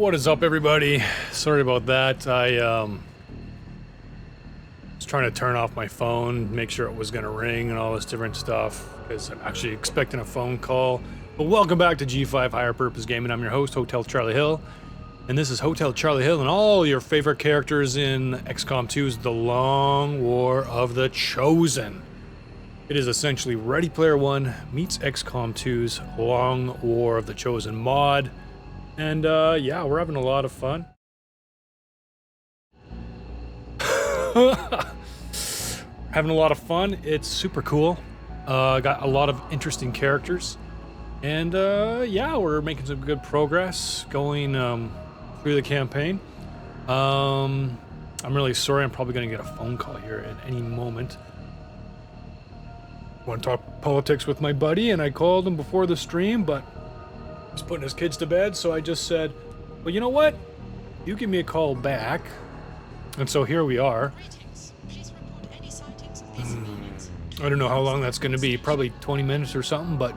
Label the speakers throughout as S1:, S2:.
S1: What is up, everybody? Sorry about that. I was trying to turn off my phone, make sure it was going to ring and all this different stuff, because I'm actually expecting a phone call. But welcome back to G5 Higher Purpose Gaming. I'm your host, HotelCharliHill, and this is HotelCharliHill and all your favorite characters in XCom2's The Long War of the Chosen. It is essentially Ready Player One meets XCom2's Long War of the Chosen mod. And yeah, we're having a lot of fun. Having a lot of fun. It's super cool. Got a lot of interesting characters. And yeah, we're making some good progress going through the campaign. I'm really sorry, I'm probably going to get a phone call here at any moment. I want to talk politics with my buddy, and I called him before the stream, but he's putting his kids to bed, so I just said, well, you know what? You give me a call back. And so here we are. I don't know how long that's going to be, probably 20 minutes or something, but...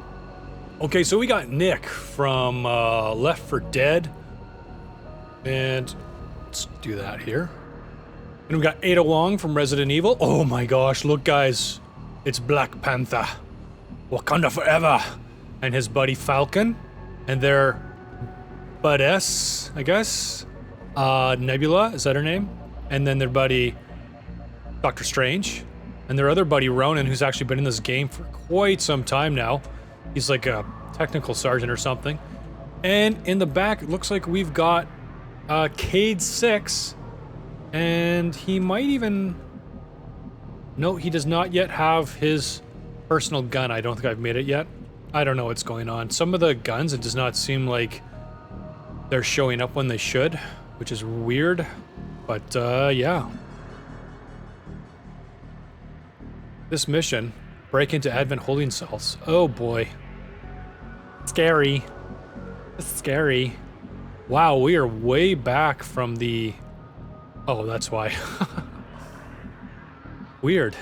S1: Okay, so we got Nick from Left 4 Dead. And let's do that here. And we got Ada Wong from Resident Evil. Oh my gosh, look guys. It's Black Panther. Wakanda forever. And his buddy Falcon. And their badass, I guess. Nebula, is that her name? And then their buddy Doctor Strange. And their other buddy Ronan, who's actually been in this game for quite some time now. He's like a technical sergeant or something. And in the back, it looks like we've got Cade 6. And he might even... No, he does not yet have his personal gun. I don't think I've made it yet. I don't know what's going on. Some of the guns, it does not seem like they're showing up when they should, which is weird. But, yeah. This mission, break into Advent holding cells. Oh boy. Scary. It's scary. Wow, we are way back from the... Oh, that's why. Weird.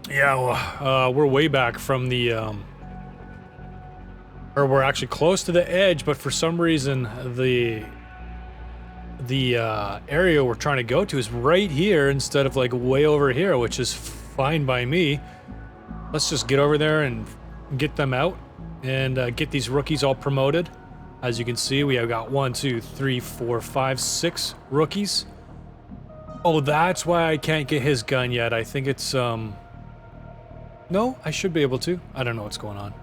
S1: Yeah, well, we're way back from the, or we're actually close to the edge, but for some reason, the area we're trying to go to is right here instead of like way over here, which is fine by me. Let's just get over there and get them out and get these rookies all promoted. As you can see, we have got 1, 2, 3, 4, 5, 6 rookies. Oh, that's why I can't get his gun yet. I think it's, no, I should be able to. I don't know what's going on.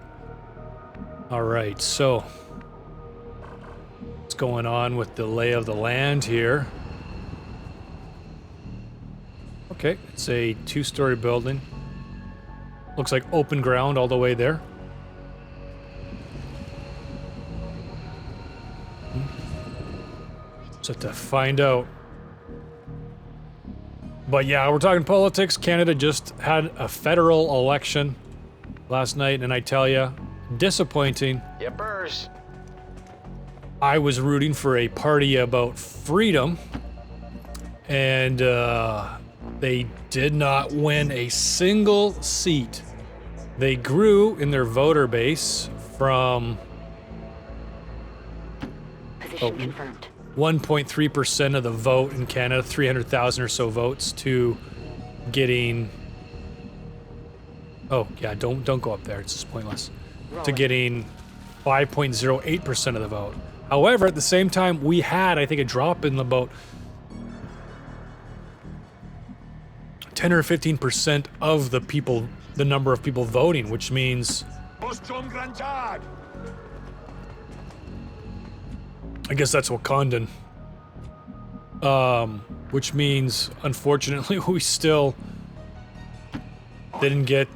S1: Alright, so... what's going on with the lay of the land here? Okay, it's a 2-story building. Looks like open ground all the way there. Just have to find out. But yeah, we're talking politics. Canada just had a federal election last night, and I tell you, disappointing.
S2: Yippers.
S1: I was rooting for a party about freedom, and they did not win a single seat. They grew in their voter base from...
S3: Position confirmed.
S1: 1.3% of the vote in Canada, 300,000 or so votes, to getting... Oh, yeah, don't go up there, it's just pointless. To getting 5.08% of the vote. However, at the same time, we had, I think, a drop in about 10 or 15% of the people, the number of people voting, which means... I guess that's Wakandan. Which means, unfortunately, we still didn't get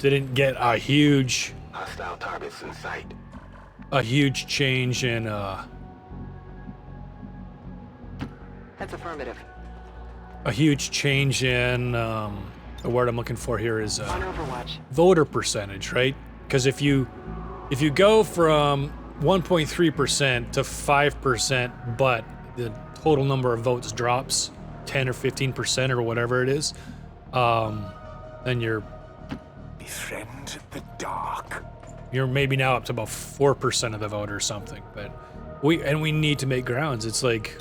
S1: a huge...
S2: Hostile targets in sight.
S1: A huge change in,
S3: That's affirmative.
S1: a huge change in, the word I'm looking for here is,
S3: On Overwatch.
S1: voter percentage, right? Because if you go from 1.3% to 5%, but the total number of votes drops 10 or 15% or whatever it is, then you're...
S2: Befriend the dark.
S1: you're maybe now up to about 4% of the vote or something. But we need to make grounds. It's like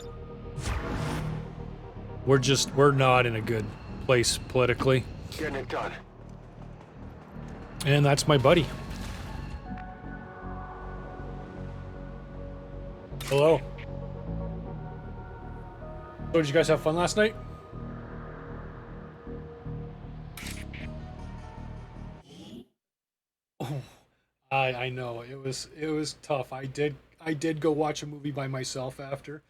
S1: we're not in a good place politically.
S2: Getting it done.
S1: And that's my buddy. Hello. So did you guys have fun last night? Oh, I know it was tough. I did go watch a movie by myself after.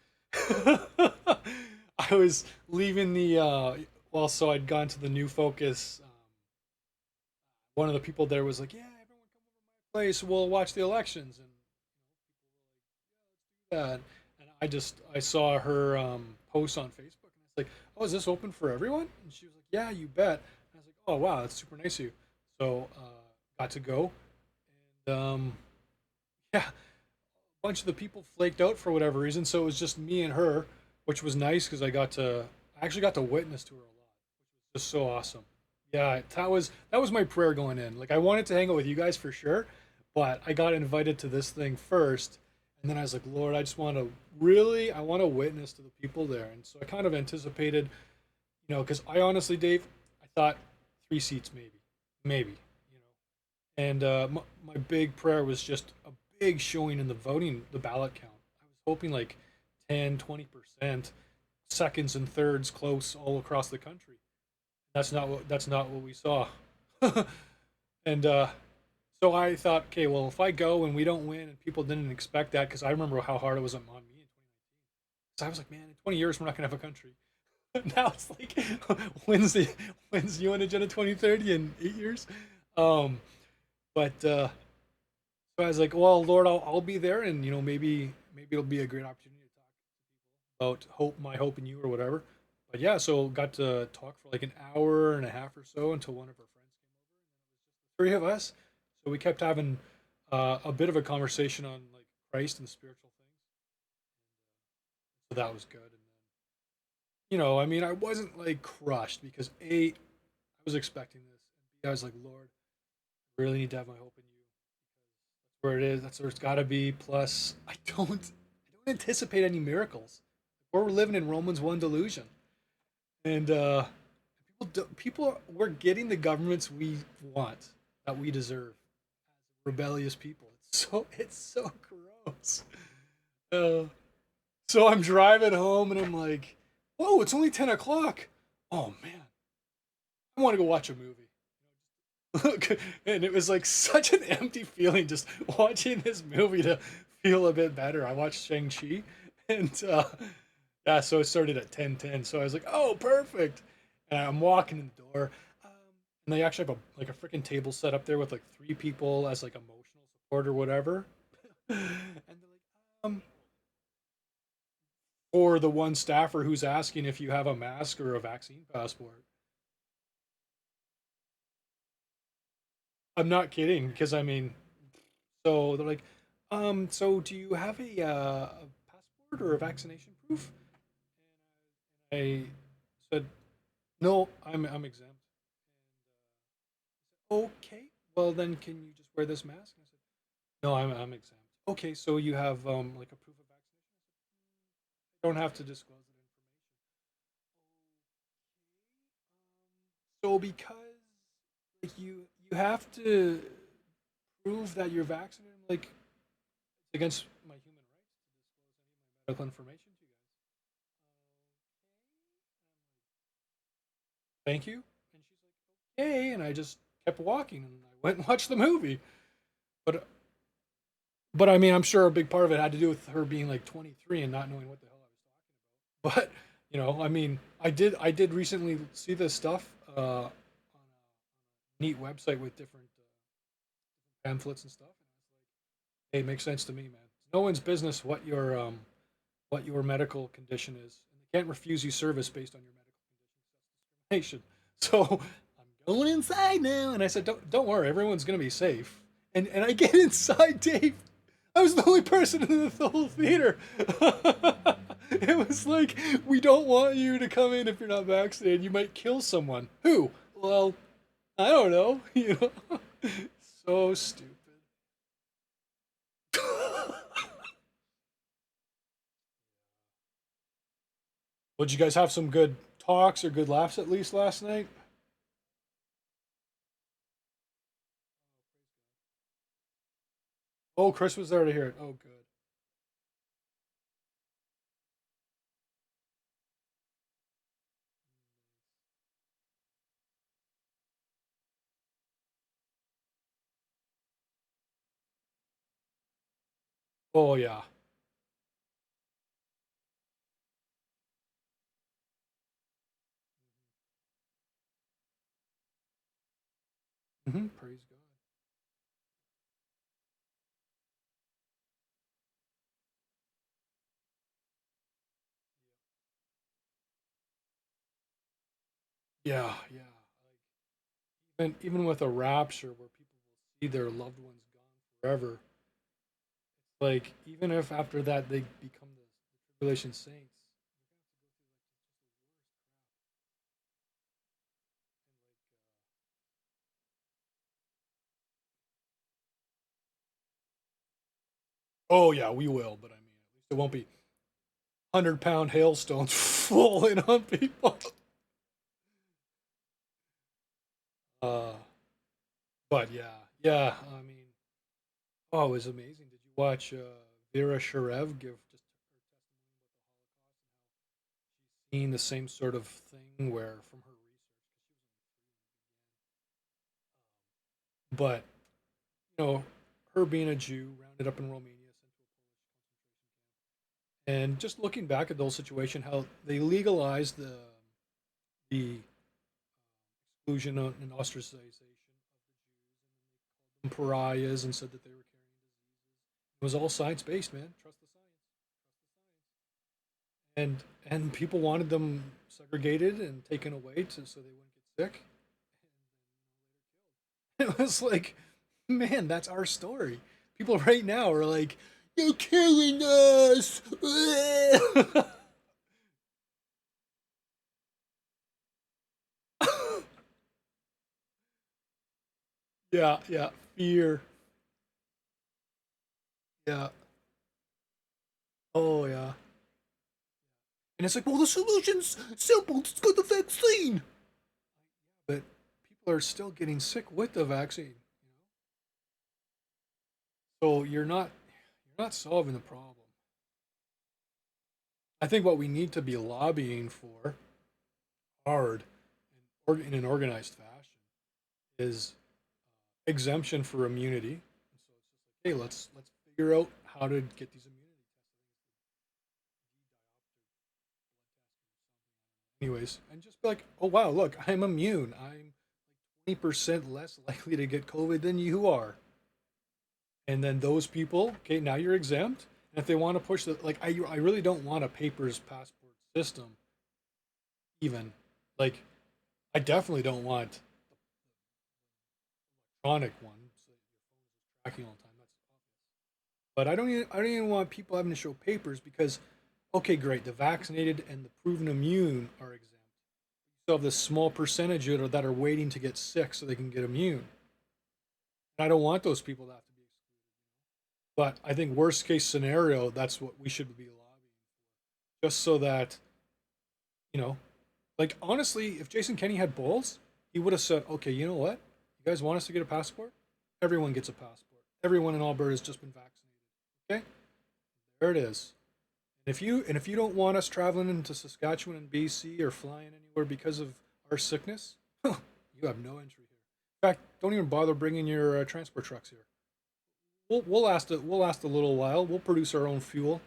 S1: I was leaving the well, so I'd gone to the New Focus. One of the people there was like, "Yeah, everyone come over to my place. We'll watch the elections." And that. And I saw her post on Facebook, and I was like, "Oh, is this open for everyone?" And she was like, "Yeah, you bet." And I was like, "Oh, wow, that's super nice of you." So got to go, and yeah, a bunch of the people flaked out for whatever reason. So it was just me and her, which was nice because I actually got to witness to her a lot, which was just so awesome. Yeah, that was my prayer going in. Like I wanted to hang out with you guys for sure, but I got invited to this thing first, and then I was like, Lord, I want to witness to the people there. And so I kind of anticipated, because I honestly, Dave, I thought 3 seats maybe, And my big prayer was just a big showing in the ballot count. I was hoping like 10, 20%, seconds and thirds close all across the country. That's not what we saw. And so I thought, okay, well, if I go and we don't win and people didn't expect that, because I remember how hard it was on me in 2019. So I was like, man, in 20 years we're not gonna have a country. Now it's like, when's UN Agenda 2030 in 8 years? Um, but so I was like, well, Lord, I'll be there, and maybe it'll be a great opportunity to talk about my hope in you or whatever. But yeah, so got to talk for like an hour and a half or so until one of our friends came over, and then it was just the three of us. So we kept having a bit of a conversation on like Christ and spiritual things. So that was good. And then, I mean, I wasn't like crushed because I was expecting this, and B, I was like, Lord, I really need to have my hope in you. That's where it is. That's where it's got to be. Plus, I don't anticipate any miracles. We're living in Romans 1 delusion, and we're getting the governments we want, that we deserve, as rebellious people. It's so gross. Uh, so I'm driving home, and I'm like, whoa, it's only 10 o'clock. Oh man, I want to go watch a movie. And it was like such an empty feeling just watching this movie to feel a bit better. I watched Shang-Chi, and yeah, so it started at 10:10. So I was like, oh, perfect. And I'm walking in the door, and they actually have a freaking table set up there with like 3 people as like emotional support or whatever. And they're like, or the one staffer who's asking if you have a mask or a vaccine passport. I'm not kidding, because I mean, so they're like, so do you have a passport or a vaccination proof? And I said, no, I'm exempt. And okay, well then can you just wear this mask? And I said, no, I'm exempt. Okay, so you have like a proof of vaccination? I don't have to disclose that information. So because like you have to prove that you're vaccinated, like it's against my human rights to disclose any of my medical information to you guys. Thank you. And she's like, okay. And I just kept walking, and I went and watched the movie. But but I mean, I'm sure a big part of it had to do with her being like 23 and not knowing what the hell I was talking about. But I mean, I did recently see this stuff on a neat website with different pamphlets and stuff, and I was like, hey, it makes sense to me, man. It's no one's business what your medical condition is, and they can't refuse you service based on your medical condition. That's discrimination. So I'm going inside now, and I said, don't worry, everyone's gonna be safe. And I get inside, Dave. I was the only person in the whole theater. It was like, we don't want you to come in if you're not vaccinated. You might kill someone. Who? Well, I don't know. So stupid. Well, did you guys have some good talks or good laughs at least last night? Oh, Chris was there to hear it. Oh, good. Oh, yeah. Praise God. Yeah, yeah. Even with a rapture where people will see their loved ones gone forever, like even if after that they become the tribulation saints, oh yeah, we will, but I mean, at least it won't be 100-pound hailstones falling on people. Uh, but yeah, yeah. I mean, oh, it was amazing. Did you watch Vera Sharev give just her testimony seeing the same sort of thing where from her research, but you know, her being a Jew, rounded up in Romania, and just looking back at those situations, how they legalized the exclusion and ostracization of pariahs and said that they were carrying diseases. It was all science based, man. Trust the science. And people wanted them segregated and taken away so they wouldn't get sick. It was like, man, that's our story. People right now are like, "You're killing us." Yeah, yeah, fear. Yeah. Oh yeah. And it's like, well, the solution's simple. Just get the vaccine. But people are still getting sick with the vaccine. So you're not solving the problem. I think what we need to be lobbying for hard in an organized fashion is exemption for immunity. And so it's just like, hey, let's figure out how to get these immunity tests. Anyways, and just be like, oh wow, look, I'm immune. I'm 20% less likely to get COVID than you are. And then those people, okay, now you're exempt. And if they want to push the like, I really don't want a papers passport system. Even like, I definitely don't want electronic one so your phone is tracking all the time. That's obvious. But I don't even want people having to show papers because, okay, great, the vaccinated and the proven immune are exempt. You still have this small percentage that are waiting to get sick so they can get immune. And I don't want those people to have to be excluded. But I think worst case scenario, that's what we should be lobbying for, just so that you know, like honestly, if Jason Kenney had balls, he would have said, "Okay, you know what? You guys want us to get a passport? Everyone gets a passport. Everyone in Alberta has just been vaccinated. Okay, there it is. And if you don't want us traveling into Saskatchewan and BC or flying anywhere because of our sickness, you have no entry here. In fact, don't even bother bringing your transport trucks here. We'll last a little while. We'll produce our own fuel,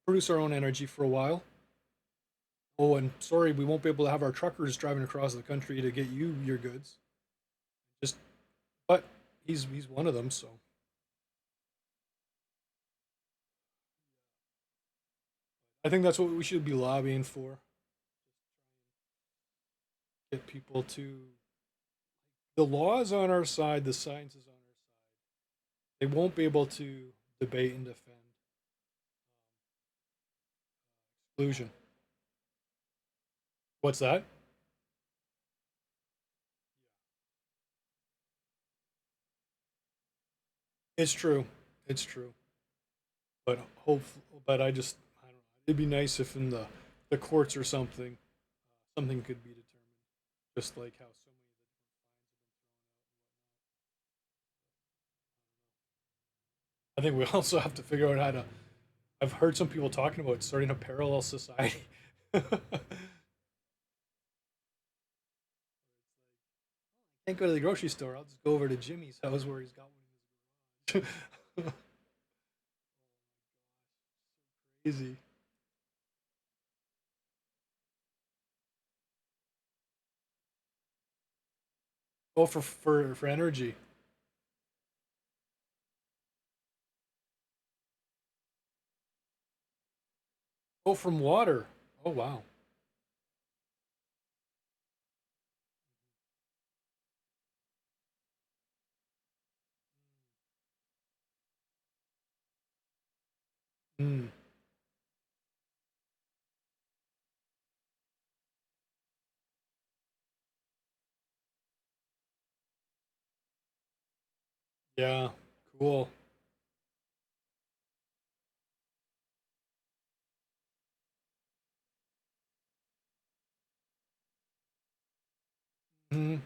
S1: produce our own energy for a while. Oh, and sorry, we won't be able to have our truckers driving across the country to get you your goods. Just, but he's one of them, so I think that's what we should be lobbying for. Get people to the law is on our side, the science is on our side. They won't be able to debate and defend exclusion. What's that? It's true. It's true. But hope, but I don't know. It'd be nice if in the the courts or something, something could be determined. Just like how so many of the I think we also have to figure out how to. I've heard some people talking about starting a parallel society. Can't go to the grocery store. I'll just go over to Jimmy's house where he's got one in his garage. Easy. Oh, for energy. Oh, from water. Oh, wow. Mm, yeah. Cool. Mm,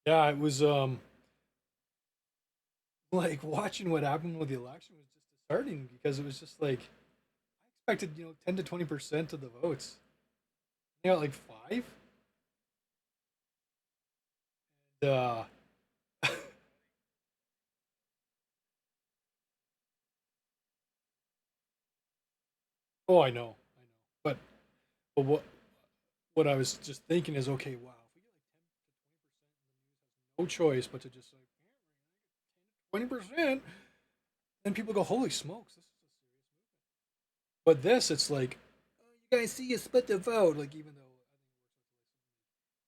S1: yeah. It was like watching what happened with the election was just disheartening because it was just like I expected 10 to 20% of the votes. They got like five. Uh, oh, I know. But what I was just thinking is, okay, wow, if we get like 10 to 20% no choice but to just like 20%, then people go, holy smokes, this is a serious movement. But this, it's like, oh, you guys see, you split the vote. Like even though I think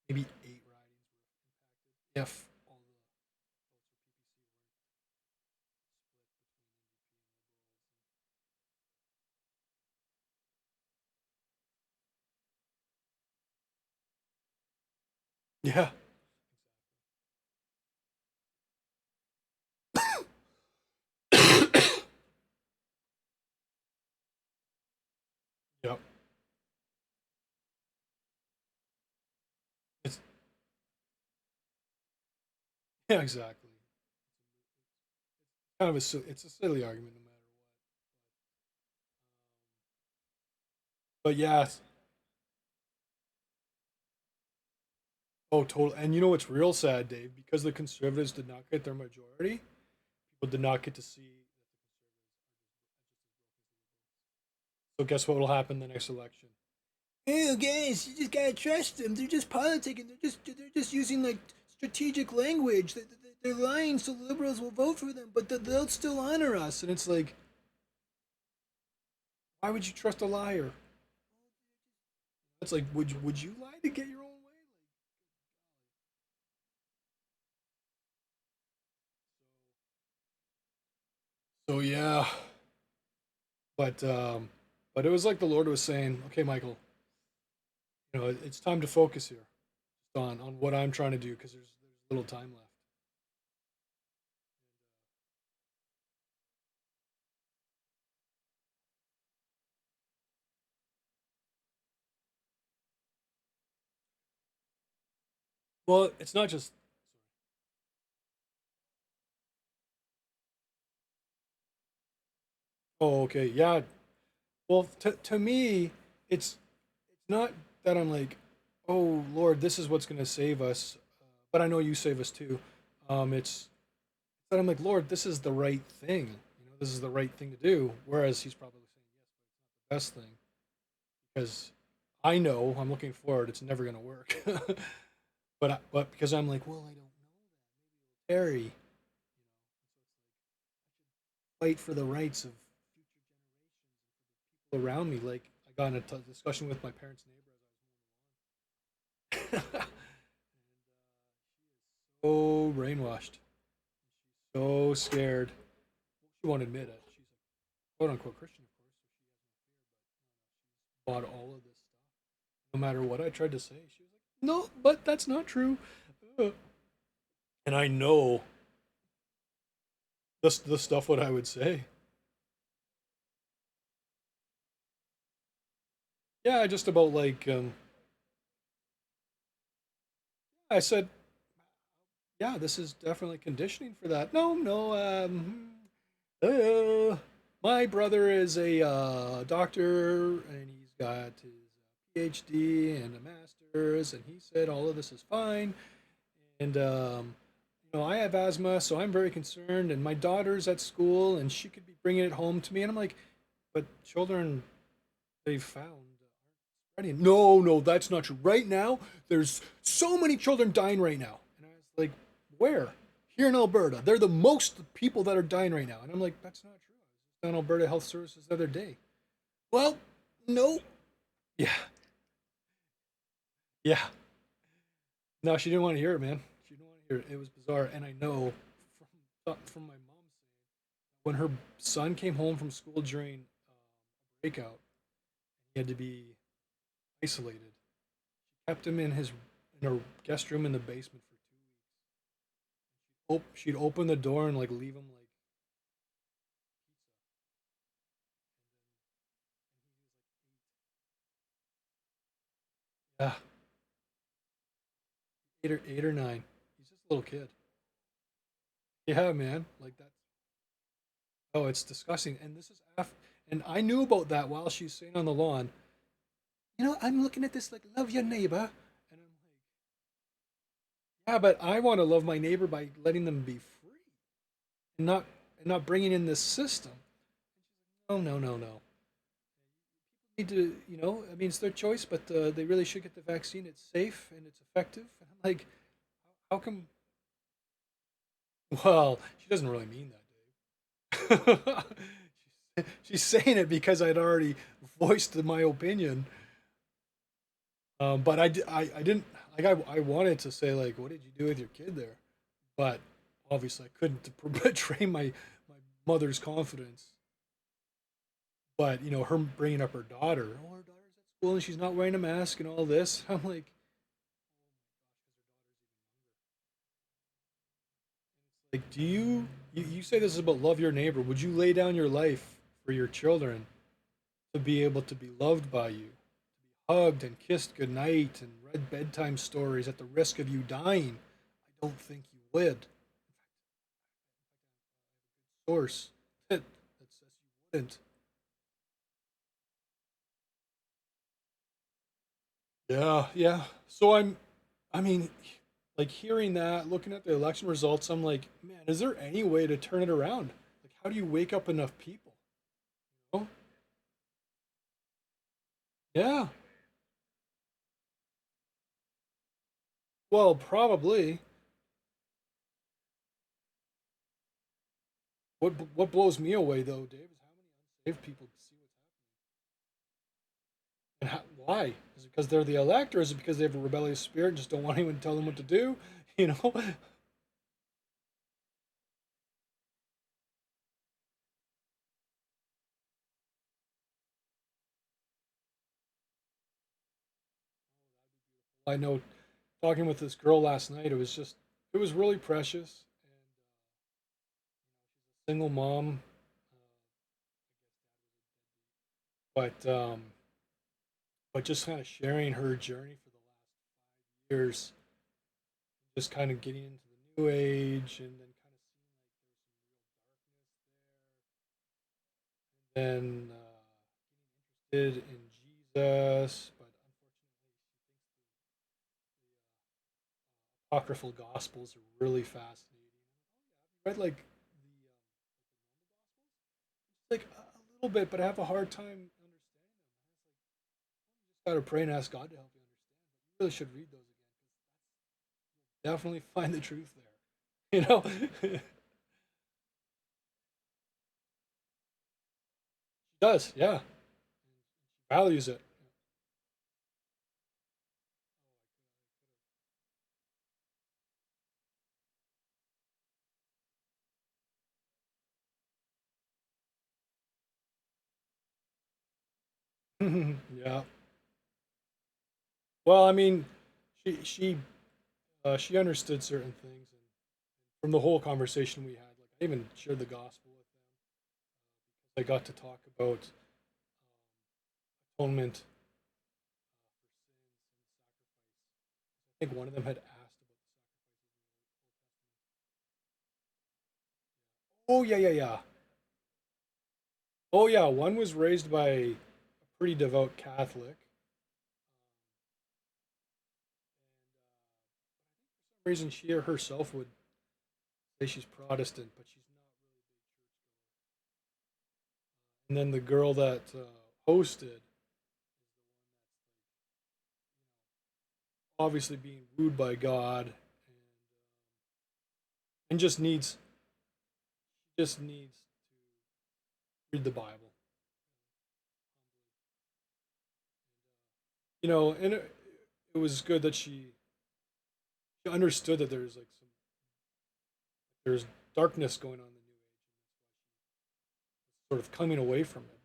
S1: maybe 8 ridings were impacted, if all the votes for PPC weren't split between NDP and Liberals. Yeah. Yep. It's yeah, exactly. Kind of it's a silly argument no matter what. But yeah, oh, total. And you know what's real sad, Dave? Because the conservatives did not get their majority, people did not get to see. So guess what will happen the next election? Oh, guys, you just gotta trust them. They're just politicking. They're just using like strategic language. They're lying so the liberals will vote for them, but they'll still honor us. And it's like, why would you trust a liar? It's like, would you lie to get your own way? So yeah, but um, but it was like the Lord was saying, okay, Michael, it's time to focus here, on what I'm trying to do because there's little time left. Well, it's not just. Oh, okay, yeah. Well, to me, it's not that I'm like, oh Lord, this is what's going to save us, but I know you save us too. It's that I'm like, Lord, this is the right thing. This is the right thing to do. Whereas He's probably saying yes, but it's not the best thing because I know I'm looking forward. It's never going to work. But because I'm like, well, I don't know that. Maybe it'll tarry. Fight for the rights of future generations around me. Like I got in a discussion with my parents' neighbor as I was so brainwashed, so scared. She won't admit it. She's a quote unquote Christian, of course, so she has no fear. But bought all of this stuff. No matter what I tried to say, she was like, "No, but that's not true." Uh, And I know the stuff what I would say. Yeah, just about like I said, yeah, this is definitely conditioning for that. No, no, uh, my brother is a doctor and he's got his PhD and a master's, and he said all of this is fine. And I have asthma, so I'm very concerned. And my daughter's at school, and she could be bringing it home to me. And I'm like, but children they've found aren't spreading. No, no, that's not true. Right now, there's so many children dying right now. And I was like, where? Here in Alberta. They're the most people that are dying right now. And I'm like, that's not true. I was on Alberta Health Services the other day. Well, no. Yeah, yeah. No, she didn't want to hear it, man. She didn't want to hear it. It was bizarre. And I know from my mom saying when her son came home from school during a breakout, he had to be isolated. She kept him in her guest room in the basement for 2 weeks. She'd open the door and like leave him like yeah, 8 or 9. He's just a little kid. Yeah, man, like that. Oh, it's disgusting. And this is after, and I knew about that while she's sitting on the lawn. I'm looking at this like love your neighbor, and I'm like, yeah, but I want to love my neighbor by letting them be free and not bringing in this system. No, no, no, no. Need to, I mean, it's their choice, but they really should get the vaccine. It's safe and it's effective. And I'm like, how come? Well, she doesn't really mean that, Dave. She's saying it because I'd already voiced my opinion. But I didn't like I wanted to say like, what did you do with your kid there? But obviously I couldn't betray my mother's confidence. But her bringing up her daughter, oh, her daughter's at school and she's not wearing a mask and all this. I'm like, do you say this is about love your neighbor? Would you lay down your life for your children to be able to be loved by you, hugged and kissed goodnight and read bedtime stories at the risk of you dying? I don't think you would. Source that says you wouldn't. Yeah, yeah. So I mean, like hearing that, looking at the election results, I'm like, man, is there any way to turn it around? Like, how do you wake up enough people? Oh, yeah. Well, probably. What blows me away though, Dave, is how many unsaved people see what's happening. And why? Is it because they're the elect, or is it because they have a rebellious spirit and just don't want anyone to tell them what to do? You know? I know talking with this girl last night, it was really precious. And single mom, but just kind of sharing her journey for the last 5 years, just kind of getting into the new age, and then kind of seeing like there's some real darkness there, and then getting interested in Jesus, but unfortunately, the apocryphal gospels are really fascinating. I read like like a little bit, but I have a hard time understanding them. You just gotta pray and ask God to help you understand. But you really should read those again because definitely find the truth there. She does, yeah. She values it. Yeah. Well, I mean, she understood certain things, and from the whole conversation we had, like I even shared the gospel with them. I got to talk about atonement think one of them had asked about the sacrifices. Oh yeah, yeah, yeah. Oh yeah, one was raised by a pretty devout Catholic. For some reason, she herself would say she's Protestant, but she's not really a big churchgoer. And then the girl that hosted obviously being wooed by God, and just needs to read the Bible. And it was good that she understood that there's darkness going on in the new age, and sort of coming away from it.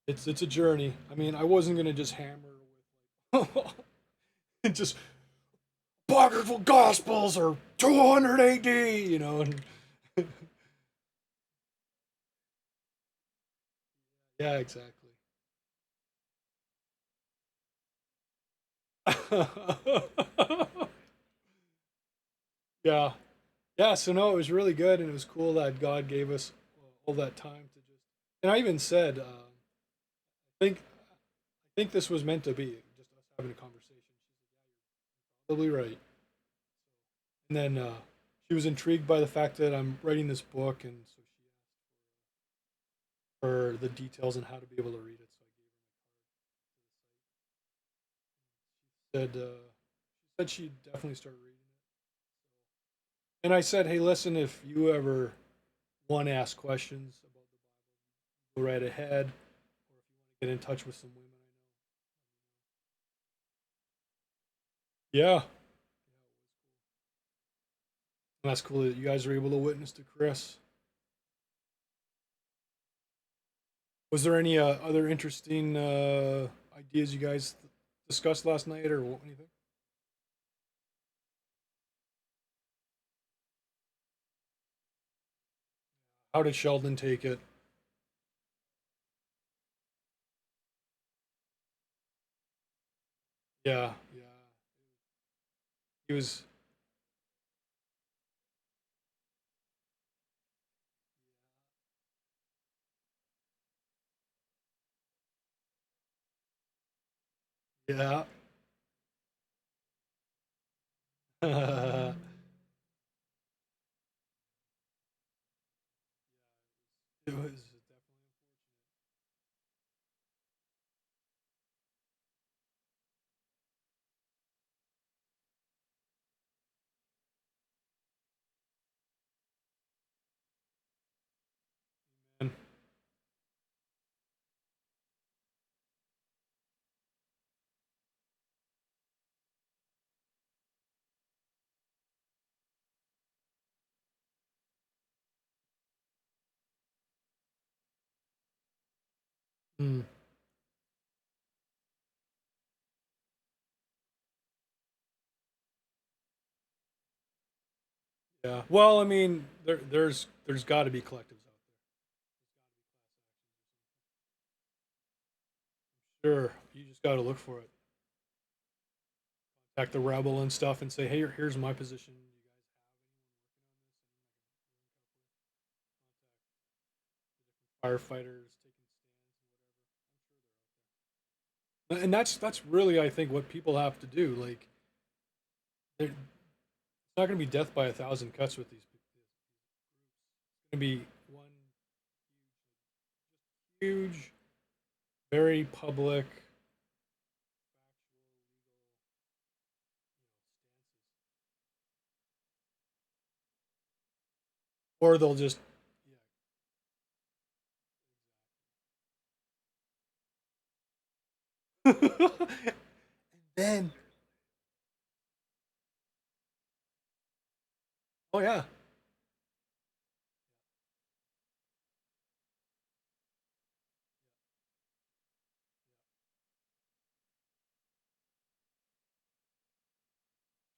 S1: But it's a journey. I mean, I wasn't gonna just hammer with like just apocryphal gospels or 200 AD, and yeah, exactly. Yeah, yeah. So no, it was really good, and it was cool that God gave us all that time to just. And I even said, I think this was meant to be just us having a conversation. She's like, yeah, you're probably right. And then she was intrigued by the fact that I'm writing this book, and so she asked for the details on how to be able to read it. So I gave her my card to the site. She said she'd definitely start reading it. And I said, hey, listen, if you ever want to ask questions about the Bible, go right ahead. Or if you want to get in touch with some women I know. Yeah. And that's cool that you guys were able to witness to Chris. Was there any other interesting ideas you guys discussed last night or anything? How did Sheldon take it? Yeah, yeah. He was, yeah. It was definitely unfortunate. Mm, yeah. Well, I mean, there's got to be collectives out there. Sure, you just got to look for it. Contact the rebel and stuff, and say, hey, here's my position. You guys have anyone working on this? And firefighters taking stands, and that's really, I think, what people have to do. Like, it's not going to be death by a thousand cuts with these people. It's going to be one huge, very public, or they'll just, yeah. And then, oh yeah,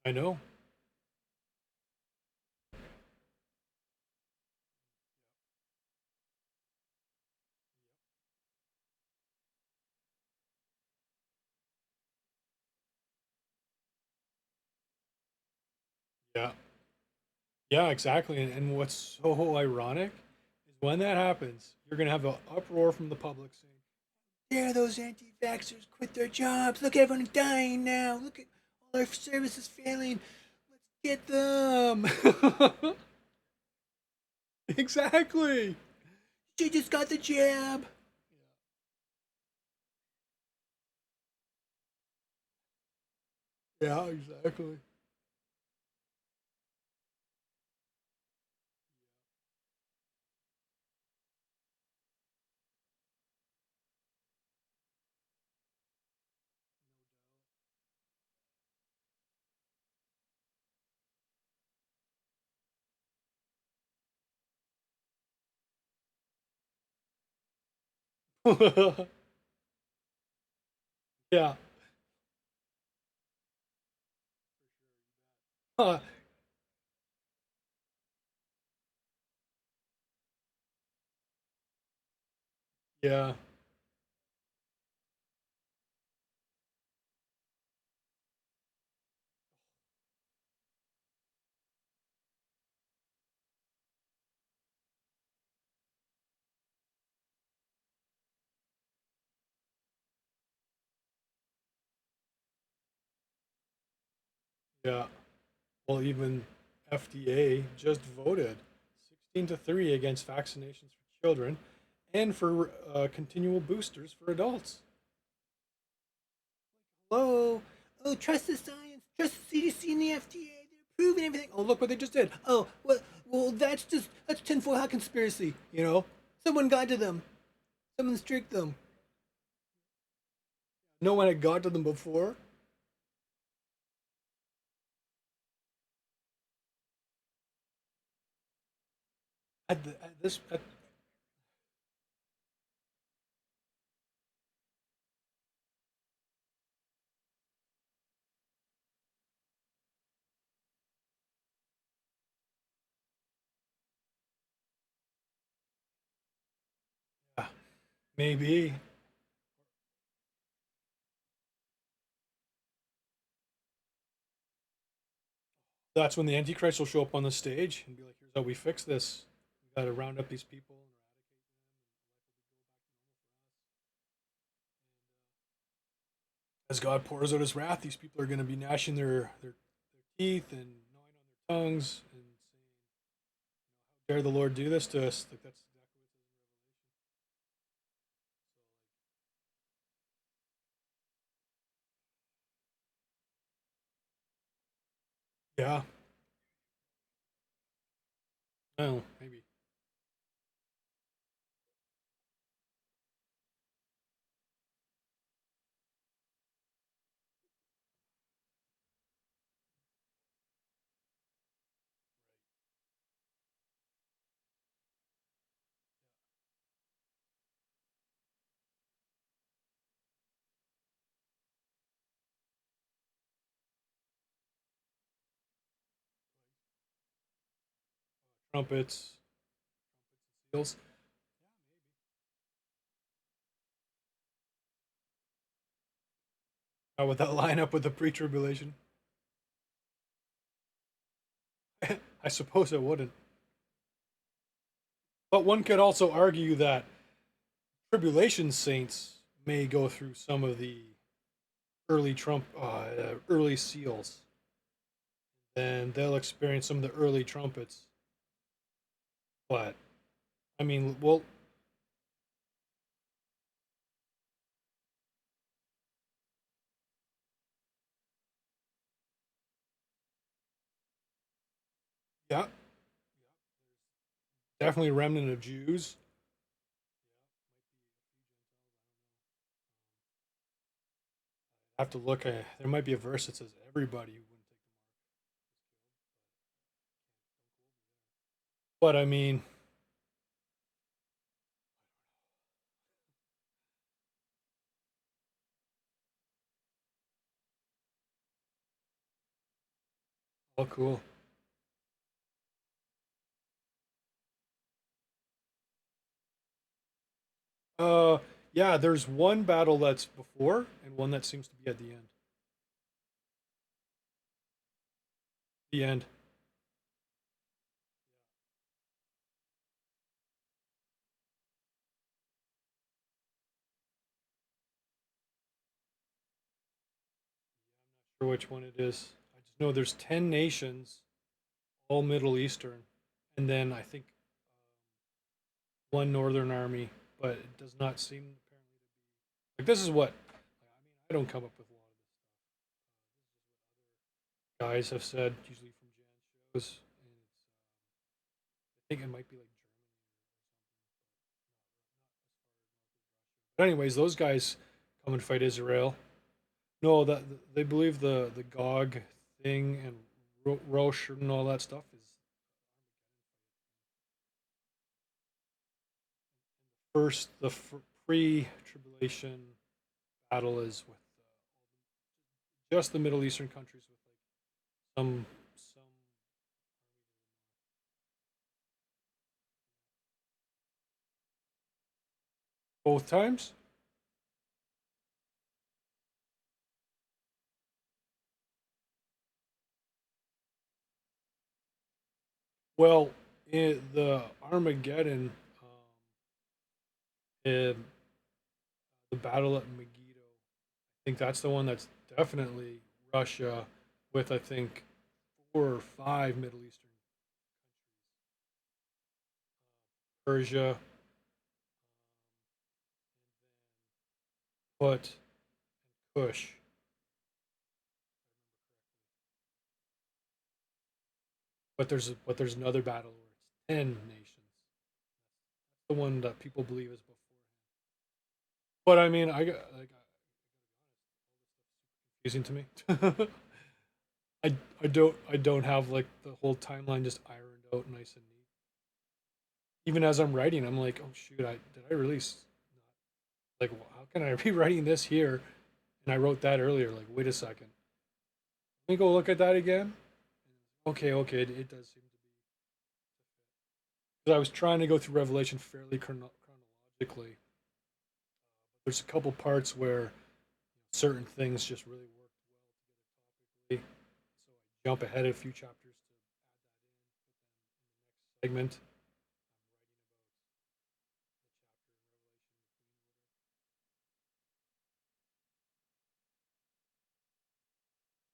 S1: I know. Yeah. Yeah, exactly. And what's so ironic is when that happens, you're gonna have an uproar from the public saying, "Yeah, those anti-vaxxers quit their jobs. Look, everyone's dying now. Look at all our services failing. Let's get them." Exactly. She just got the jab. Yeah, exactly. Yeah. Uh, yeah. Yeah. Well, even FDA just voted 16-3 against vaccinations for children and for continual boosters for adults. Hello? Oh, trust the science. Trust the CDC and the FDA. They're proving everything. Oh, look what they just did. Oh, well, that's tinfoil hat conspiracy. Someone got to them. Someone tricked them. No one had got to them before. At this, maybe that's when the Antichrist will show up on the stage and be like, "Here's how we fix this. We got to round up these people and as God pours out His wrath, these people are going to be gnashing their teeth and gnawing on their tongues and saying, "How dare the Lord do this to us?" Like that's exactly what it says in Revelation. Yeah. Oh, maybe. Trumpets, seals. How would that line up with the pre-tribulation? I suppose it wouldn't. But one could also argue that tribulation saints may go through some of the early seals, and they'll experience some of the early trumpets. But I mean, well, yeah, definitely a remnant of Jews. I have to look. There might be a verse that says everybody who wouldn't take the mark. But I mean, oh, cool. Uh, yeah. There's one battle that's before, and one that seems to be at the end. The end. sure which one it is. I just know there's 10 nations, all Middle Eastern, and then I think one Northern army, but it does not seem apparently to be like this is what I mean. I don't come up with a lot of this stuff. Guys have said usually from Jan shows, and I think it might be like Germany or something, but not as far north as Russia. But anyways, those guys come and fight Israel. No, that they believe the Gog thing and Rosh and all that stuff is first the pre-tribulation battle is with just the Middle Eastern countries with like some both times. Well, the Armageddon, in the battle at Megiddo, I think that's the one that's definitely Russia with I think 4 or 5 Middle Eastern countries, Persia, Put, and Kush. But there's another battle where it's 10 nations. That's the one that people believe is beforehand. But I mean, I got like confusing to me. I don't have like the whole timeline just ironed out nice and neat. Even as I'm writing, I'm like, oh shoot, I did I really like well, how can I be writing this here? And I wrote that earlier. Like, wait a second, let me go look at that again. Okay, okay, it does seem to be. Because I was trying to go through Revelation fairly chronologically. There's a couple parts where certain things just really worked well together topically. So I jump ahead a few chapters to add that in, but then in the next segment, I'm writing about the chapter in Revelation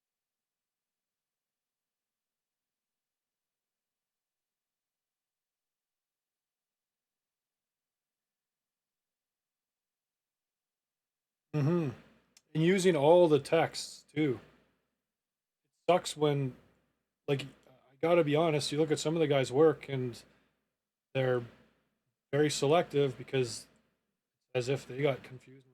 S1: between order. And using all the texts too. It sucks when, like, I gotta be honest. You look at some of the guys' work, and they're very selective because as if they got confused.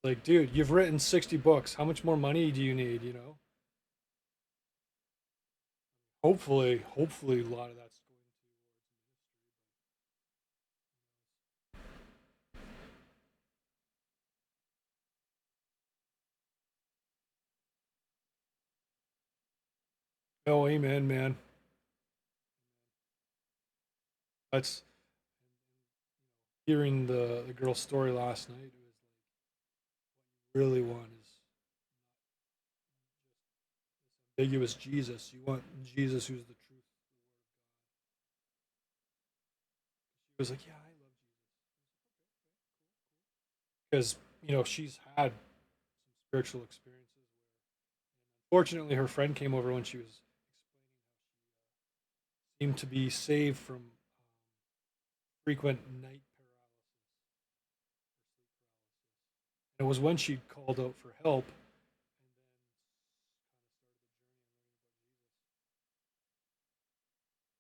S1: Like, dude, you've written 60 books. How much more money do you need? Hopefully, a lot of that's going to. Oh, amen, man. That's hearing the girl's story last night. It was like, what you really want is ambiguous Jesus. You want Jesus who's the truth. She was like, yeah, I love Jesus. Because, she's had some spiritual experiences where, unfortunately, her friend came over when she was explaining how she seemed to be saved from frequent night paralysis. And it was when she called out for help,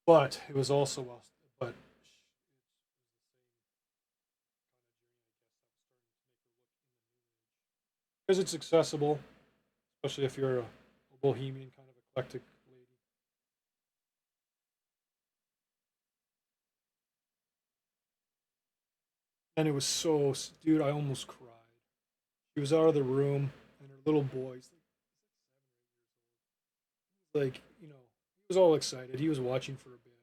S1: but it was also but because it's accessible, especially if you're a bohemian kind of eclectic lady. And it was so, dude, I almost cried. She was out of the room, and her little boy's like, he was all excited. He was watching for a bit.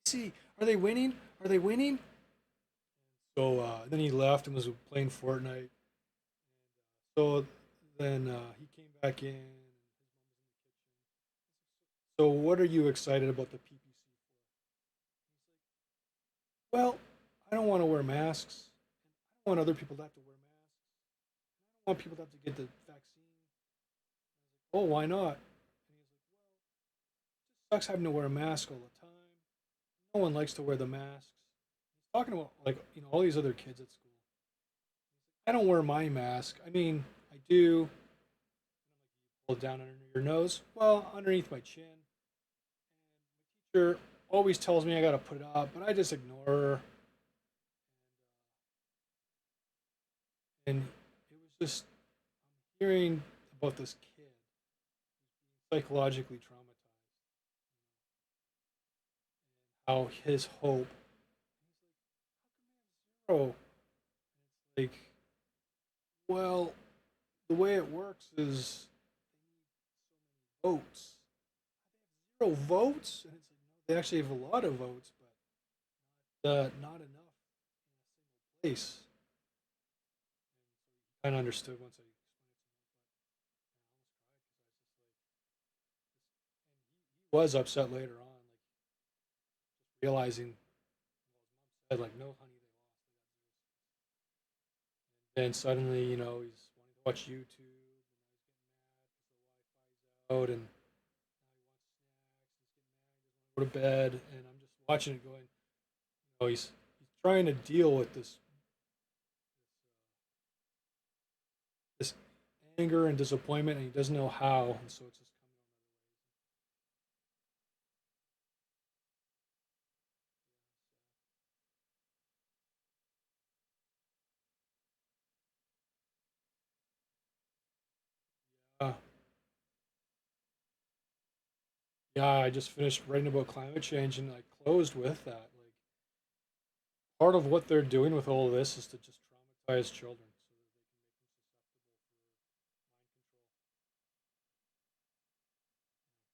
S1: See, are they winning? Are they winning? So then he left and was playing Fortnite. So then he came back in. So what are you excited about the PPC for? Well, I don't want to wear masks. I don't want other people to have to wear masks. I don't want people to have to get the vaccine. Oh, why not? And he's like, well, it sucks having to wear a mask all the time. No one likes to wear the masks. He's talking about like all these other kids at school. I don't wear my mask. I mean, I do. Pull it down under your nose. Well, underneath my chin. And my teacher always tells me I gotta put it up, but I just ignore her. And it was just I'm hearing about this kid psychologically traumatized, how his hope. Oh, like, well, the way it works is votes. 0 votes, and it's like no, they actually have a lot of votes, but not enough in a single place. I kind of understood once I was upset later on, like realizing said like no honey they lost. And then suddenly he's wanting to watch YouTube, and now he's getting mad because the Wi-Fi's out, and now he wants snacks, he's getting mad, he doesn't want to go to bed, and I'm just watching it going, he's trying to deal with this anger and disappointment, and he doesn't know how, and so it's just coming. Yeah, I just finished writing about climate change, and I closed with that. Like, part of what they're doing with all of this is to just traumatize children,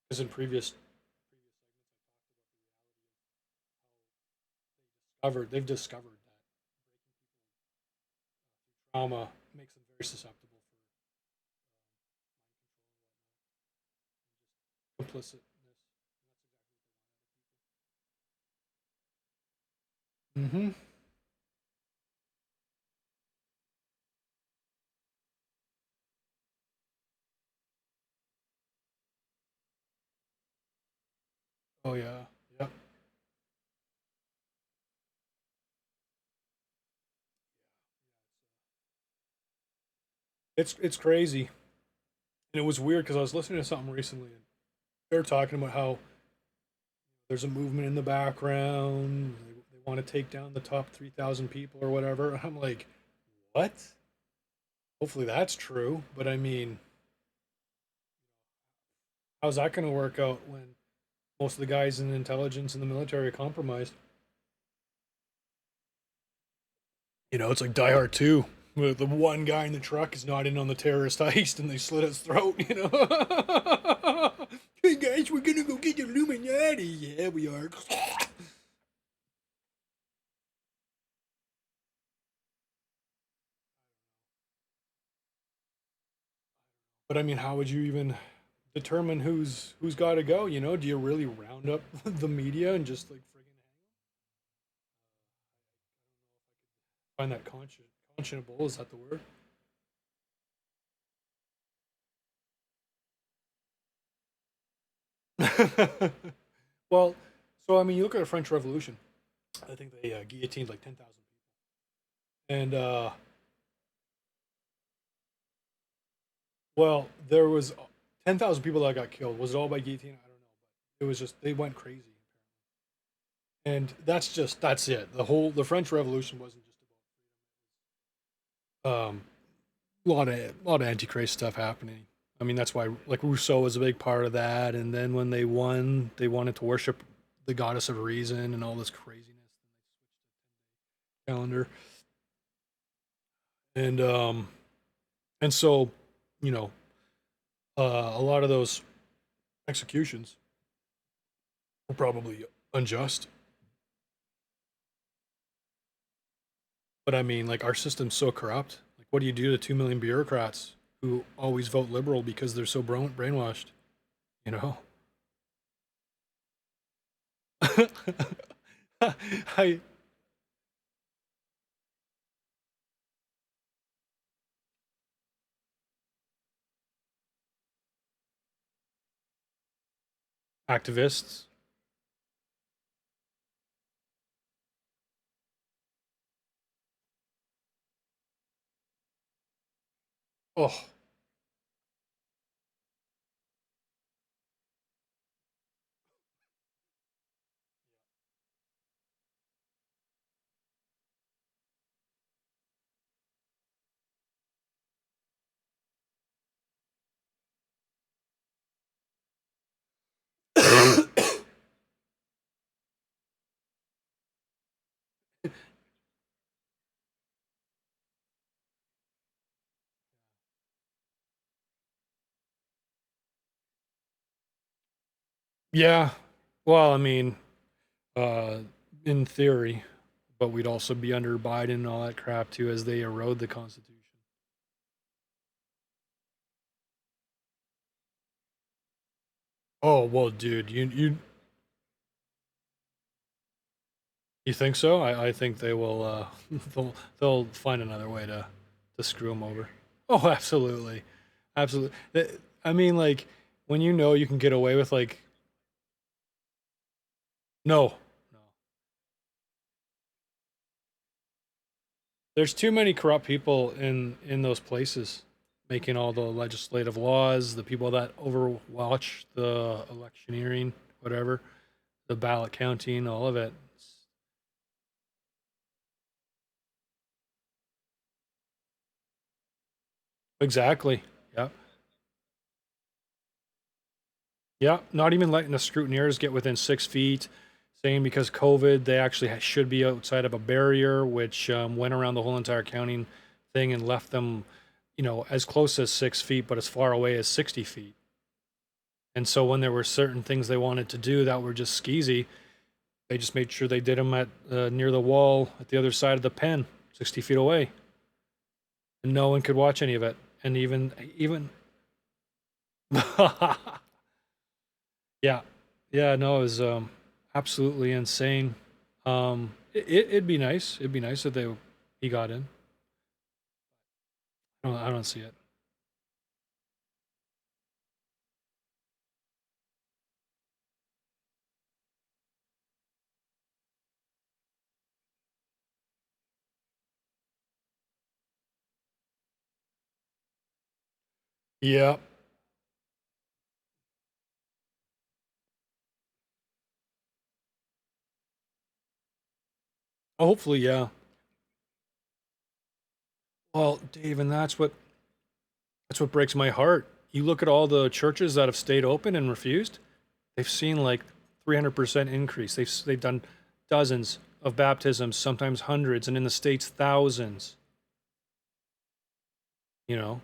S1: because in previous they've discovered that trauma makes them very susceptible for complicitness. Mm-hmm. Oh yeah. Yep. It's crazy, and it was weird because I was listening to something recently, and they were talking about how there's a movement in the background. They want to take down the top 3,000 people or whatever. And I'm like, what? Hopefully that's true, but I mean, how's that going to work out when most of the guys in intelligence and the military are compromised? It's like Die Hard 2. The one guy in the truck is not in on the terrorist heist and they slit his throat. Hey guys, we're gonna go get the Illuminati. Yeah, we are. But I mean, how would you even determine who's got to go? Do you really round up the media and just like friggin' find that conscionable? Is that the word? Well, so I mean, you look at the French Revolution. I think they guillotined like 10,000 people, and well, there was 10,000 people that got killed. Was it all by guillotine? I don't know, but it was just they went crazy, and that's it. The French Revolution wasn't just about a lot of antichrist stuff happening. I mean, that's why like Rousseau was a big part of that, and then when they won, they wanted to worship the goddess of reason and all this craziness calendar, and and so you know a lot of those executions were probably unjust. But I mean, like our system's so corrupt. Like, what do you do to 2 million bureaucrats who always vote liberal because they're so brainwashed? You know, I activists. Oh, yeah. Well, I mean, uh, in theory, but we'd also be under Biden and all that crap too as they erode the Constitution. Oh well, dude, you think so? I think they will. They'll find another way to screw them over. Oh, absolutely, absolutely. I mean, like when you know you can get away with like no, no. There's too many corrupt people in those places making all the legislative laws. The people that overwatch the electioneering, whatever, the ballot counting, all of it. Exactly. Yeah. Yeah, not even letting the scrutineers get within 6 feet, saying because COVID, they actually should be outside of a barrier, which went around the whole entire counting thing and left them, as close as 6 feet, but as far away as 60 feet. And so when there were certain things they wanted to do that were just skeezy, they just made sure they did them at near the wall at the other side of the pen, 60 feet away, and no one could watch any of it. And even, yeah, yeah, no, it was absolutely insane. It'd be nice. It'd be nice if he got in. I don't see it. Yeah, hopefully, yeah. Well, Dave, and that's what breaks my heart. You look at all the churches that have stayed open and refused. They've seen like 300% increase. They've done dozens of baptisms, sometimes hundreds, and in the states thousands. You know,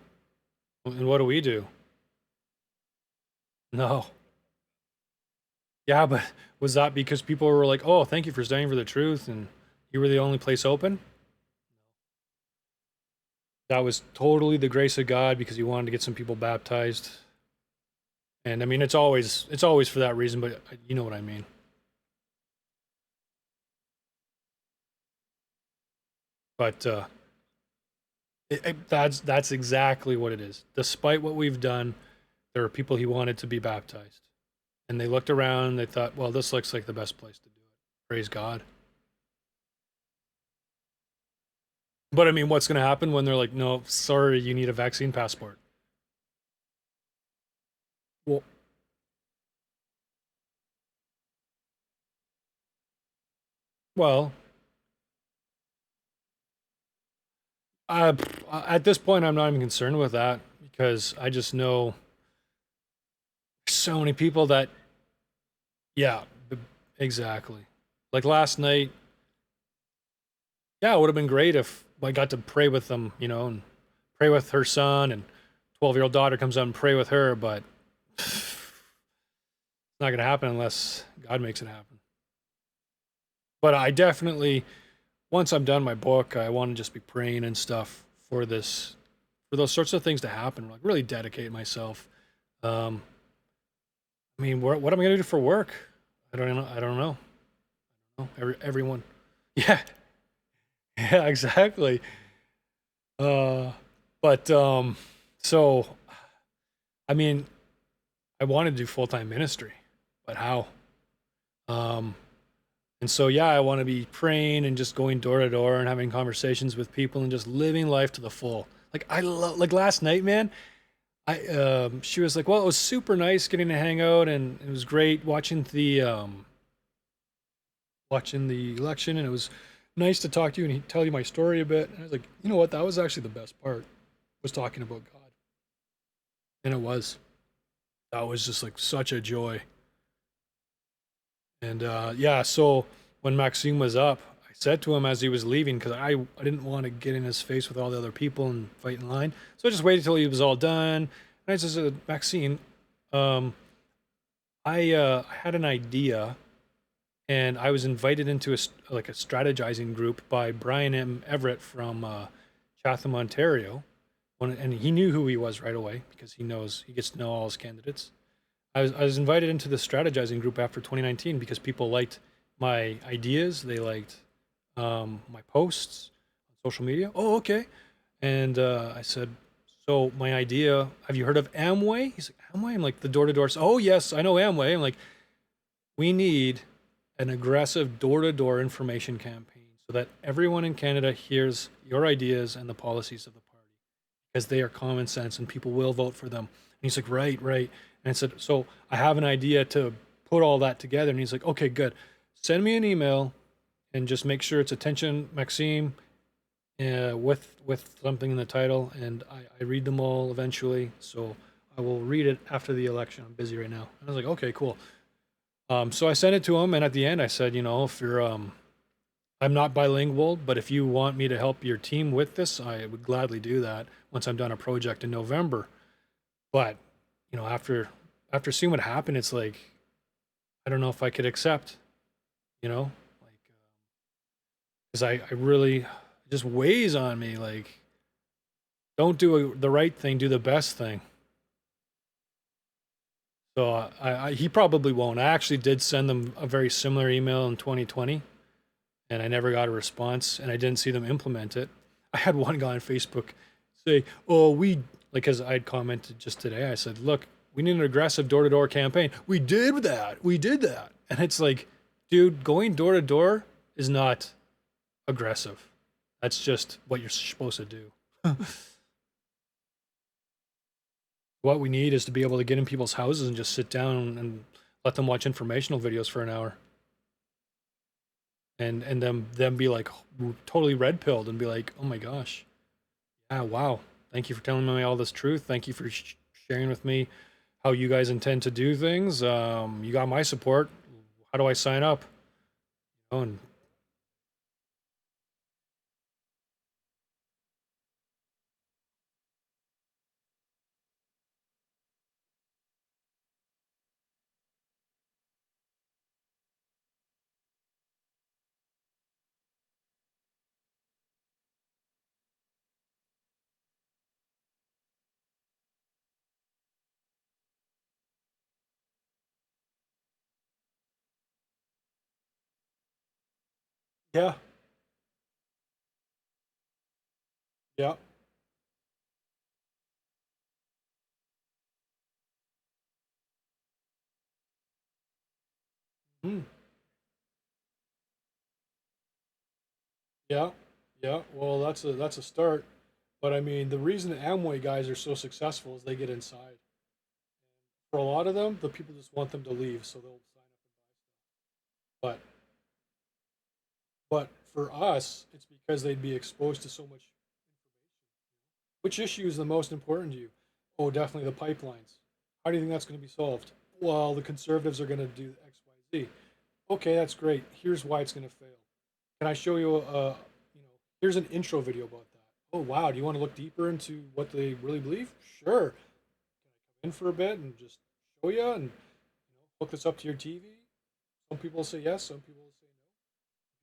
S1: and what do we do? No. Yeah, but was that because people were like, "Oh, thank you for standing for the truth," and you were the only place open? That was totally the grace of God because He wanted to get some people baptized. And I mean, it's always for that reason, but you know what I mean. But that's exactly what it is. Despite what we've done, there are people He wanted to be baptized, and they looked around. And they thought, "Well, this looks like the best place to do it." Praise God. But I mean, what's going to happen when they're like, "No, sorry, you need a vaccine passport"? Well, well, uh, at this point, I'm not even concerned with that because I just know so many people that, yeah, exactly. Like last night, yeah, it would have been great if I got to pray with them, and pray with her son, and 12-year-old daughter comes out and pray with her, but it's not going to happen unless God makes it happen. But I definitely, once I'm done my book, I want to just be praying and stuff for this, for those sorts of things to happen. Like really dedicate myself. Um, I mean, what am I going to do for work? I don't know. I don't know. Everyone, yeah, yeah, exactly. Uh, but so I mean, I wanted to do full time ministry, but how? Um, and so, yeah, I want to be praying and just going door to door and having conversations with people and just living life to the full. Like I love, like last night, man. She was like, well, it was super nice getting to hang out, and it was great watching the election, and it was nice to talk to you and tell you my story a bit. And I was like, you know what? That was actually the best part, was talking about God, and it was. That was just like such a joy. And yeah, so when Maxime was up, I said to him as he was leaving, because I didn't want to get in his face with all the other people and fight in line. So I just waited till he was all done. And I just said, Maxime, um, I had an idea, and I was invited into like a strategizing group by Brian M. Everett from Chatham, Ontario. And he knew who he was right away because he gets to know all his candidates. I was invited into the strategizing group after 2019 because people liked my ideas. They liked my posts on social media. Oh, okay. And I said, so my idea, have you heard of Amway? He's like, Amway? I'm like, the door-to-door. Oh, yes, I know Amway. I'm like, we need an aggressive door-to-door information campaign so that everyone in Canada hears your ideas and the policies of the party because they are common sense and people will vote for them. And he's like, right, right. And I said, so I have an idea to put all that together. And he's like, okay, good. Send me an email and just make sure it's attention Maxime with something in the title. And I read them all eventually. So I will read it after the election. I'm busy right now. And I was like, okay, cool. So I sent it to him. And at the end, I said, you know, if you're, I'm not bilingual, but if you want me to help your team with this, I would gladly do that once I'm done a project in November. But, you know, after seeing what happened, it's like, I don't know if I could accept, you know, like, because I really, it just weighs on me. Like, don't do the right thing, do the best thing. So he probably won't. I actually did send them a very similar email in 2020, and I never got a response, and I didn't see them implement it. I had one guy on Facebook say, "Oh, we like," because I had commented just today. I said, "Look, we need an aggressive door-to-door campaign. We did that. We did that." And it's like, dude, going door to door is not aggressive. That's just what you're supposed to do. What we need is to be able to get in people's houses and just sit down and let them watch informational videos for an hour, and them be like totally red pilled and be like, oh my gosh, yeah, wow, thank you for telling me all this truth. Thank you for sharing with me how you guys intend to do things. You got my support. How do I sign up? Oh, and yeah, yeah, mm, yeah, yeah. Well, that's a start. But I mean, the reason the Amway guys are so successful is they get inside. For a lot of them, the people just want them to leave, so they'll sign up and buy stuff. But for us, it's because they'd be exposed to so much information. Which issue is the most important to you? Oh, definitely the pipelines. How do you think that's going to be solved? Well, the conservatives are going to do X, Y, Z. Okay, that's great. Here's why it's going to fail. Can I show you here's an intro video about that. Oh, wow. Do you want to look deeper into what they really believe? Sure. Can I come in for a bit and just show you and hook this up to your TV? Some people will say yes, some people will say no.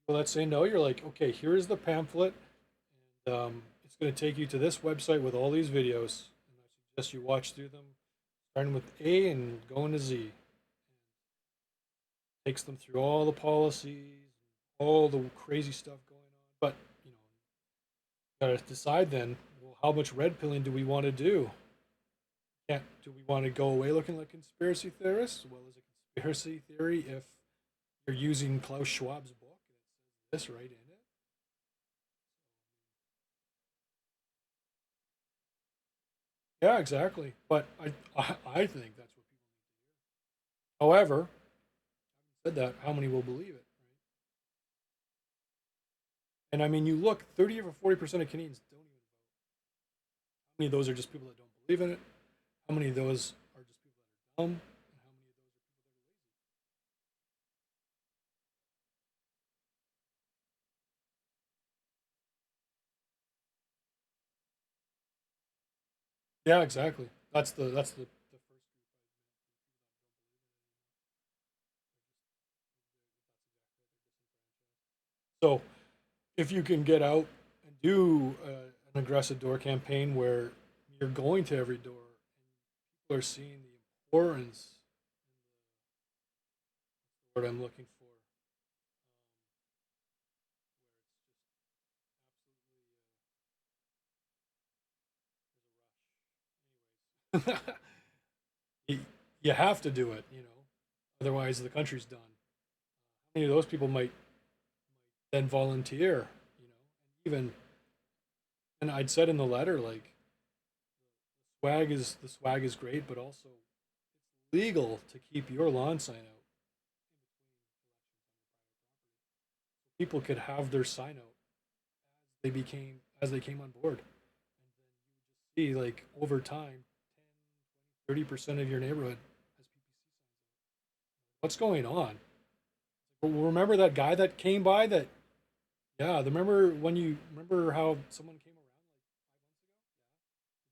S1: People that say no, you're like, okay, here's the pamphlet, and it's going to take you to this website with all these videos, and I suggest you watch through them, starting with A and going to Z. Takes them through all the policies, all the crazy stuff going on. But gotta decide then, well, how much red pilling do we want to do? Do we want to go away looking like conspiracy theorists? Well, is it conspiracy theory if you're using Klaus Schwab's book and it says this right in it. Yeah, exactly. But I think that's what people need to hear. However, having said that, how many will believe it? Right? And I mean, you look, 30 or 40% of Canadians don't even vote. How many of those are just people that don't believe in it? How many of those are just people that are dumb? And how many of those are people that are lazy? Yeah, exactly. That's the first group I meant. People that don't believe in it anymore. They're just, they're disenfranchised. So if you can get out and do an aggressive door campaign where you're going to every door and people are seeing the importance, and the word I'm looking for, where it's just absolutely anyways, you have to do it, you know, otherwise the country's done. How many of those people might then volunteer, you know, and even, and I'd said in the letter, like, the swag is great, but also it's legal to keep your lawn sign out in between elections on your private property. So people could have their sign out as they came on board, and then you would just see, like, over time, 10, 20, 30% of your neighborhood has PPC signs out. What's going on? Remember that guy that came by? That, yeah. Remember when you remember how someone came around like 5 months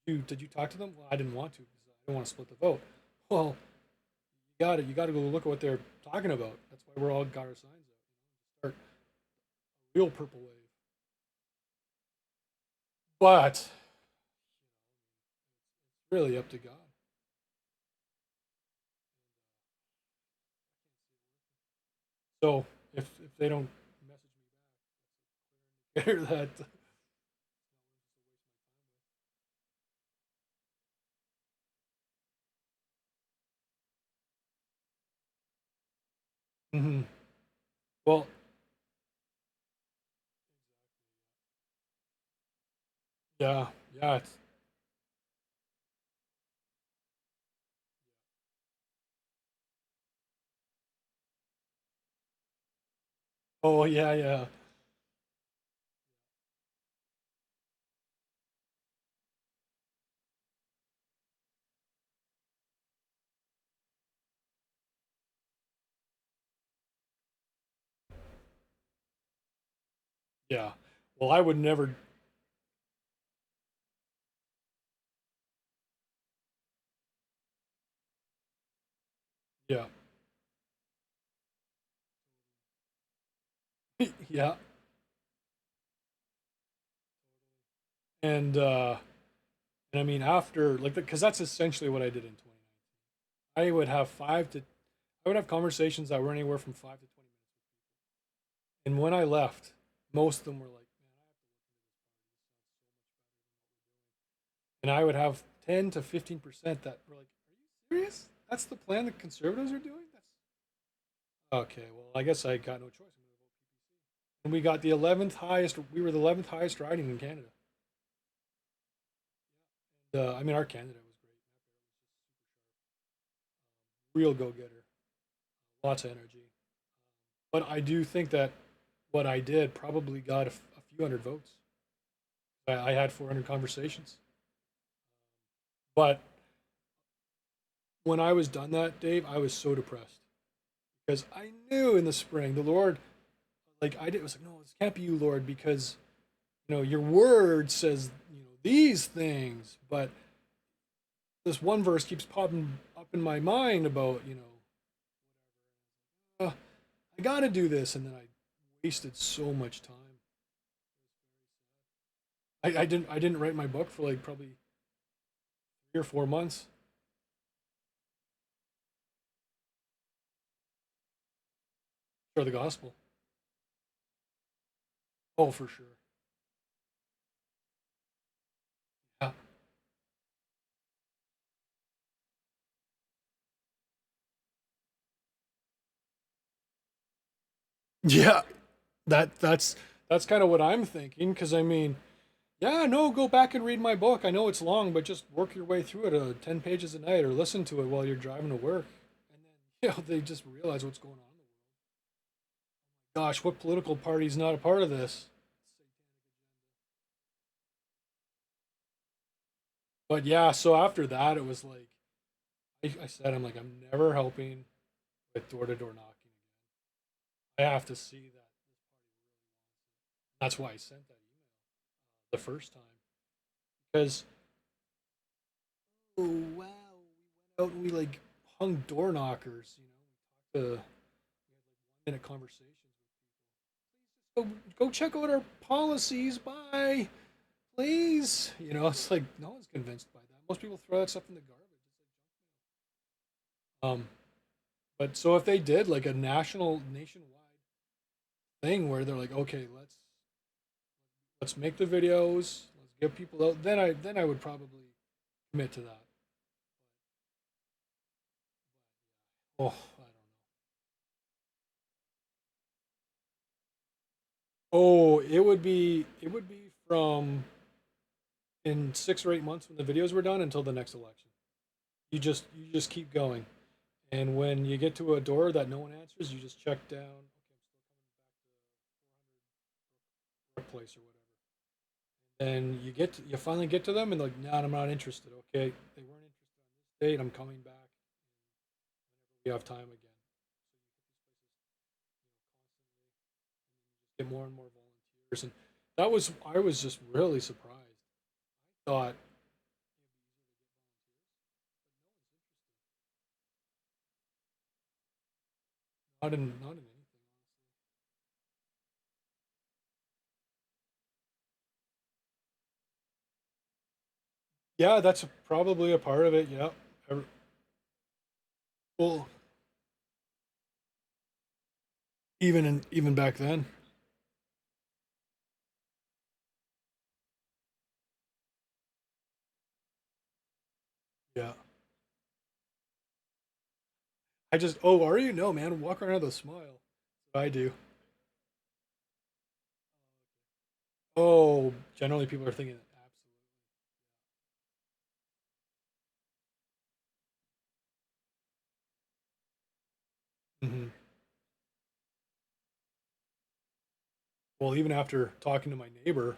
S1: ago? Yeah. Did you talk to them? Well, I didn't want to because I didn't want to split the vote. Well, you got it. You got to go look at what they're talking about. That's why we're all got our signs out. Start a real purple wave. But it's really up to God. So if they don't message me back, that's a clear indicator that mm-hmm. Well, yeah, yeah. Oh, yeah, yeah, yeah. Well, I would never. Yeah, yeah. And I mean, after, like, because that's essentially what I did in 2019. I would have I would have conversations that were anywhere from 5 to 20 minutes. And when I left, most of them were like, "Man, I have to look into this party. This sounds so much better than what we're doing." And I would have 10 to 15% that were like, "Are you serious? That's the plan the conservatives are doing? That's okay. Well, I guess I got no choice. I'm going to vote PPC." And we got the 11th highest. We were the 11th highest riding in Canada. And, I mean, our candidate was great. Real go getter, lots of energy. But I do think that what I did probably got a few hundred votes. I had 400 conversations. But when I was done that, Dave, I was so depressed because I knew in the spring the Lord, like, I did, was like, no, this can't be you, Lord, because your word says these things, but this one verse keeps popping up in my mind about I got to do this, and then I wasted so much time. I didn't write my book for like probably 3 or 4 months. Share the gospel. Oh, for sure. Yeah. Yeah, that's kind of what I'm thinking. Because I mean, yeah, no, go back and read my book. I know it's long, but just work your way through it, 10 pages a night, or listen to it while you're driving to work, and then they just realize what's going on in the world. Gosh, what political party's not a part of this? But yeah, so after that, it was like I said, I'm like, I'm never helping with door to door knocking again. I have to see that this party really wants it. That's why I sent that email the first time because oh wow, we went out and we like hung door knockers. We talked to we had like 1 minute conversations with people. Please just go check out our policies. Bye, please. It's like no one's convinced by that. Most people throw that stuff in the garbage. But so if they did like a nationwide thing where they're like, okay, let's make the videos, let's get people out, then I would probably commit to that. Oh, I don't know. Oh, it would be from in 6 or 8 months when the videos were done until the next election. You just keep going, and when you get to a door that no one answers, you just check down. Okay, I'm still coming back to 400 place or whatever. Then you finally get to them and like, nah, I'm not interested. Okay, they weren't interested on this date. I'm coming back whenever we have time again. So you hit these places, constantly, and then you just get more and more volunteers. And I was just really surprised. I thought not in anything. Yeah, that's probably a part of it. Yeah. Well, even back then. Yeah. Oh, are you? No, man. Walk around with a smile. I do. Oh, generally people are thinking absolutely. Well, even after talking to my neighbor,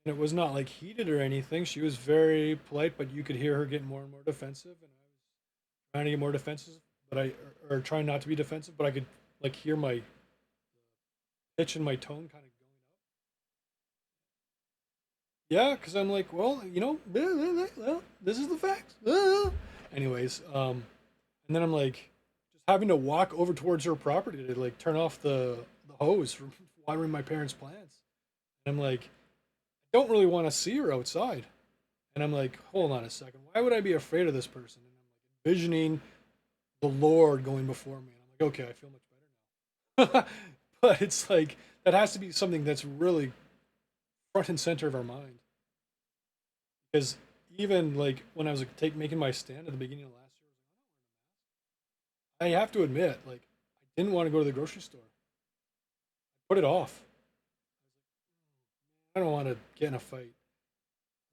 S1: and it was not like heated or anything. She was very polite, but you could hear her getting more and more defensive, and I was trying to get more defensive, but or trying not to be defensive, but I could like hear my pitch and my tone kind of going up. Yeah, because I'm like, well, this is the fact. Anyways, and then I'm like, just having to walk over towards her property to like turn off the hose from watering my parents' plants. And I'm like, I don't really want to see her outside. And I'm like, hold on a second. Why would I be afraid of this person? And I'm like envisioning the Lord going before me. And I'm like, okay, I feel much better now. But it's like that has to be something that's really front and center of our mind. Because even like when I was like, making my stand at the beginning of last year, I have to admit, like I didn't want to go to the grocery store. I put it off. I don't want to get in a fight.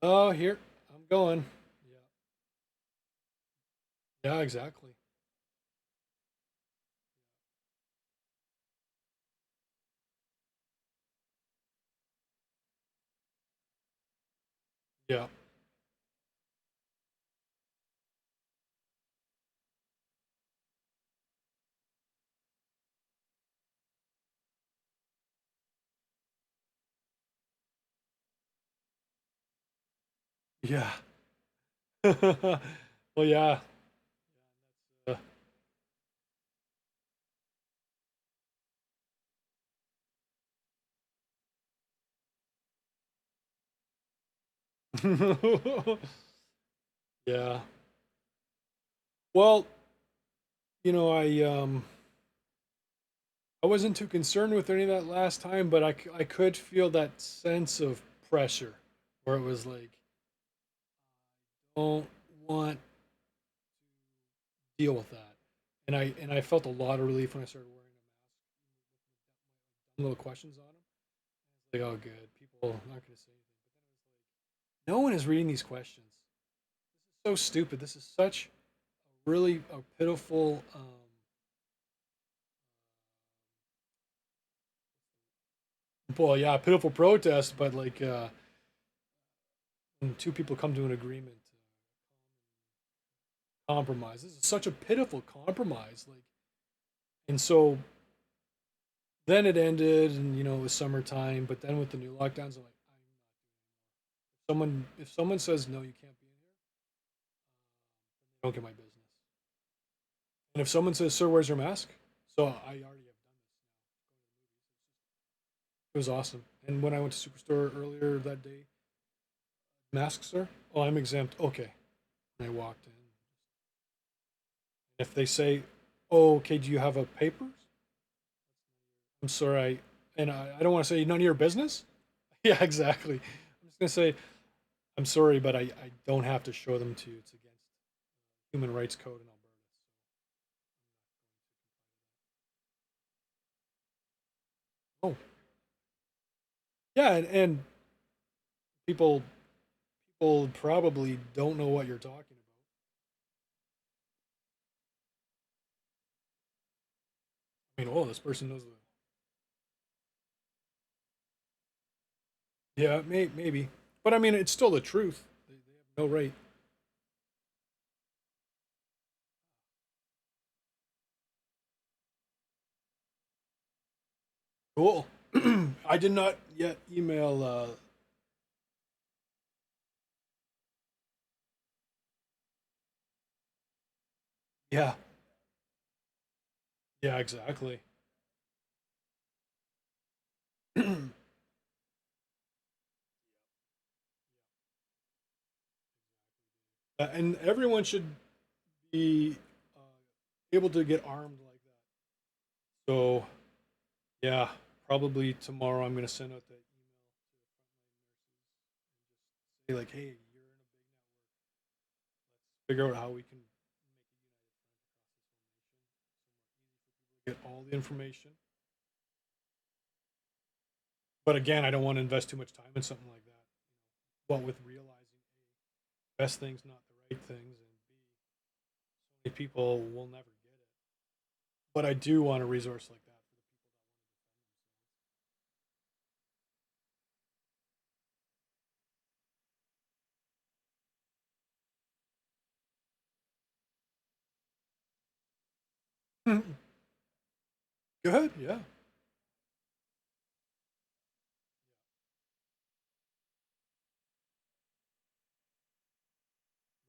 S1: Oh, here I'm going. Yeah, yeah, exactly. Yeah, yeah. Well, yeah. Uh, yeah. Well, I wasn't too concerned with any of that last time, but I could feel that sense of pressure where it was like, don't want to deal with that. And I felt a lot of relief when I started wearing a mask. little questions on them. It's like, oh, good. People are not going to say anything. But then it was like, no one is reading these questions. This is so stupid. This is such a really a pitiful. Well, yeah, pitiful protest, but like when two people come to an agreement, compromise. This is such a pitiful compromise. Like, and so then it ended, and it was summertime. But then with the new lockdowns, I'm like, if someone says no, you can't be in here, they don't get my business. And if someone says, "Sir, where's your mask?" So I already have done this now. It was awesome. And when I went to Superstore earlier that day, mask, sir? Oh, I'm exempt. Okay. And I walked in. If they say, "Oh, okay, do you have a papers?" I'm sorry, I don't want to say none of your business. Yeah, exactly. I'm just gonna say I'm sorry, but I don't have to show them to you. It's against human rights code in Alberta. So, oh, yeah, and people people probably don't know what you're talking about. I mean, oh, this person knows the. Yeah, maybe, but I mean, it's still the truth. They have no right. Cool. I did not yet email. Yeah, yeah, exactly. And everyone should be uh, able to get armed like that. So yeah, probably tomorrow I'm gonna send out that email to the frontline nurses and just say like, hey, you're in a big network. Let's figure out how we can make a united front across this whole nation, so more easy for people to get all the information. But again, I don't want to invest too much time in something like that. What with realizing a, best things not the right things, and b, so many people will never get it. But I do want a resource like that for the people that want to defend themselves. Go ahead, yeah.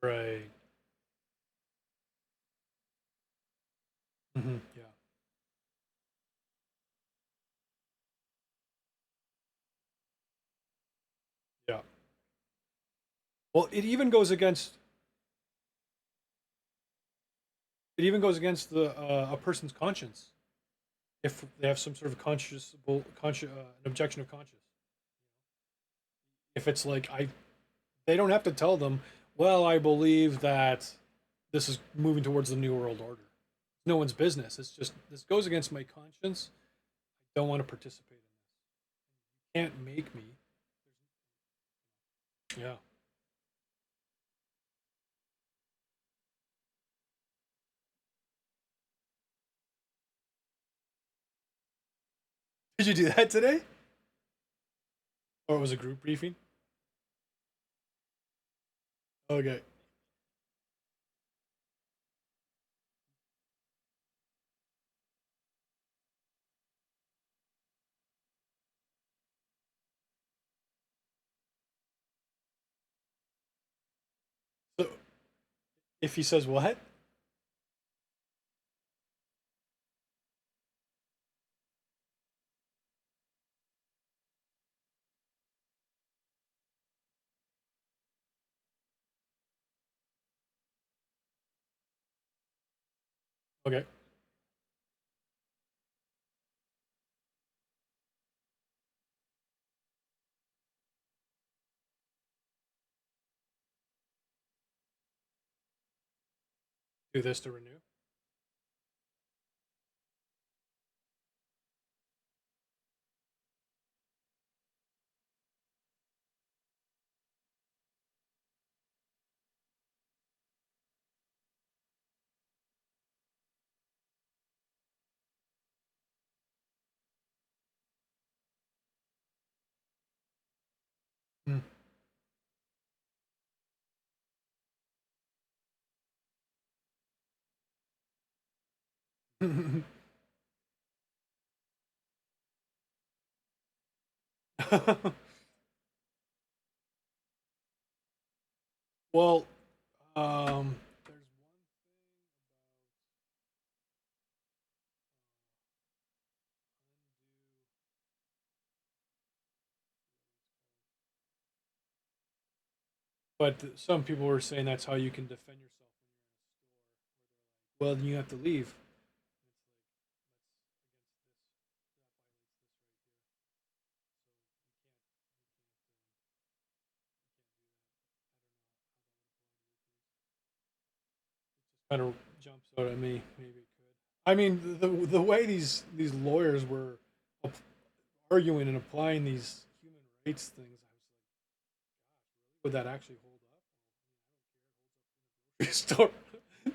S1: Right. Yeah. Yeah. Well, it even goes against the a person's conscience if they have some sort of an objection of conscience. If it's like they don't have to tell them. Well, I believe that this is moving towards the new world order. It's no one's business. It's just this goes against my conscience. I don't want to participate in this. You can't make me. Yeah. Did you do that today? Or it was a group briefing? Okay. So if he says what? Okay. Do this to renew. Well, there's one but some people were saying that's how you can defend yourself when you're in a store. Well, then you have to leave. Kind of jumps out at me. Maybe it could. I mean, the way these lawyers were arguing and applying these human rights things, I was like, would that actually hold up? Store,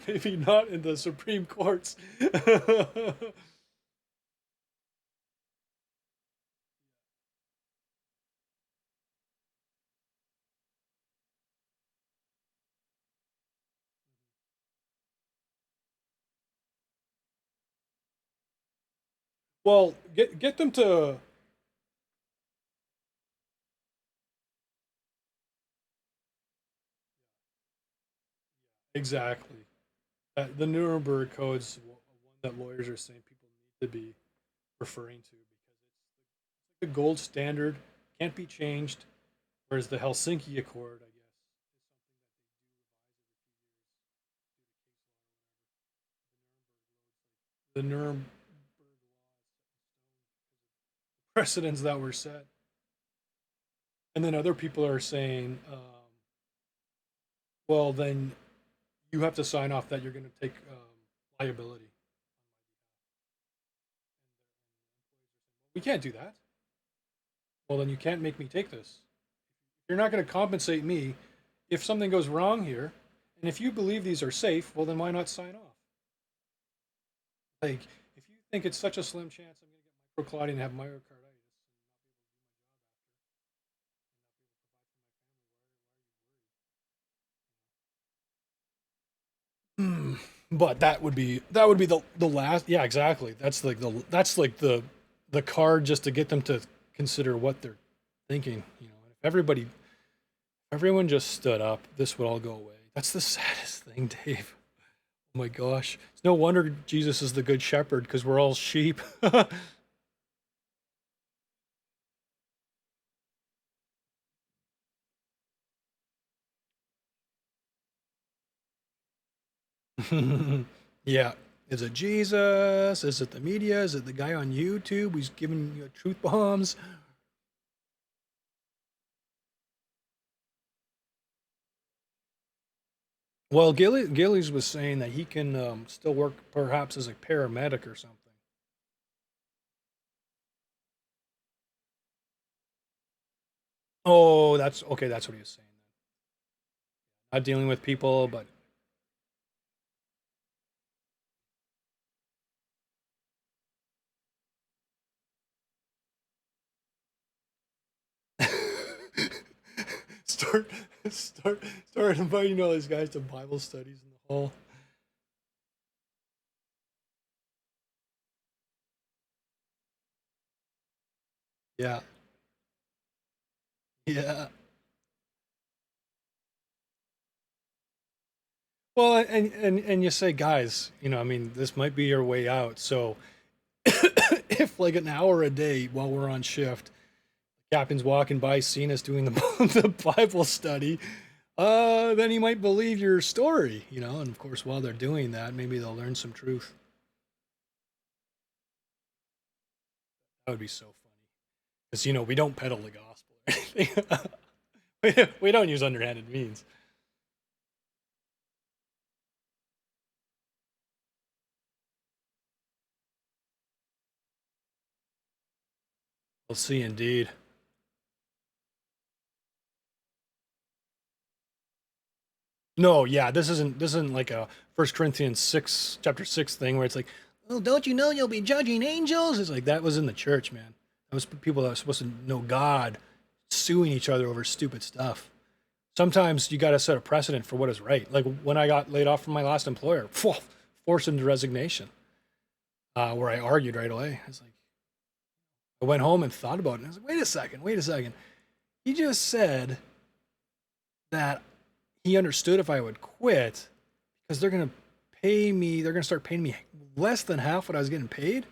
S1: maybe not in the Supreme Courts. Well, get them to exactly. The Nuremberg Code's one that lawyers are saying people need to be referring to because it's the gold standard, can't be changed. Whereas the Helsinki Accord, I guess, is something that they do revise every few years. The Nuremberg precedents that were set, and then other people are saying, well, then you have to sign off that you're going to take liability. We can't do that. Well, then you can't make me take this. You're not going to compensate me if something goes wrong here. And if you believe these are safe, well, then why not sign off? Like, if you think it's such a slim chance I'm going to get microclotting and have myocarditis and not be able to provide for my family, why are you worried? But that would be the last. Yeah, exactly. That's like the card just to get them to consider what they're thinking. You know, if everyone just stood up, this would all go away. That's the saddest thing, Dave. Oh my gosh. It's no wonder Jesus is the good shepherd because we're all sheep. Yeah. Is it Jesus? Is it the media? Is it the guy on YouTube who's giving you truth bombs? Well, Gillies was saying that he can still work perhaps as a paramedic or something. Oh, that's okay. That's what he was saying. Not dealing with people, but start start inviting all these guys to Bible studies in the hall. Yeah, yeah. Well, and you say, guys, I mean, this might be your way out. So if like an hour a day while we're on shift, the captain's walking by, seeing us doing the the Bible study, then he might believe your story, And of course, while they're doing that, maybe they'll learn some truth. That would be so funny because we don't peddle the gospel or anything. we don't use underhanded means. We'll see, indeed. No, yeah, this isn't like a First Corinthians 6 chapter 6 thing where it's like, well, don't you know you'll be judging angels? It's like that was in the church, man. That was people that were supposed to know God, suing each other over stupid stuff. Sometimes you got to set a precedent for what is right. Like when I got laid off from my last employer, forced into resignation, where I argued right away. I was like, I went home and thought about it. And I was like, wait a second. He just said that he understood if I would quit because they're going to pay me, they're going to start paying me less than half what I was getting paid.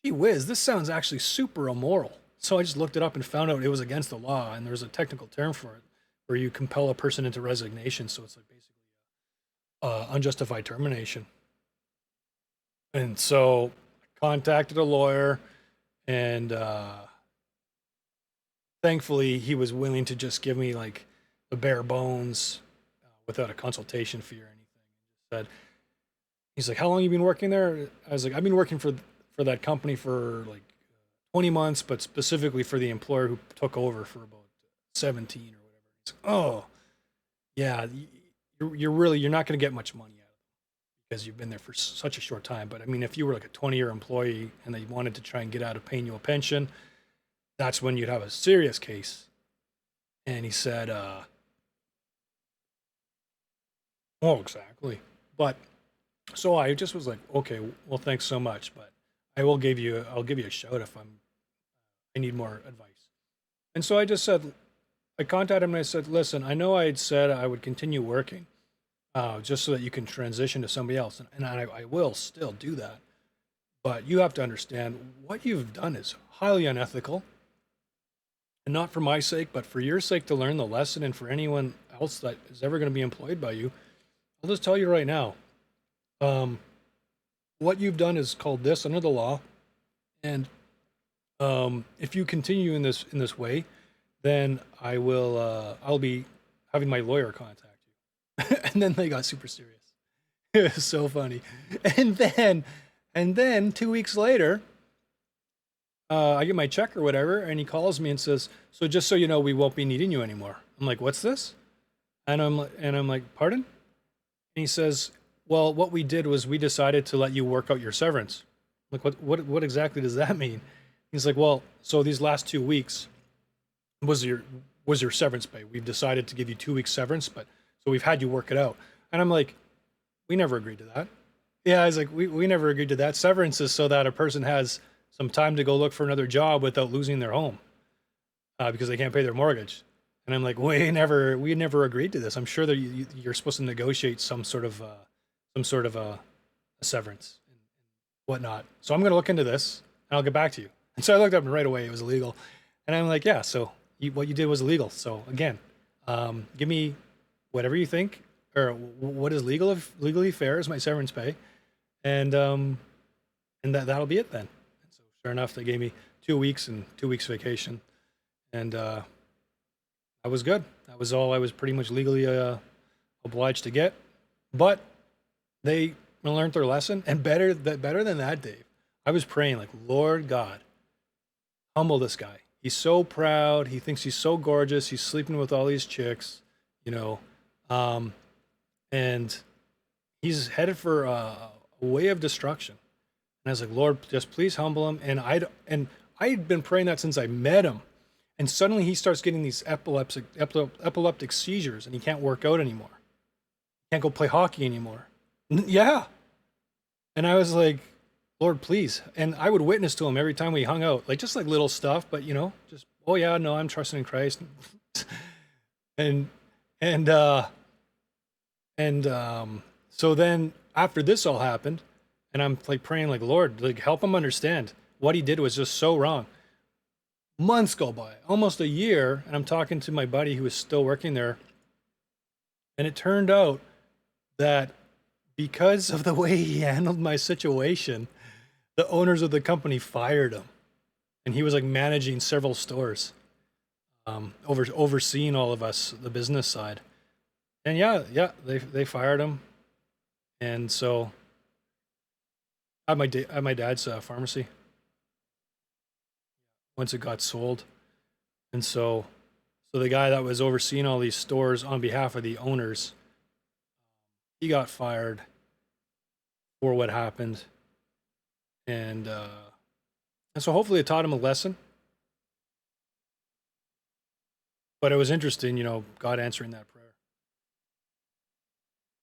S1: Gee whiz, this sounds actually super immoral. So I just looked it up and found out it was against the law, and there's a technical term for it where you compel a person into resignation. So it's like basically unjustified termination. And so I contacted a lawyer, and thankfully he was willing to just give me like the bare bones without a consultation fee or anything. He's like, how long you been working there? I was like, I've been working for that company for like 20 months, but specifically for the employer who took over for about 17 or whatever. He's like, oh, yeah, you're not going to get much money out of it because you've been there for such a short time. But I mean, if you were like a 20-year employee and they wanted to try and get out of paying you a pension, that's when you'd have a serious case. And he said, oh, exactly. But so I just was like, okay, well, thanks so much, but I'll give you a shout if I need more advice. And so I just said, I contacted him and I said, listen, I know I had said I would continue working, just so that you can transition to somebody else. And I will still do that. But you have to understand what you've done is highly unethical. And not for my sake, but for your sake to learn the lesson and for anyone else that is ever going to be employed by you. I'll just tell you right now, what you've done is called this under the law. And if you continue in this way, then I'll be having my lawyer contact you. And then they got super serious. It was so funny. And then 2 weeks later, I get my check or whatever, and he calls me and says, so just so you know, we won't be needing you anymore. I'm like, what's this? And I'm like, pardon? And he says, well, what we did was we decided to let you work out your severance. I'm like, what exactly does that mean? He's like, well, so these last 2 weeks was your severance pay. We've decided to give you 2 weeks severance, but so we've had you work it out. And I'm like, we never agreed to that. Yeah, I was like, we never agreed to that. Severance is so that a person has some time to go look for another job without losing their home because they can't pay their mortgage. And I'm like, we never agreed to this. I'm sure that you're supposed to negotiate some sort of a severance and whatnot. So I'm going to look into this and I'll get back to you. And so I looked up and right away it was illegal. And I'm like, yeah, so what you did was illegal. So again, give me whatever you think or what is legally fair is my severance pay. And that'll be it then. And so sure enough, they gave me 2 weeks and 2 weeks vacation. And I was good. That was all I was pretty much legally obliged to get. But they learned their lesson. And better than that, Dave, I was praying like, Lord God, humble this guy. He's so proud. He thinks he's so gorgeous. He's sleeping with all these chicks, and he's headed for a way of destruction. And I was like, Lord, just please humble him. And I'd been praying that since I met him. And suddenly he starts getting these epileptic seizures, and he can't work out anymore. Can't go play hockey anymore. Yeah. And I was like, Lord, please. And I would witness to him every time we hung out, like just like little stuff, but just, oh yeah, no, I'm trusting in Christ. So then after this all happened, and I'm like praying like, Lord, like help him understand what he did was just so wrong. Months go by, almost a year, and I'm talking to my buddy who was still working there. And it turned out that because of the way he handled my situation, the owners of the company fired him. And he was like managing several stores, overseeing all of us, the business side. And yeah, they fired him. And so at my dad's pharmacy, once it got sold. And so the guy that was overseeing all these stores on behalf of the owners, he got fired for what happened. And so hopefully it taught him a lesson. But it was interesting, God answering that prayer.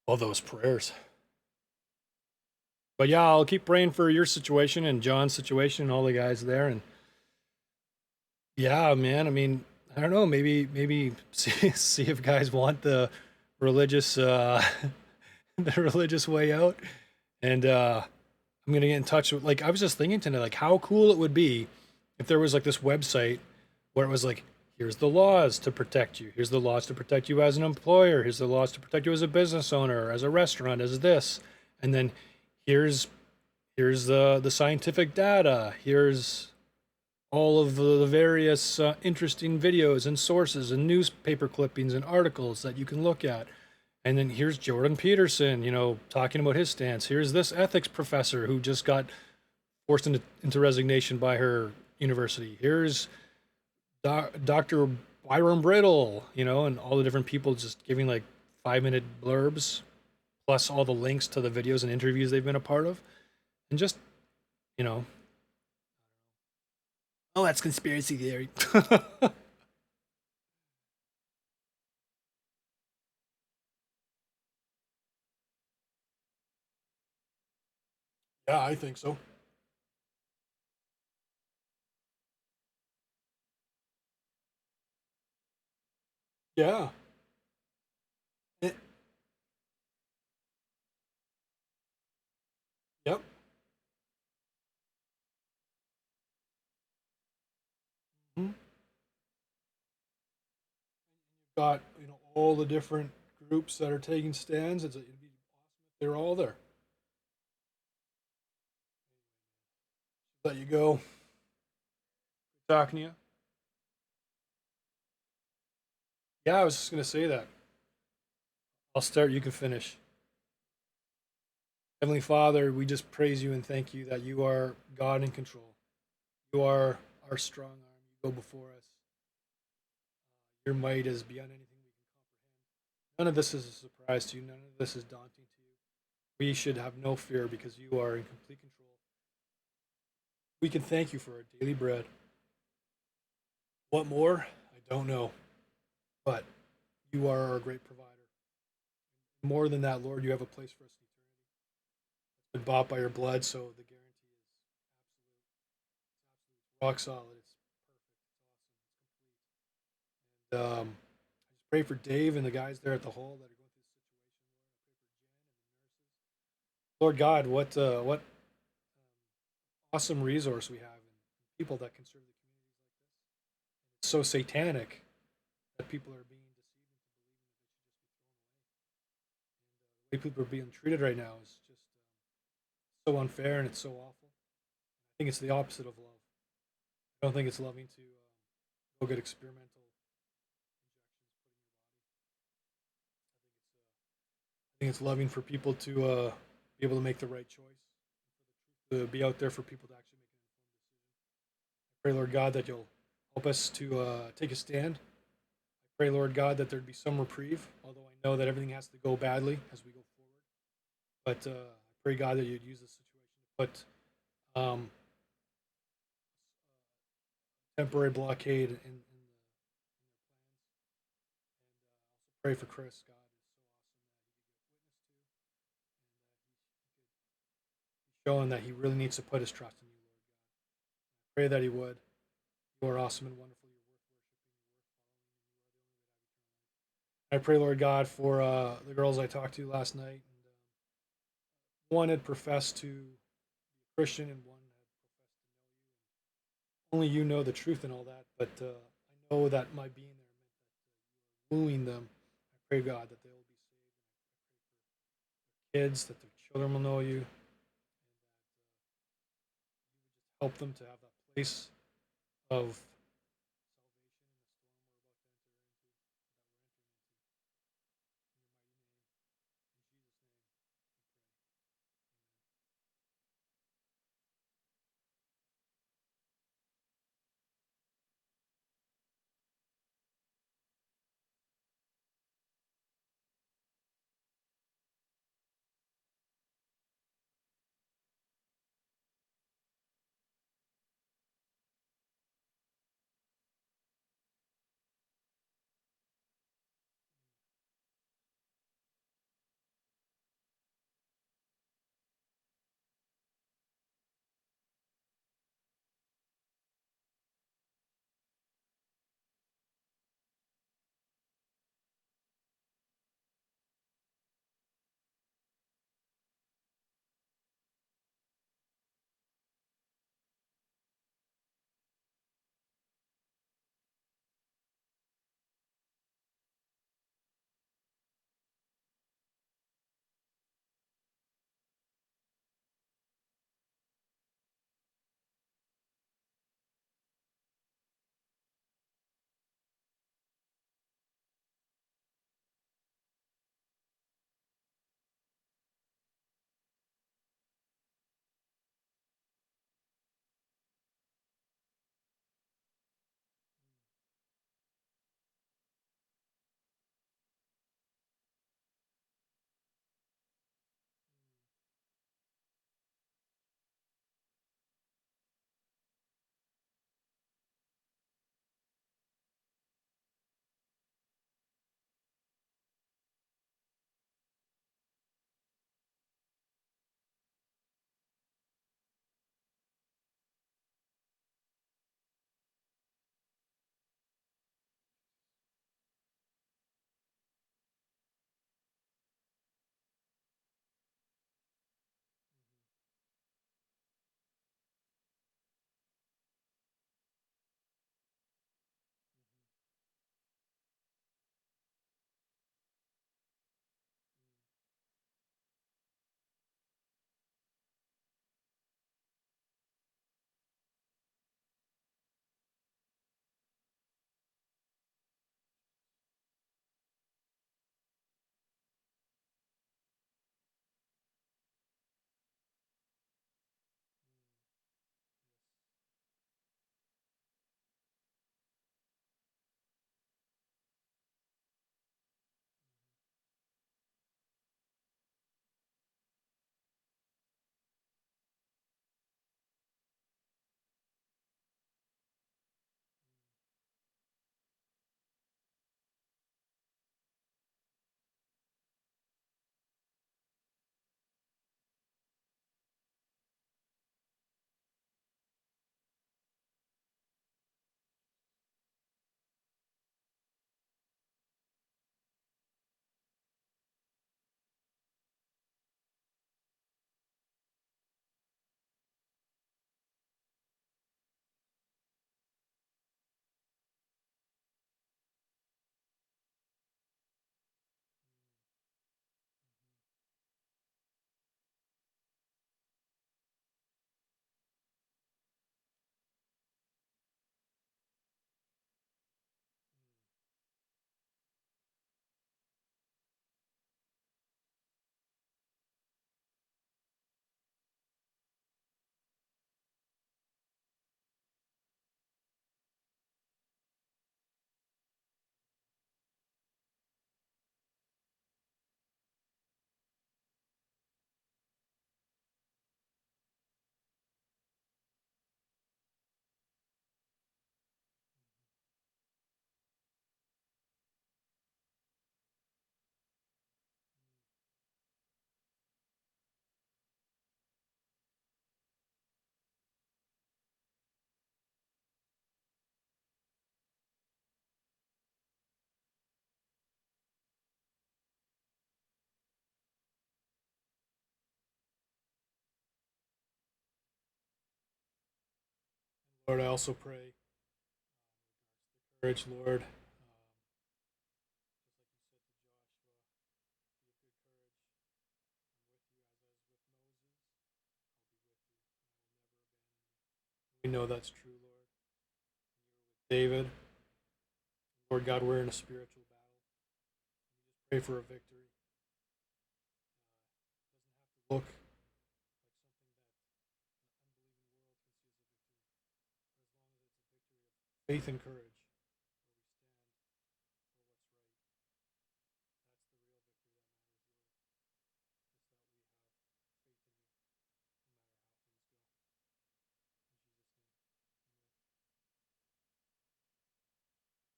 S1: All those prayers. But yeah, I'll keep praying for your situation and John's situation and all the guys there. And yeah, man, I mean, I don't know, maybe see if guys want the religious the religious way out. And I'm gonna get in touch with, like, I was just thinking tonight, like how cool it would be if there was like this website where it was like, here's the laws to protect you. Here's the laws to protect you as an employer. Here's the laws to protect you as a business owner, as a restaurant, as this. And then here's the scientific data. Here's all of the various interesting videos and sources and newspaper clippings and articles that you can look at. And then here's Jordan Peterson, talking about his stance. Here's this ethics professor who just got forced into resignation by her university. Here's Dr. Byron Brittle, and all the different people just giving like 5-minute blurbs, plus all the links to the videos and interviews they've been a part of. And just, you know, oh, that's conspiracy theory. Yeah, I think so. Yeah. Eh, yep. Mhm. Got all the different groups that are taking stands. It'd be awesome if they're all there. Let you go. Good talking to you. Yeah, I was just gonna say that. I'll start. You can finish. Heavenly Father, we just praise you and thank you that you are God in control. You are our strong arm. You go before us. Your might is beyond anything we can comprehend. None of this is a surprise to you. None of this is daunting to you. We should have no fear because you are in complete control. We can thank you for our daily bread. What more? I don't know. But you are our great provider. More than that, Lord, you have a place for us in eternity. It's been bought by your blood, so the guarantee is absolute. It's rock solid. It's perfect. It's awesome. It's complete. And I just pray for Dave and the guys there at the hall that are going through this situation. Lord, I pray for Jen and the nurses. Lord God, what awesome resource we have and people that can serve the communities like this. It's so satanic that people are being deceived into believing that they should just be thrown away. And the way people are being treated right now is just so unfair and it's so awful. I think it's the opposite of love. I don't think it's loving to go get experimental injections put in your body. I think it's loving for people to be able to make the right choice, to be out there for people to actually make an informed decision. I pray, Lord God, that you'll help us to take a stand. I pray, Lord God, that there'd be some reprieve, although I know that everything has to go badly as we go forward. But I pray, God, that you'd use this situation to put temporary blockade in their plans. And also pray for Chris, God. Is so awesome that he could be showing that he really needs to put his trust in you, Lord God. I pray that he would. You are awesome and wonderful. You're worth worshiping. You're worth following. And you are the only way to have eternal life. I pray, Lord God, for the girls I talked to last night. And one had professed to be a Christian, and one had professed to know you. And only you know the truth and all that. But I know that my being there meant that you are wooing them. I pray, God, that they will be saved. And I pray for their kids, that their children will know you, and that you would just help them to have that place of Lord, I also pray courage, Lord. We know that's true, Lord. David, Lord God, we're in a spiritual battle. We just pray for a victory. It doesn't have to look faith and courage.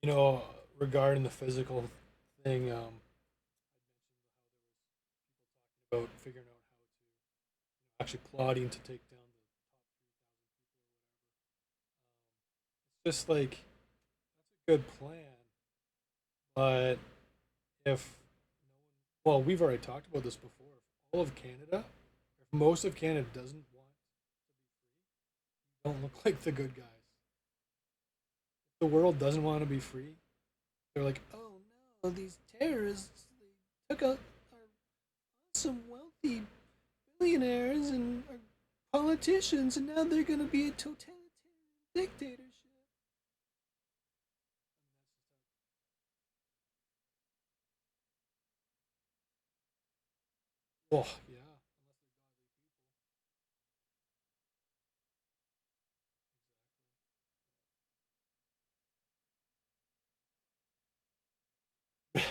S1: You know, regarding the physical thing, about figuring out how to actually plotting to take down the it's just like that's a good plan, but if well, we've already talked about this before. If all of Canada, if most of Canada doesn't want don't look like the good guys. If the world doesn't want to be free, they're like, oh no, these terrorists they took out our awesome wealthy billionaires and our politicians, and now they're gonna be a totalitarian dictatorship. Oh yeah,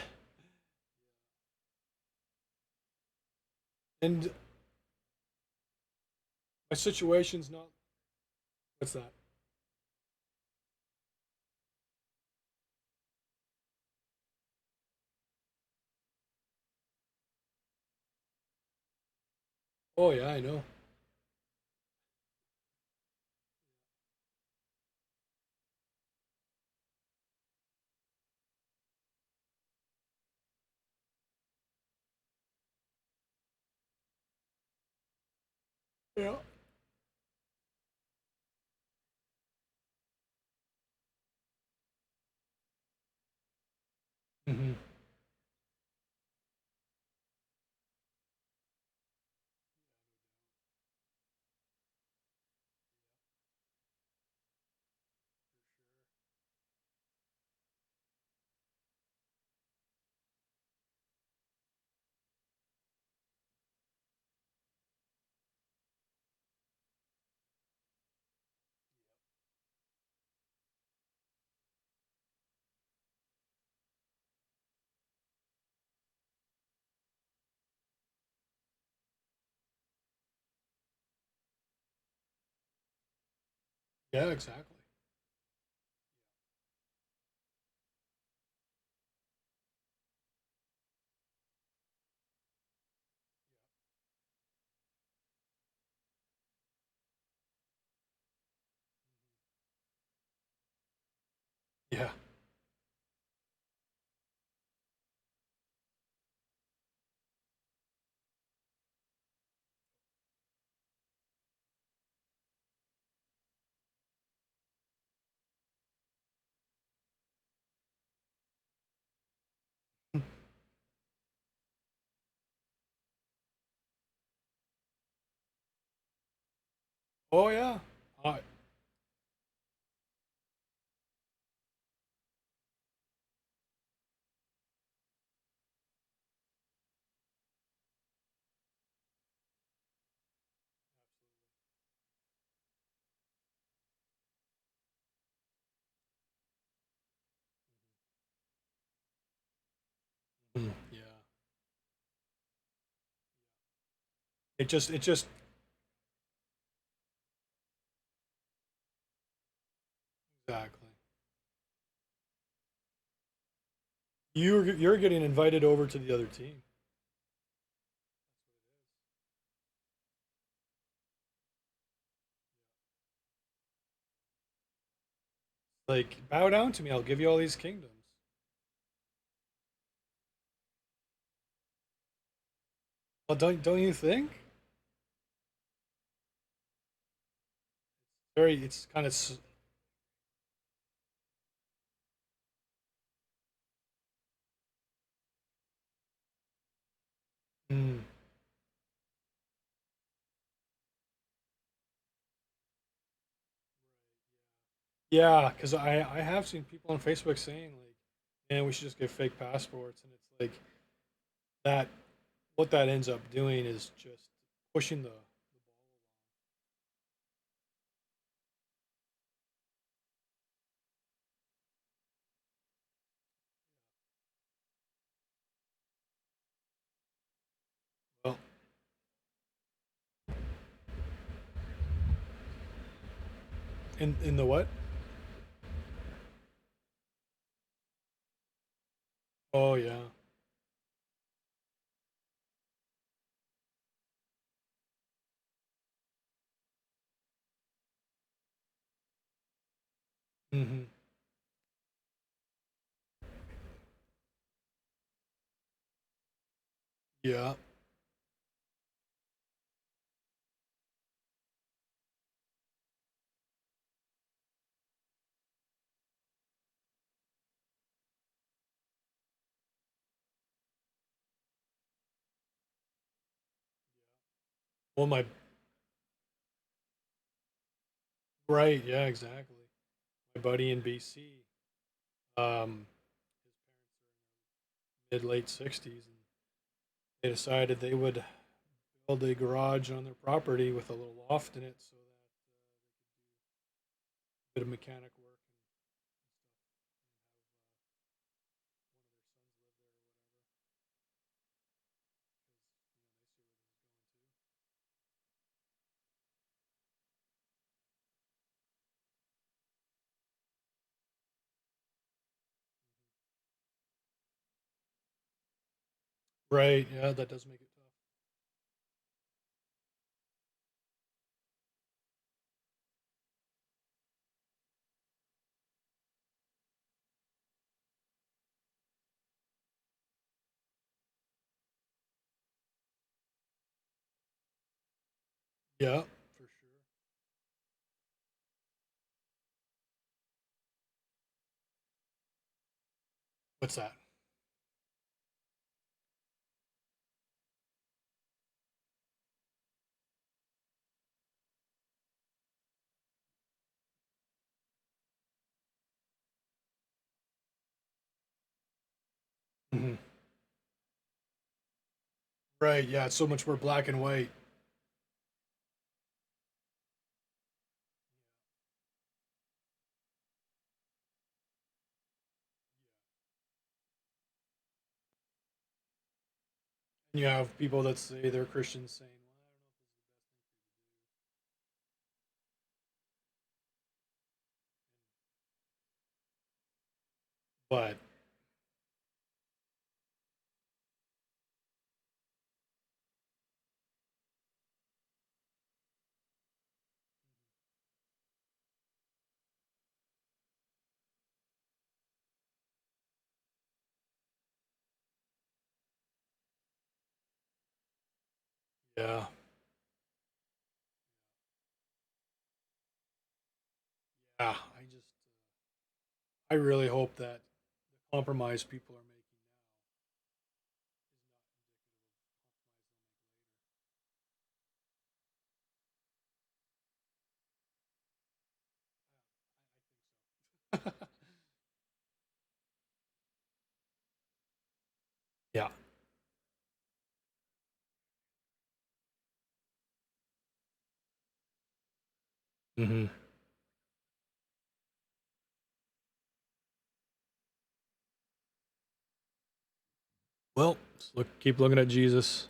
S1: and my situation's not. What's that? Oh yeah, I know. Yeah. Mm-hmm. Yeah, exactly. Yeah. Oh yeah. Uh, yeah. It just exactly. You're getting invited over to the other team. Like bow down to me. I'll give you all these kingdoms. Well, don't you think? Very. It's kind of Mm. Yeah, because I have seen people on Facebook saying like, "Man, we should just get fake passports," and it's like that. What that ends up doing is just pushing the well in the what? Oh yeah. Hmm. Yeah. Well, my right. Yeah, exactly. My buddy in BC, um, his parents are in their mid late 60s, and they decided they would build a garage on their property with a little loft in it, so that a bit of mechanic work and have one of their sons live there or whatever. Right. Yeah, that does make it tough. Yeah, for sure. What's that? Hmm. Right. Yeah, it's so much more black and white. And you have people that say they're Christians saying, "Well, I don't know if this is the best thing for you to do," but yeah, yeah. I really hope that the compromise people are making now is not indicative of compromise they'll make later. Yeah. Hmm. Well, keep looking at Jesus.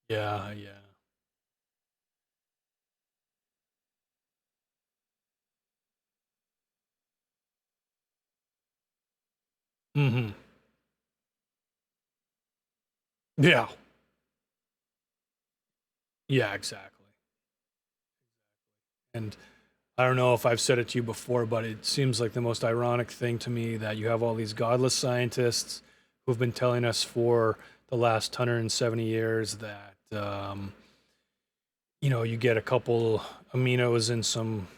S1: Yeah, yeah. Hmm. Yeah. Yeah, exactly. And I don't know if I've said it to you before, but it seems like the most ironic thing to me that you have all these godless scientists who've been telling us for the last 170 years that, you know, you get a couple aminos in some,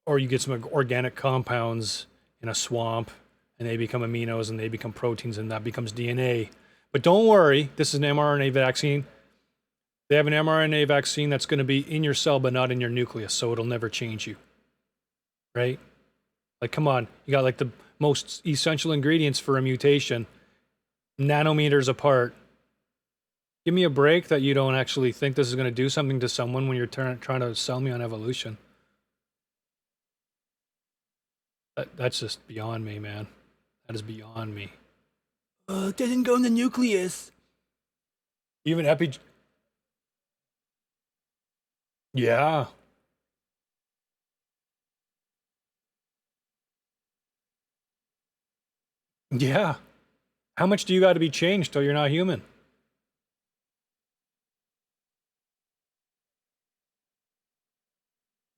S1: or you get some organic compounds in a swamp, and they become aminos, and they become proteins, and that becomes DNA. But don't worry, this is an mRNA vaccine. They have an mRNA vaccine that's going to be in your cell, but not in your nucleus, so it'll never change you. Right? Like, come on. You got like the most essential ingredients for a mutation, nanometers apart. Give me a break that you don't actually think this is going to do something to someone when you're trying to sell me on evolution. That's just beyond me, man. That is beyond me. It doesn't go in the nucleus. Even Yeah. Yeah. How much do you got to be changed till you're not human?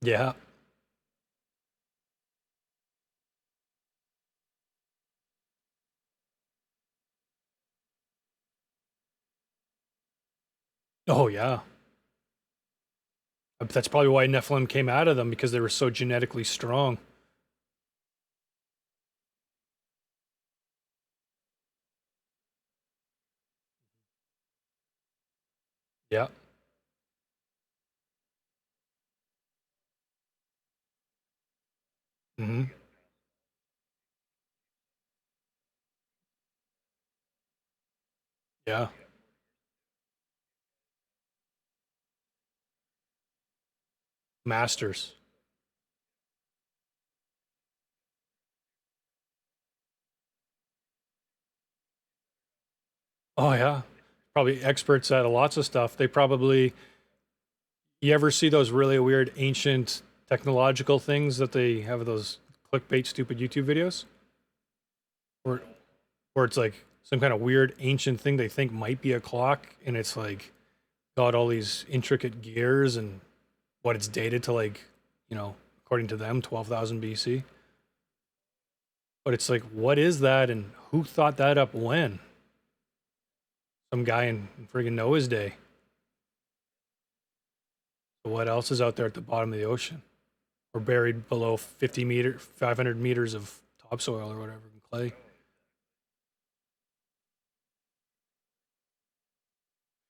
S1: Yeah. Oh, yeah. That's probably why Nephilim came out of them, because they were so genetically strong. Yeah. Hmm. Yeah. Masters. Oh, yeah. Probably experts at lots of stuff. They probably, you ever see those really weird ancient technological things that they have, those clickbait stupid YouTube videos? Or or it's like some kind of weird ancient thing they think might be a clock, and it's like got all these intricate gears, and what it's dated to, like, you know, according to them, 12,000 BC. But it's like, what is that, and who thought that up when? Some guy in friggin' Noah's day. So what else is out there at the bottom of the ocean? Or buried below 500 meters of topsoil or whatever, clay.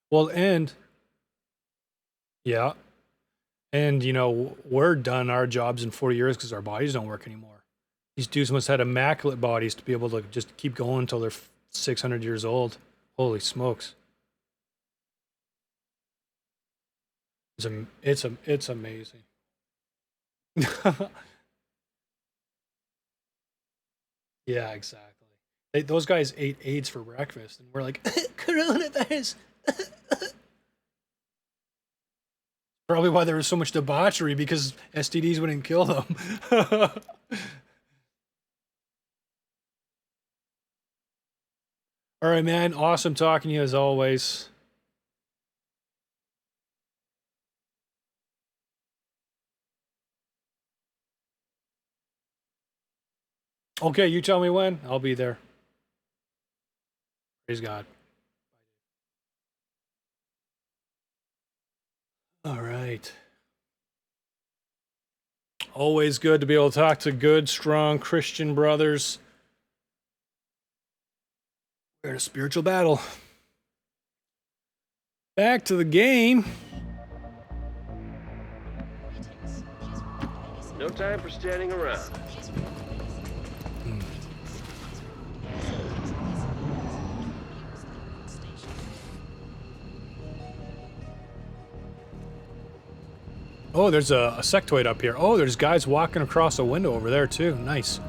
S1: Well, and yeah, and you know, we're done our jobs in 40 years because our bodies don't work anymore. These dudes must have had immaculate bodies to be able to just keep going until they're 600 years old. Holy smokes. It's amazing. Yeah, exactly. Those guys ate AIDS for breakfast, and we're like, coronavirus. Probably why there was so much debauchery, because STDs wouldn't kill them. All right, man. Awesome talking to you as always. Okay, you tell me when. I'll be there. Praise God. All right. Always good to be able to talk to good, strong Christian brothers. We're in a spiritual battle. Back to the game.
S4: No time for standing around.
S1: Oh, there's a sectoid up here. Oh, there's guys walking across a window over there too. Nice.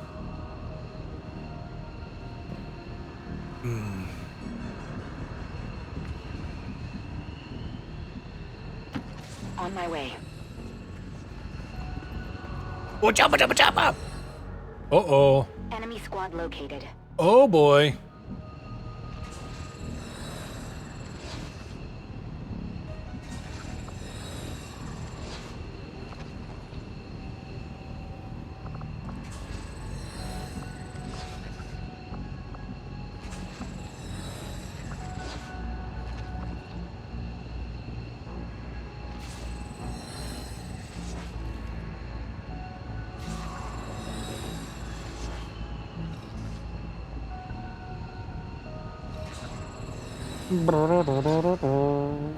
S3: On my way.
S1: Uh-oh.
S3: Enemy squad located.
S1: Oh, boy.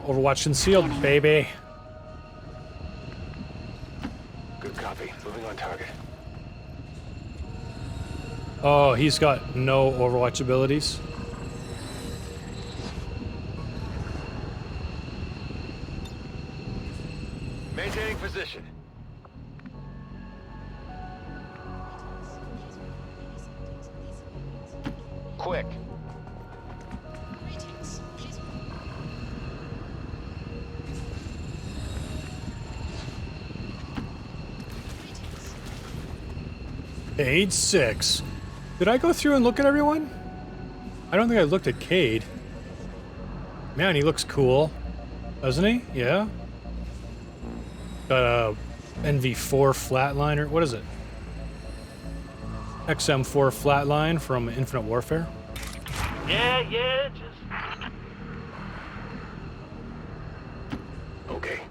S1: Overwatch concealed, baby.
S2: Good copy. Moving on target.
S1: Oh, he's got no Overwatch abilities.
S2: Maintaining position. Quick.
S1: Cade 6. Did I go through and look at everyone? I don't think I looked at Cade. Man, he looks cool. Doesn't he? Yeah. Got a NV4 flatliner. What is it? XM4 flatline from Infinite Warfare.
S4: Yeah, just...
S2: Okay.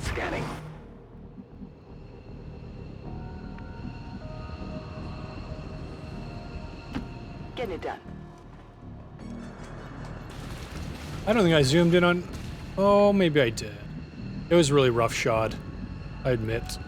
S2: Scanning.
S3: Getting it done.
S1: I don't think I zoomed in on... Oh, maybe I did. It was really roughshod, I admit.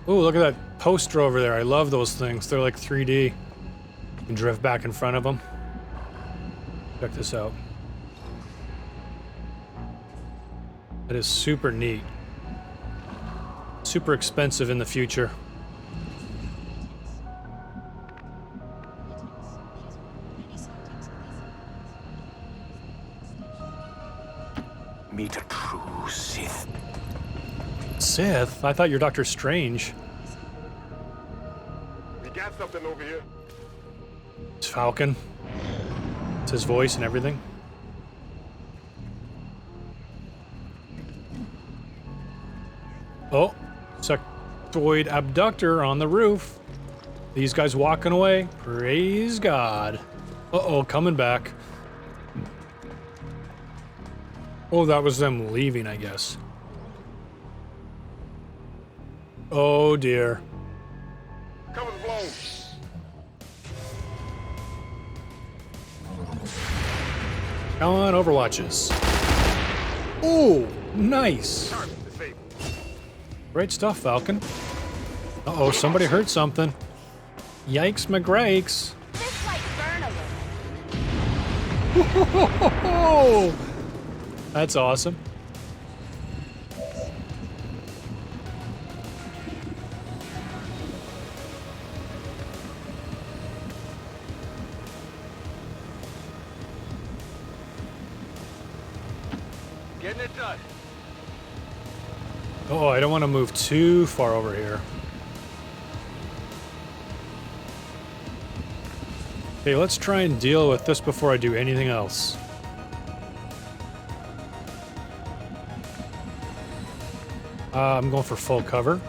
S1: Ooh, look at that poster over there. I love those things. They're like 3D. You can drift back in front of them. Check this out. That is super neat. Super expensive in the future.
S2: Meet a true Sith.
S1: Sith? I thought you're Doctor Strange.
S2: We got something over here.
S1: It's Falcon. It's his voice and everything. Oh, sectoid abductor on the roof. These guys walking away. Praise God. Uh-oh, coming back. Oh, that was them leaving, I guess. Oh, dear.
S2: Cover blown.
S1: Come on, Overwatches. Oh, nice. Great stuff, Falcon. Uh-oh, somebody heard something. Yikes McGrakes.
S3: This might burn a little.
S1: That's awesome.
S2: Getting it done.
S1: Oh, I don't want to move too far over here. Okay, let's try and deal with this before I do anything else. I'm going for full cover.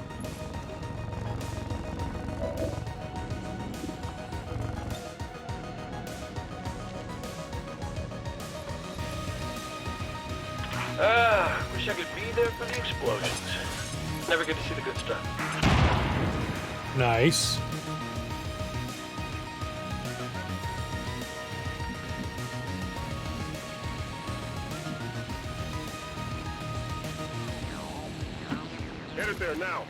S4: Wish I could be there for the explosions. Never get to see the good stuff.
S1: Nice.
S2: Headed there now.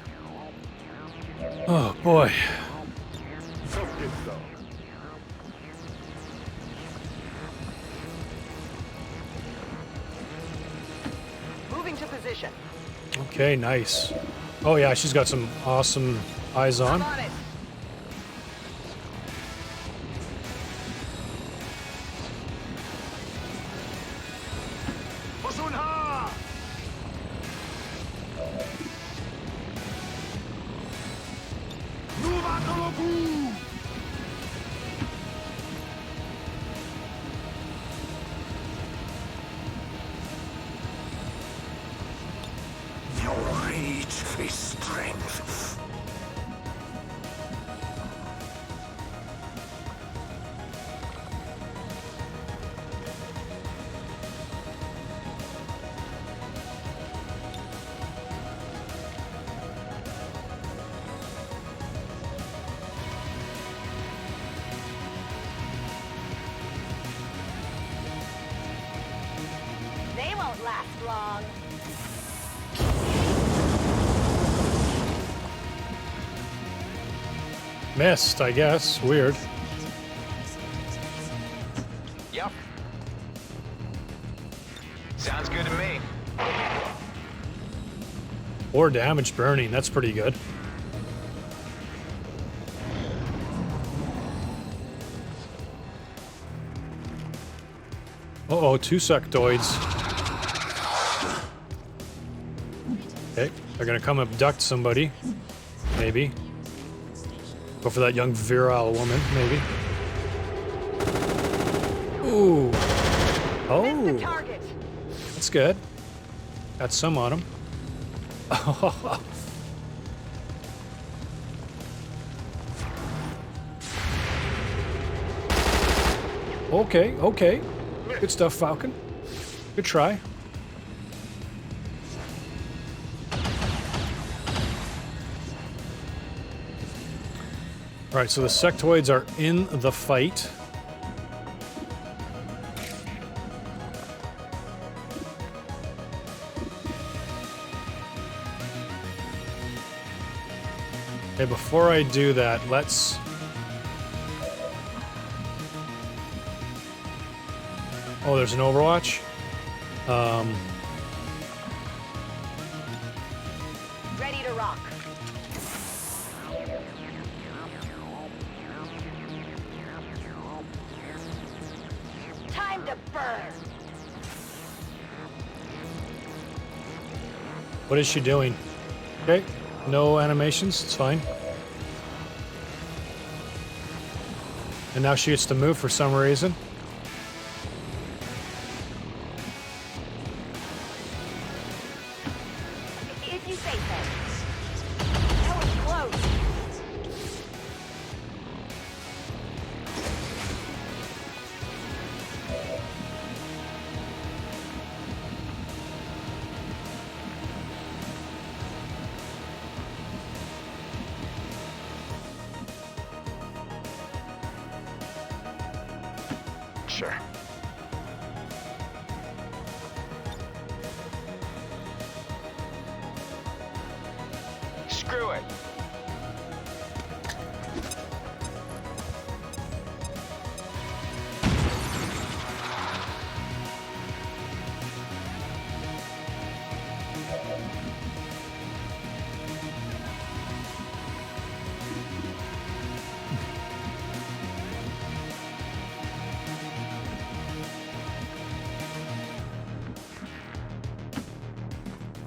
S1: Oh, boy.
S2: Come get some.
S3: Moving to position.
S1: Okay, nice. Oh, yeah, she's got some awesome eyes on.
S3: On it. won't last long.
S1: Missed, I guess. Weird.
S5: Yep. Sounds good to me.
S1: Or damage burning. That's pretty good. Uh-oh, 2 sectoids. Okay, they're gonna come abduct somebody. Maybe. Go for that young virile woman, maybe. Ooh.
S3: Missed the
S1: Oh,
S3: target.
S1: that's good. Got some on him. Okay, okay. Good stuff, Falcon. Good try. All right, so the sectoids are in the fight. Okay, before I do that, let's... Oh, there's an Overwatch?
S3: Ready to rock. Time to burn.
S1: What is she doing? Okay, no animations, it's fine. And now she gets to move for some reason.
S3: If you say so. That was close.
S5: Sure. Screw it.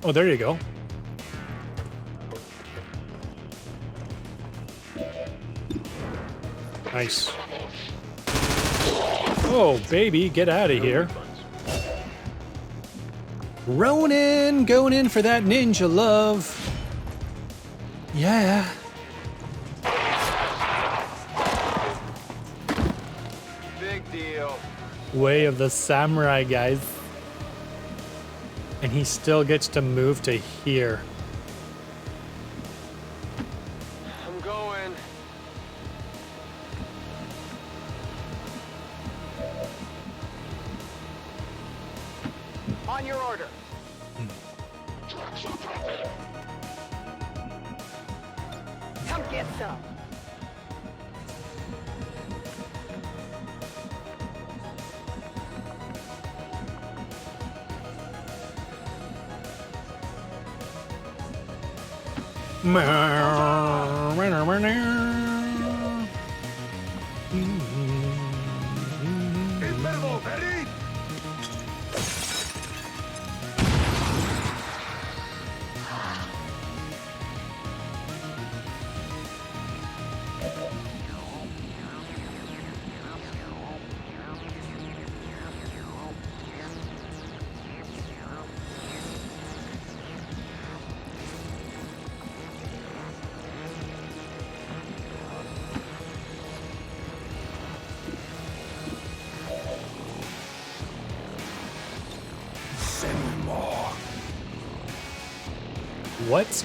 S1: Oh, there you go. Nice. Oh, baby, get out of here. Ronin, going in for that ninja love. Yeah.
S5: Big deal.
S1: Way of the samurai, guys. And he still gets to move to here.
S5: I'm going.
S3: On your order. Come get some.
S2: Inferno, ready? Send more.
S1: What?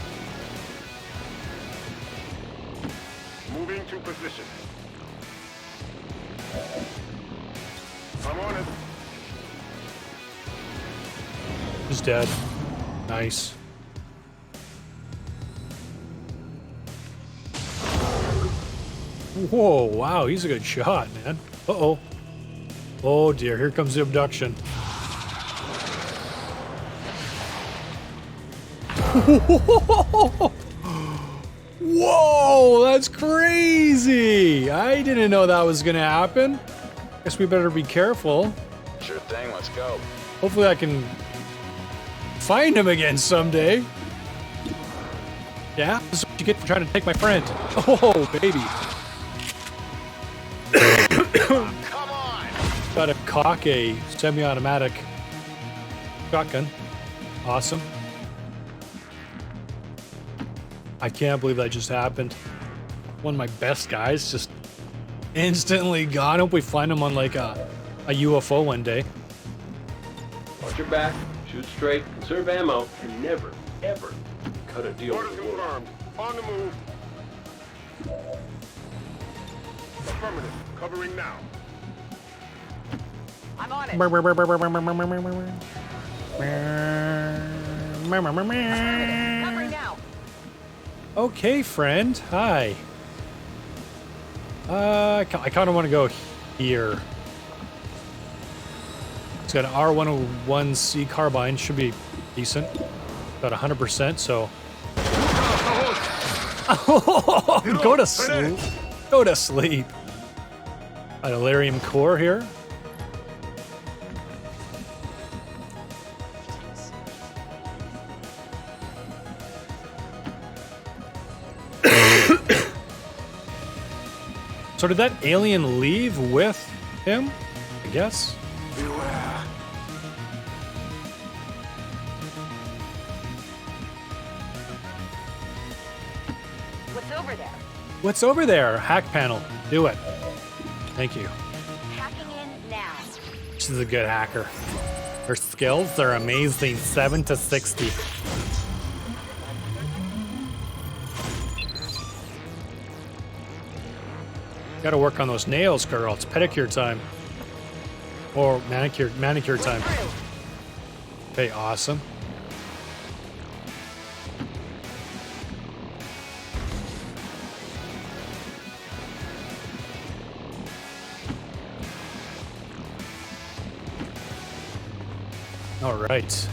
S2: Moving to position. I'm on it.
S1: He's dead. Nice. Whoa, wow, he's a good shot, man. Uh-oh. Oh dear, here comes the abduction. Whoa, that's crazy! I didn't know that was gonna happen. Guess we better be careful.
S5: Sure thing, let's go.
S1: Hopefully I can find him again someday. Yeah, this is what you get for trying to take my friend. Oh, baby.
S5: Come on!
S1: Gotta cock a semi-automatic shotgun. Awesome. I can't believe that just happened. One of my best guys just instantly gone. Hope we find him on like a UFO one day.
S4: Watch your back, shoot straight, conserve ammo, and never, ever cut a deal
S2: Orders
S4: with the world.
S2: confirmed. On the move. Affirmative. Covering now.
S3: I'm on it. Covering now.
S1: Okay, friend. Hi. I kind of want to go here. It's got an R101C carbine. Should be decent. About 100%, so... Go to sleep. Go to sleep. An Illyrium core here. So did that alien leave with him? I guess.
S2: Beware.
S3: What's over there?
S1: What's over there? Hack panel. Do it. Thank you.
S3: Hacking in now.
S1: She's a good hacker. Her skills are amazing. 7 to 60. Gotta work on those nails, girl. It's pedicure time. Or manicure time.
S3: Through.
S1: Okay, awesome. All right.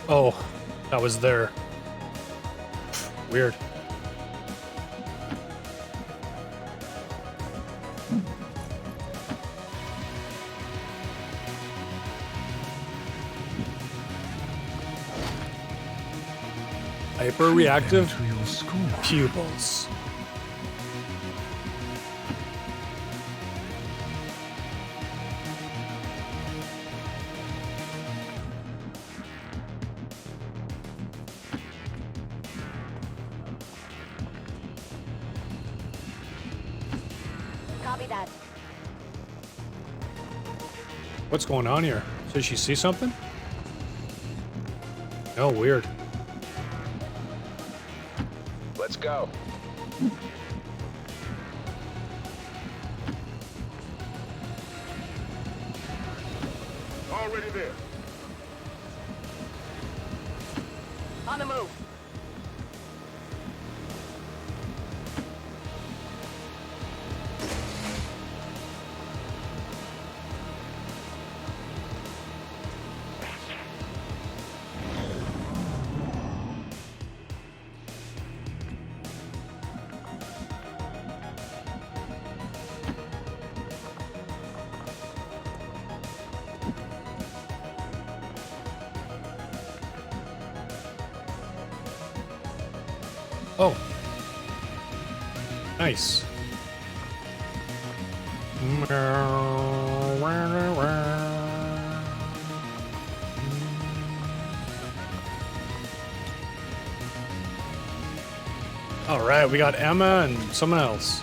S1: Oh, that was there. Weird. Hyper-reactive pupils.
S3: Copy that.
S1: What's going on here? Did she see something? Oh, weird.
S5: Let's go.
S2: Already there.
S3: On the move.
S1: Oh. Nice. All right, we got Emma and someone else.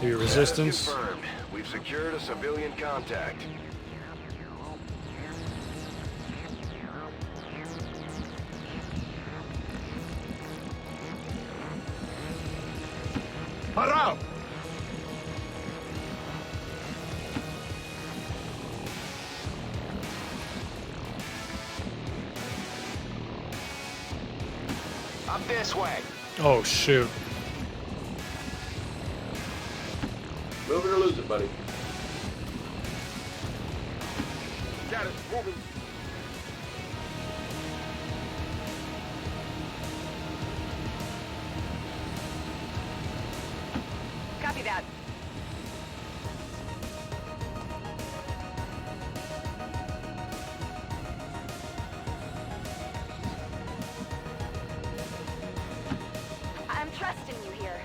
S1: Maybe resistance.
S5: Confirmed. We've
S6: We've secured a civilian contact.
S2: Parao!
S5: Up this way.
S1: Oh, shoot.
S4: Move it or lose it, buddy.
S2: Got it. Moving.
S3: Copy that. I'm trusting you here.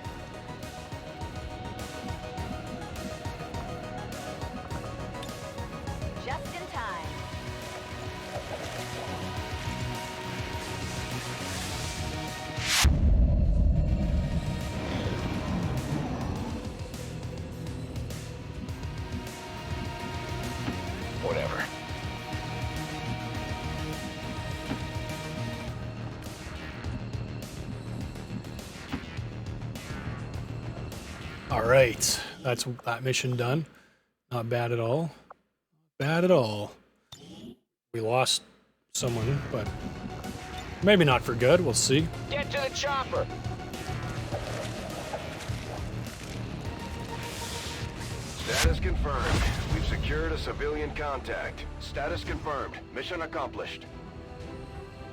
S3: Just in time.
S5: Whatever.
S1: All right, that's that mission done. Not bad at all. Bad at all. We lost someone, but maybe not for good. We'll see.
S5: Get to the chopper.
S6: Status confirmed. We've secured a civilian contact. Status confirmed. Mission accomplished.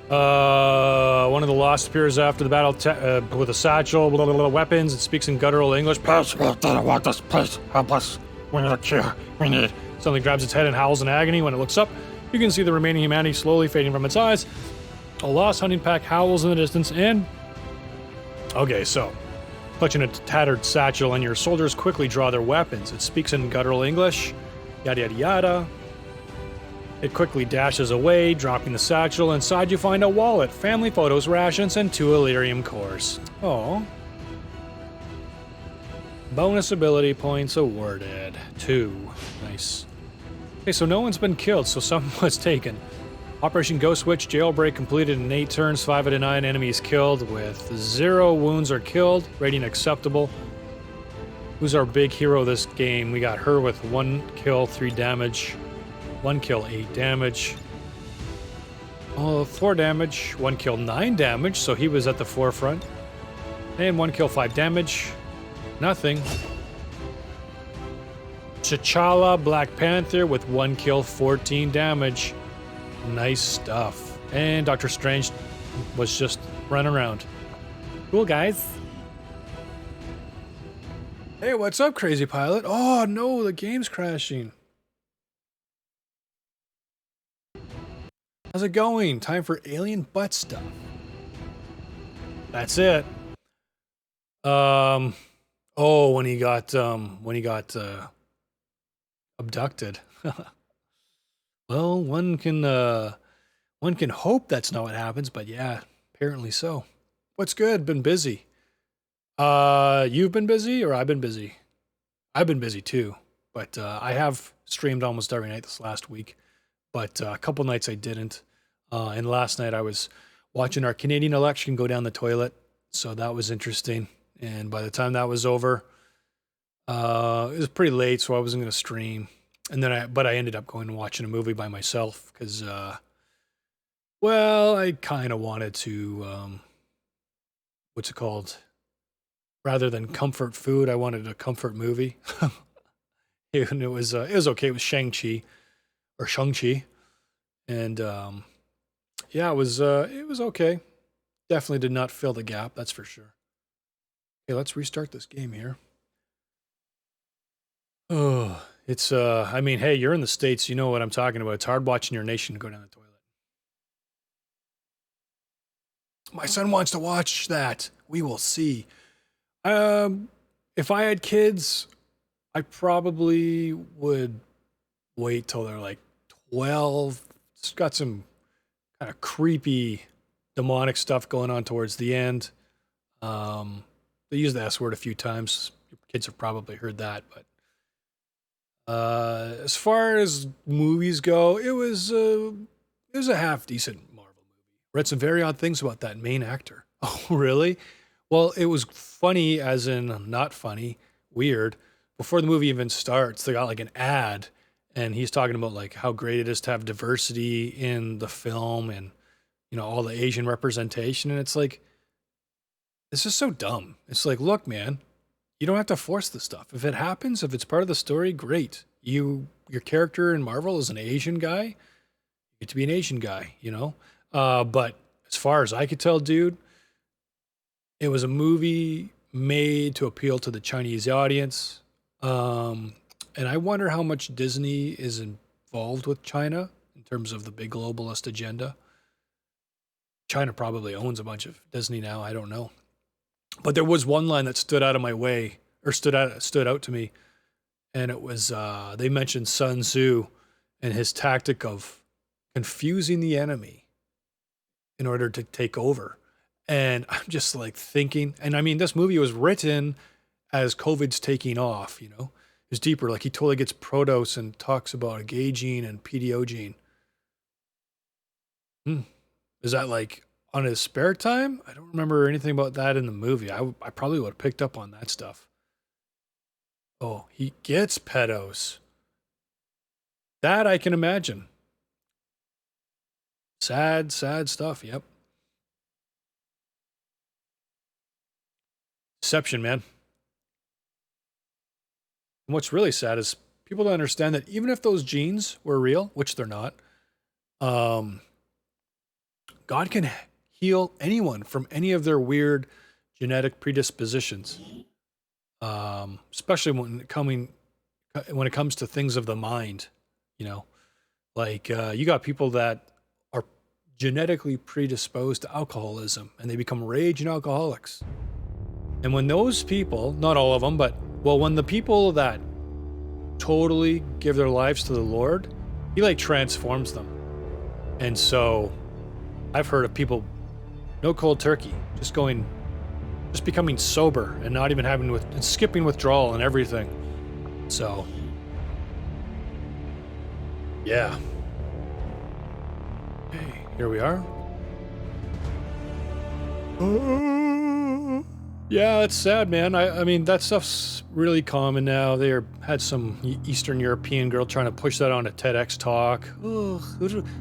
S1: One of the lost appears after the battle with a satchel, weapons. It speaks in guttural English.
S7: Please, we didn't want this. Please help us. We need a cure. We need.
S1: Something grabs its head and howls in agony. When it looks up, you can see the remaining humanity slowly fading from its eyes. A lost hunting pack howls in the distance and... Okay, so... Clutching a tattered satchel and your soldiers quickly draw their weapons. It speaks in guttural English. Yada yada yada. It quickly dashes away, dropping the satchel. Inside you find a wallet, family photos, rations, and 2 Illyrium cores. Oh. Bonus ability points awarded. 2. Nice. Okay, so no one's been killed, so someone was taken. Operation Ghost Switch jailbreak completed in 8 turns, 5 out of 9 enemies killed with 0 wounds or killed. Rating acceptable. Who's our big hero this game? We got her with 1 kill, 3 damage. 1 kill, 8 damage. Oh, 4 damage. 1 kill, 9 damage, so he was at the forefront. And 1 kill, 5 damage. Nothing. T'Challa, Black Panther with 1 kill, 14 damage. Nice stuff. And Doctor Strange was just running around. Cool, guys. Hey, what's up, Crazy Pilot? Oh, no, the game's crashing. How's it going? Time for alien butt stuff. That's it. Oh, when he got abducted. Well, one can hope that's not what happens, but yeah, apparently so. What's good? Been busy. You've been busy or I've been busy? I've been busy too, but I have streamed almost every night this last week, but a couple nights I didn't. And last night I was watching our Canadian election go down the toilet, so that was interesting. And by the time that was over, it was pretty late, so I wasn't going to stream. And then I ended up going and watching a movie by myself because, well, I kind of wanted to, what's it called? Rather than comfort food, I wanted a comfort movie. And it was okay. It was Shang-Chi, and yeah, it was okay. Definitely did not fill the gap, that's for sure. Okay, let's restart this game here. Oh, it's I mean, hey, you're in the States, you know what I'm talking about. It's hard watching your nation go down the toilet. My son wants to watch that. We will see. If I had kids, I probably would wait till they're like 12. It's got some kind of creepy, demonic stuff going on towards the end. They use the S word a few times. Your kids have probably heard that, but As far as movies go, it was a half decent Marvel movie. Read some very odd things about that main actor. Oh, really? Well, it was funny, as in not funny, weird. Before the movie even starts, they got like an ad, and he's talking about like how great it is to have diversity in the film, and all the Asian representation. And it's like, this is so dumb. It's like, look, man, you don't have to force this stuff. If it happens, if it's part of the story, great. Your character in Marvel is an Asian guy. You get to be an Asian guy, But as far as I could tell, dude, it was a movie made to appeal to the Chinese audience. And I wonder how much Disney is involved with China in terms of the big globalist agenda. China probably owns a bunch of Disney now. I don't know. But there was one line that stood out of my way, or stood out to me. And it was, they mentioned Sun Tzu and his tactic of confusing the enemy in order to take over. And I'm just like thinking, and I mean, this movie was written as COVID's taking off, It's deeper. Like he totally gets Protos and talks about a gay gene and PDO gene. Is that like on his spare time? I don't remember anything about that in the movie. I probably would have picked up on that stuff. Oh, he gets pedos. That I can imagine. Sad, sad stuff. Yep. Deception, man. And what's really sad is people don't understand that even if those genes were real, which they're not, God can heal anyone from any of their weird genetic predispositions. Especially when it comes to things of the mind, like you got people that are genetically predisposed to alcoholism and they become raging alcoholics. And when those people, not all of them, but when the people that totally give their lives to the Lord, he like transforms them. And so I've heard of people, no cold turkey, just becoming sober and not even and skipping withdrawal and everything. So, yeah. Okay, here we are. Yeah, it's sad, man. I mean, that stuff's really common now. They had some Eastern European girl trying to push that on a TEDx talk. Oh,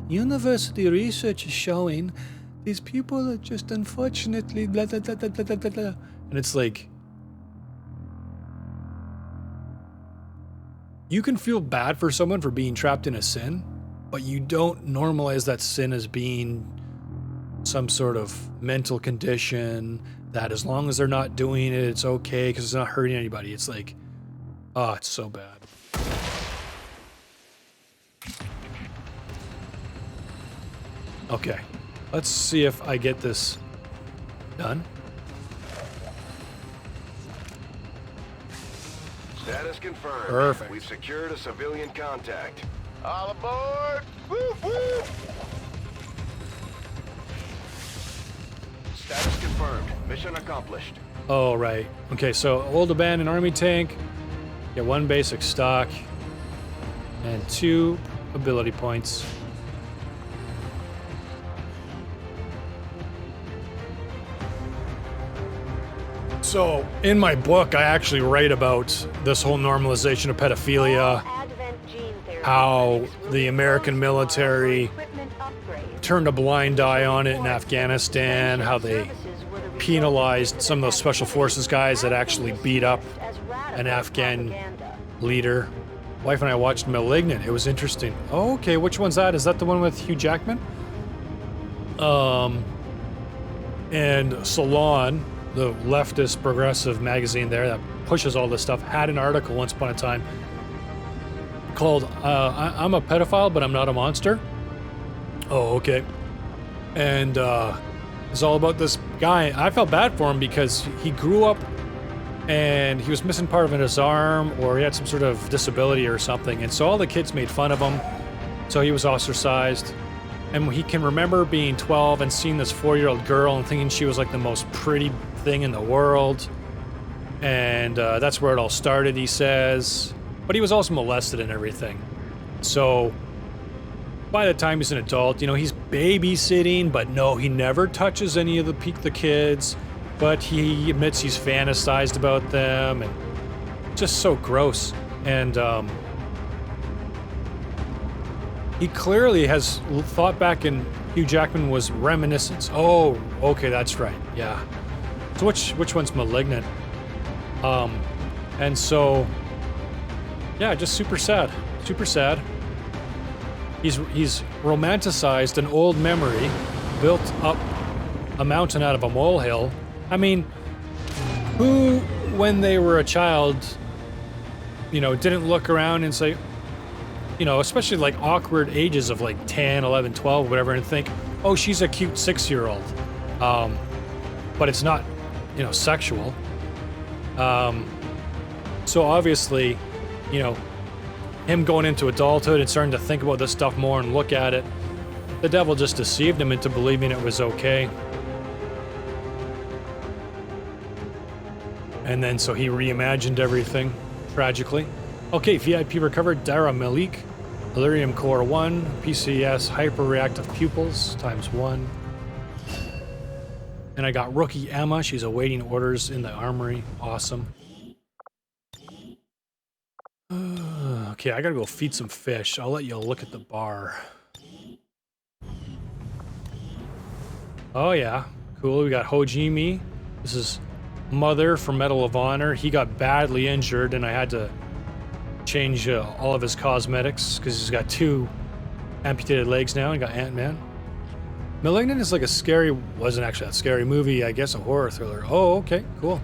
S1: university research is showing these people are just unfortunately blah, blah, blah, blah, blah, blah, blah. And it's like, you can feel bad for someone for being trapped in a sin, but you don't normalize that sin as being some sort of mental condition that as long as they're not doing it, it's okay because it's not hurting anybody. It's like, oh, it's so bad. Okay, let's see if I get this done.
S6: Status confirmed.
S1: Perfect.
S6: We've secured a civilian contact.
S5: All aboard! Woo woo!
S6: Status confirmed. Mission accomplished.
S1: Oh, right. Okay, so old abandoned army tank. Get 1 basic stock. And 2 ability points. So, in my book, I actually write about this whole normalization of pedophilia, how the American military turned a blind eye on it in Afghanistan, how they penalized some of those special forces guys that actually beat up an Afghan leader. Wife and I watched Malignant. It was interesting. Oh, okay, which one's that? Is that the one with Hugh Jackman? And Salon, the leftist progressive magazine there that pushes all this stuff, had an article once upon a time called I'm a pedophile, but I'm not a monster. Oh, okay. And it's all about this guy. I felt bad for him because he grew up and he was missing part of his arm, or he had some sort of disability or something. And so all the kids made fun of him. So he was ostracized. And he can remember being 12 and seeing this 4-year-old girl and thinking she was like the most pretty thing in the world. And that's where it all started, he says. but he was also molested and everything. So by the time he's an adult, you know, he's babysitting, but no, he never touches any of the kids, but he admits he's fantasized about them, and just so gross. And he clearly has thought back, and Hugh Jackman was reminiscence. Oh, okay, that's right, yeah. So which one's Malignant? And so, yeah, just super sad, super sad. He's romanticized an old memory, built up a mountain out of a molehill. I mean, who, when they were a child, you know, didn't look around and say, you know, especially like awkward ages of like 10, 11, 12, whatever, and think, oh, she's a cute 6-year-old. But it's not, you know, sexual. So obviously, you know, him going into adulthood and starting to think about this stuff more and look at it, the devil just deceived him into believing it was okay. And then so he reimagined everything, tragically. Okay, VIP recovered Dara Malik, Delirium Core 1, PCS Hyperreactive Pupils ×1. And I got Rookie Emma, she's awaiting orders in the armory. Awesome. Okay, I gotta go feed some fish. I'll let you look at the bar. Oh yeah, cool. We got Hojimi. This is Mother from Medal of Honor. He got badly injured and I had to change all of his cosmetics because he's got 2 amputated legs now and got Ant-Man. Malignant is like a scary, wasn't actually that scary movie, I guess a horror thriller. Oh, okay, cool.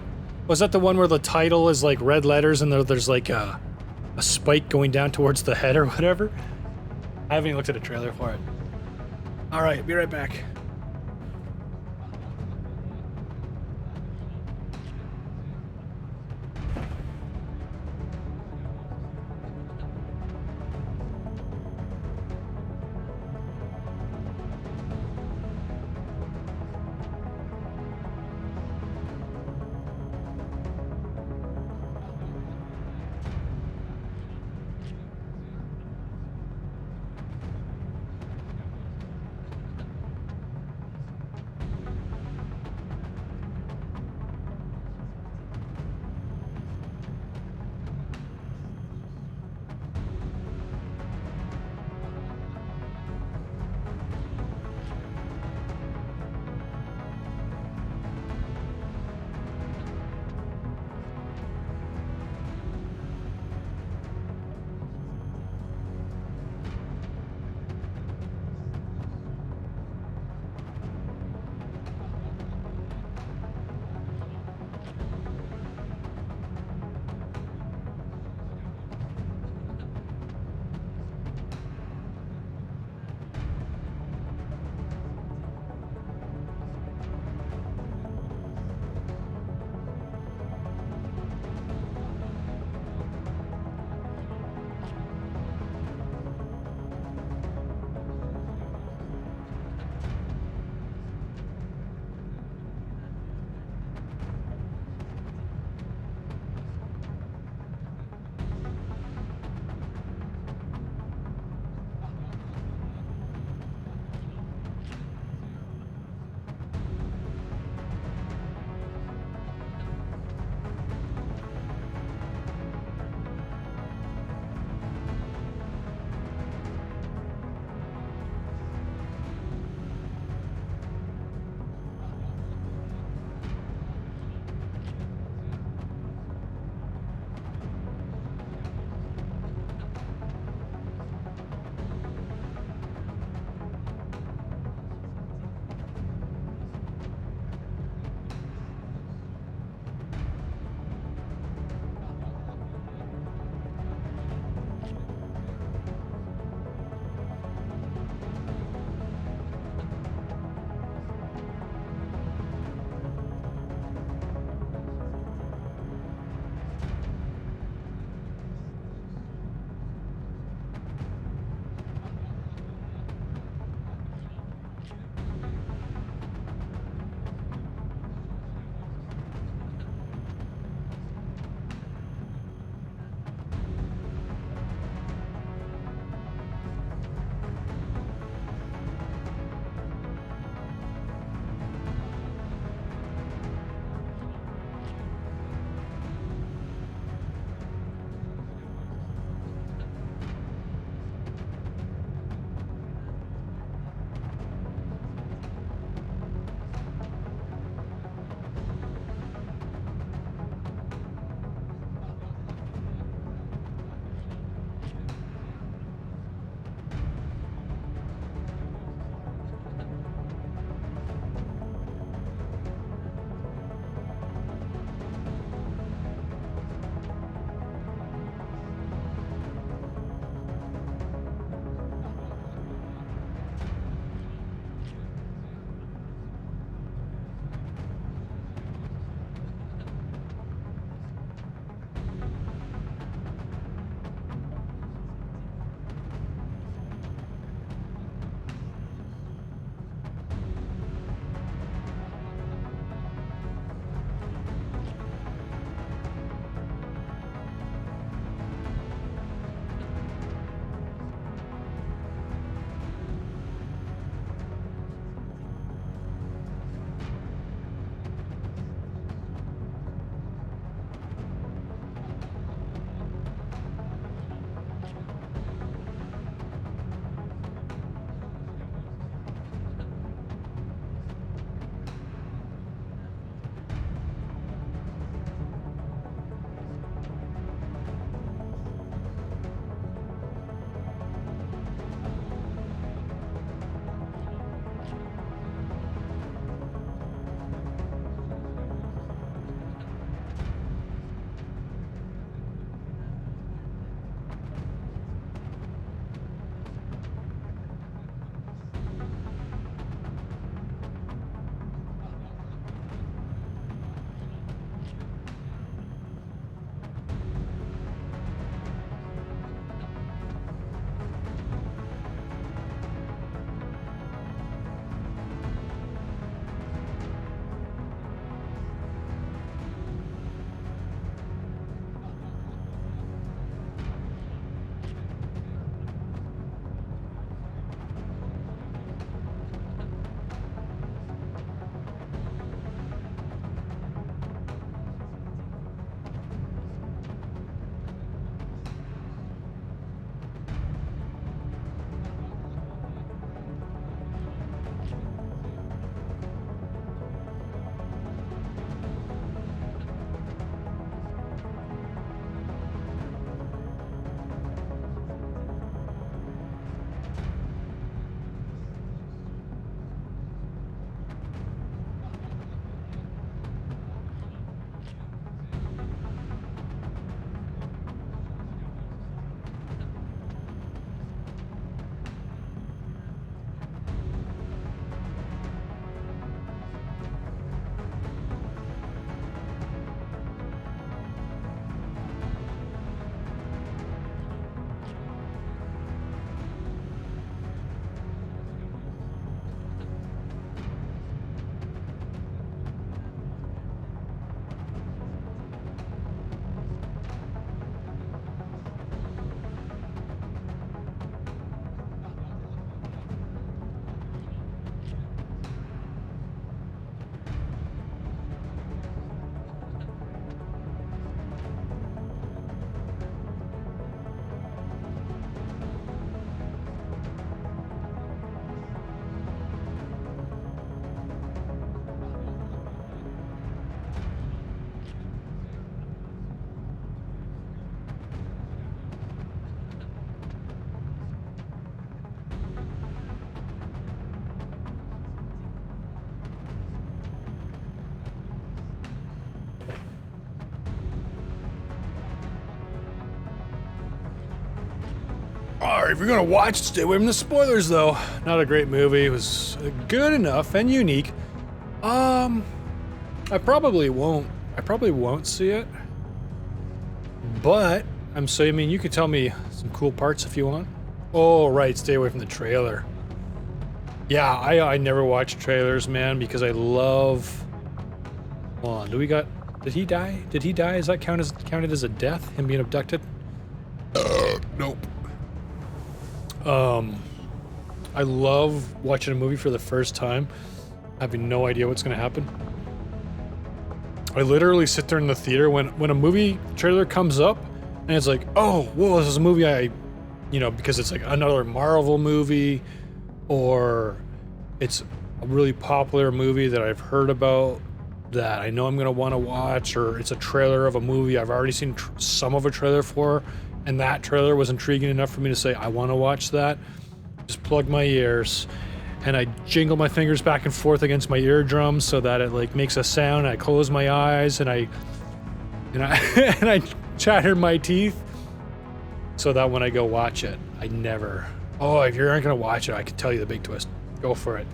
S1: Was that the one where the title is like red letters and there's like a spike going down towards the head or whatever? I haven't even looked at a trailer for it. Alright, be right back. Alright, if you're gonna watch, stay away from the spoilers though. Not a great movie. It was good enough and unique. I probably won't see it. But I mean, you could tell me some cool parts if you want. Oh, right, stay away from the trailer. Yeah, I never watch trailers, man, because I love... Hold on, did he die? Did he die? Is that counted as a death? Him being abducted? Nope. I love watching a movie for the first time, having no idea what's gonna happen. I literally sit there in the theater when a movie trailer comes up, and it's like, oh, whoa, this is a movie because it's like another Marvel movie, or it's a really popular movie that I've heard about that I know I'm gonna want to watch, or it's a trailer of a movie I've already seen some of a trailer for, and that trailer was intriguing enough for me to say I want to watch that. Just plug my ears, and I jingle my fingers back and forth against my eardrums so that it like makes a sound. I close my eyes and I and I chatter my teeth so that when I go watch it, I never. Oh, if you aren't gonna watch it, I can tell you the big twist. Go for it.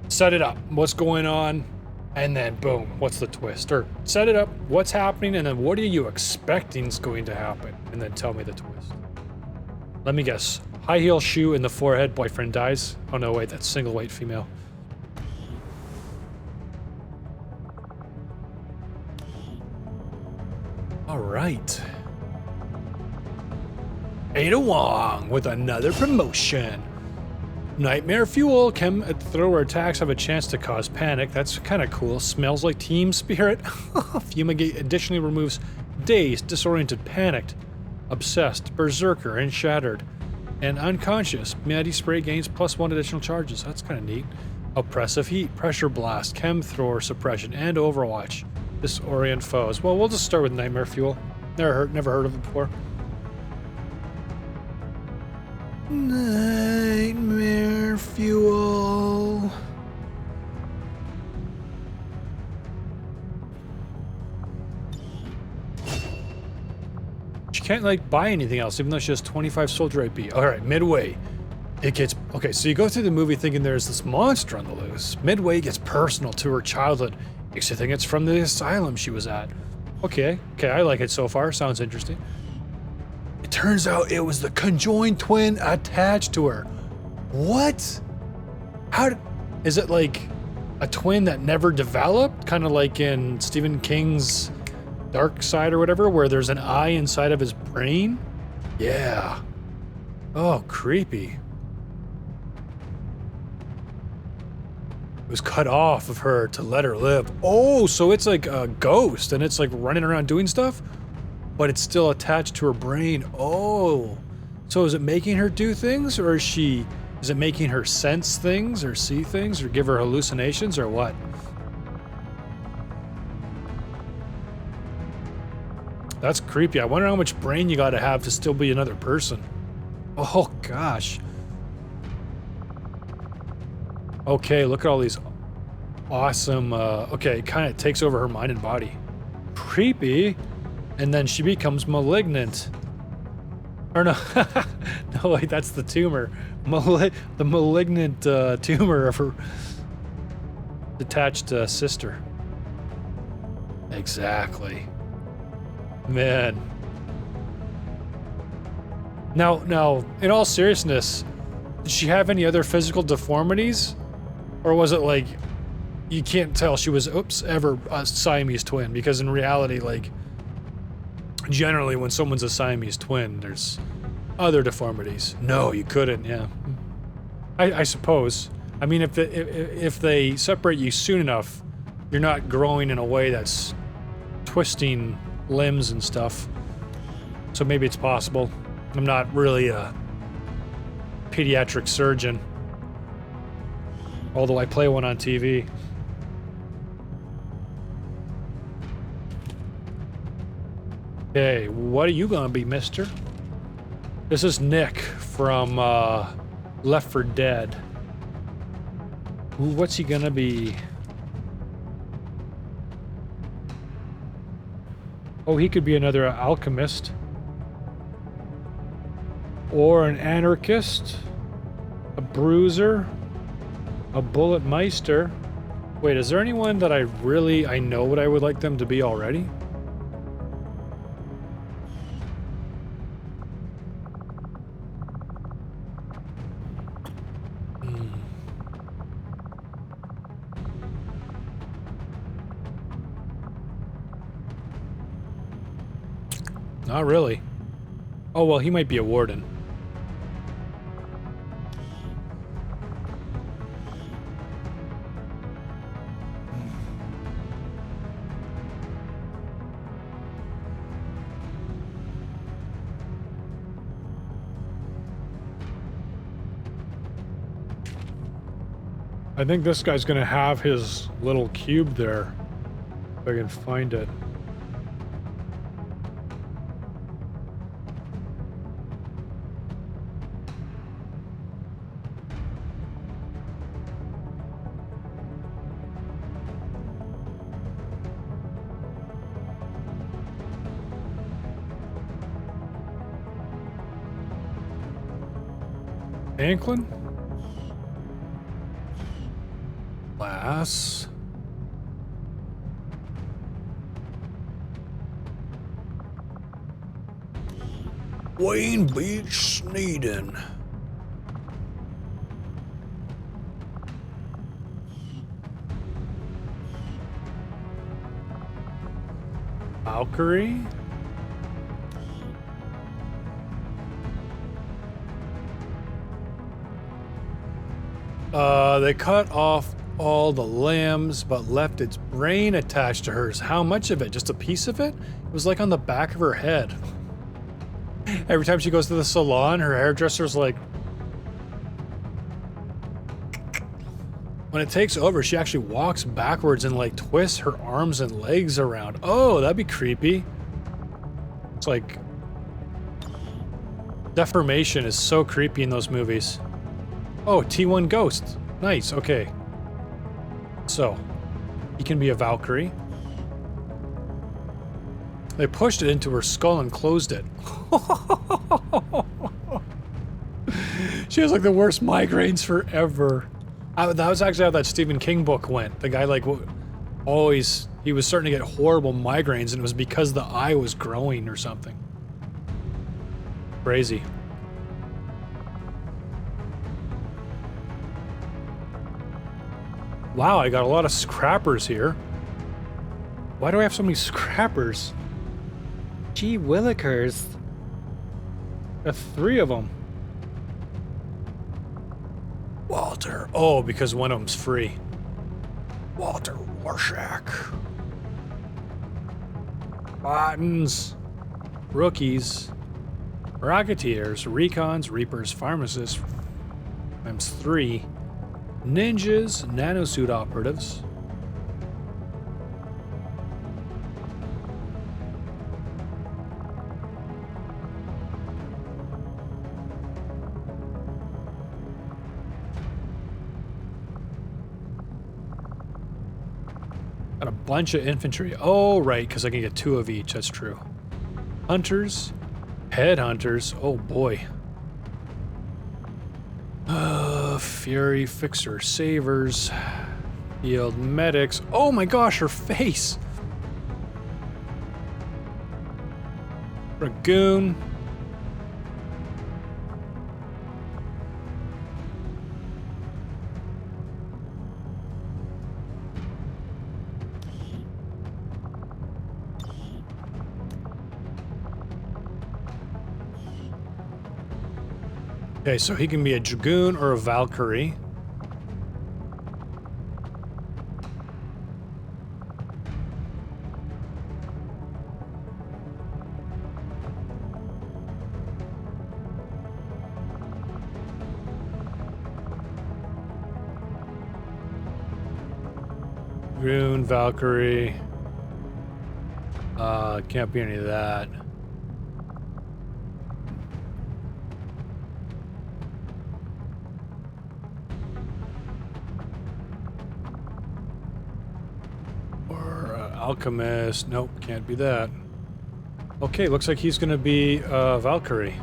S1: Set it up. What's going on? And then boom, what's the twist? Or set it up, what's happening, and then what are you expecting is going to happen? And then tell me the twist. Let me guess. High heel shoe in the forehead, boyfriend dies. Oh no, wait, that's single white female. All right. Ada Wong with another promotion. Nightmare fuel. Chem thrower attacks have a chance to cause panic. That's kind of cool. Smells like team spirit. Fumigate additionally removes dazed, disoriented, panicked, obsessed, berserker, and shattered. And unconscious. Maddie spray gains +1 additional charges. That's kind of neat. Oppressive heat, pressure blast, chem thrower suppression, and overwatch. Disorient foes. Well, we'll just start with nightmare fuel. Never heard of it before. Nightmare fuel. She can't like buy anything else, even though she has 25 soldier IP. All right, midway, it gets okay. So you go through the movie thinking there's this monster on the loose. Midway gets personal to her childhood. Makes you think it's from the asylum she was at. Okay, I like it so far. Sounds interesting. It turns out it was the conjoined twin attached to her. What? Is it like a twin that never developed? Kind of like in Stephen King's Dark Side or whatever, where there's an eye inside of his brain? Yeah. Oh, creepy. It was cut off of her to let her live. Oh, so it's like a ghost and it's like running around doing stuff? But it's still attached to her brain. Oh, so is it making her do things, or is it making her sense things, or see things, or give her hallucinations, or what? That's creepy. I wonder how much brain you gotta have to still be another person. Oh, gosh. Okay, look at all these awesome, okay, it kind of takes over her mind and body. Creepy. And then she becomes malignant. Or no, no wait, that's the tumor. The malignant tumor of her detached sister. Exactly. Man. Now, in all seriousness, did she have any other physical deformities? Or was it like, you can't tell she was, ever a Siamese twin? Because in reality, like, generally, when someone's a Siamese twin, there's other deformities. No, you couldn't. Yeah, I suppose. I mean, if they separate you soon enough, you're not growing in a way that's twisting limbs and stuff. So maybe it's possible. I'm not really a pediatric surgeon, although I play one on TV. Okay, what are you gonna be, mister? This is Nick from Left 4 Dead. Ooh, what's he gonna be? Oh, he could be another alchemist. Or an anarchist. A bruiser. A bullet meister. Wait, is there anyone that I know what I would like them to be already? Not really. Oh, well, he might be a warden. I think this guy's gonna have his little cube there. If I can find it. Anklin? Glass. Wayne Beach Sneeden. Valkyrie? They cut off all the limbs, but left its brain attached to hers. How much of it? Just a piece of it? It was like on the back of her head. Every time she goes to the salon, her hairdresser's like... When it takes over, she actually walks backwards and like twists her arms and legs around. Oh, that'd be creepy. It's like... Deformation is so creepy in those movies. Oh, T1 Ghost. Nice, okay. So, he can be a Valkyrie. They pushed it into her skull and closed it. She has like the worst migraines forever. That was actually how that Stephen King book went. The guy like always, he was starting to get horrible migraines and it was because the eye was growing or something. Crazy. Wow, I got a lot of scrappers here. Why do I have so many scrappers? Gee willikers. Got 3 of them. Walter. Oh, because one of them's free. Walter Warshak. Buttons. Rookies. Rocketeers. Recons. Reapers. Pharmacists. Times 3. Ninjas, nanosuit operatives. Got a bunch of infantry. Oh, right, because I can get 2 of each. That's true. Hunters, headhunters. Oh boy. Fury, Fixer, Savers, Field Medics. Oh my gosh, her face! Dragoon. Okay, so he can be a Dragoon or a Valkyrie. Dragoon, Valkyrie. Can't be any of that. Alchemist. Nope, can't be that. Okay, looks like he's gonna be Valkyrie.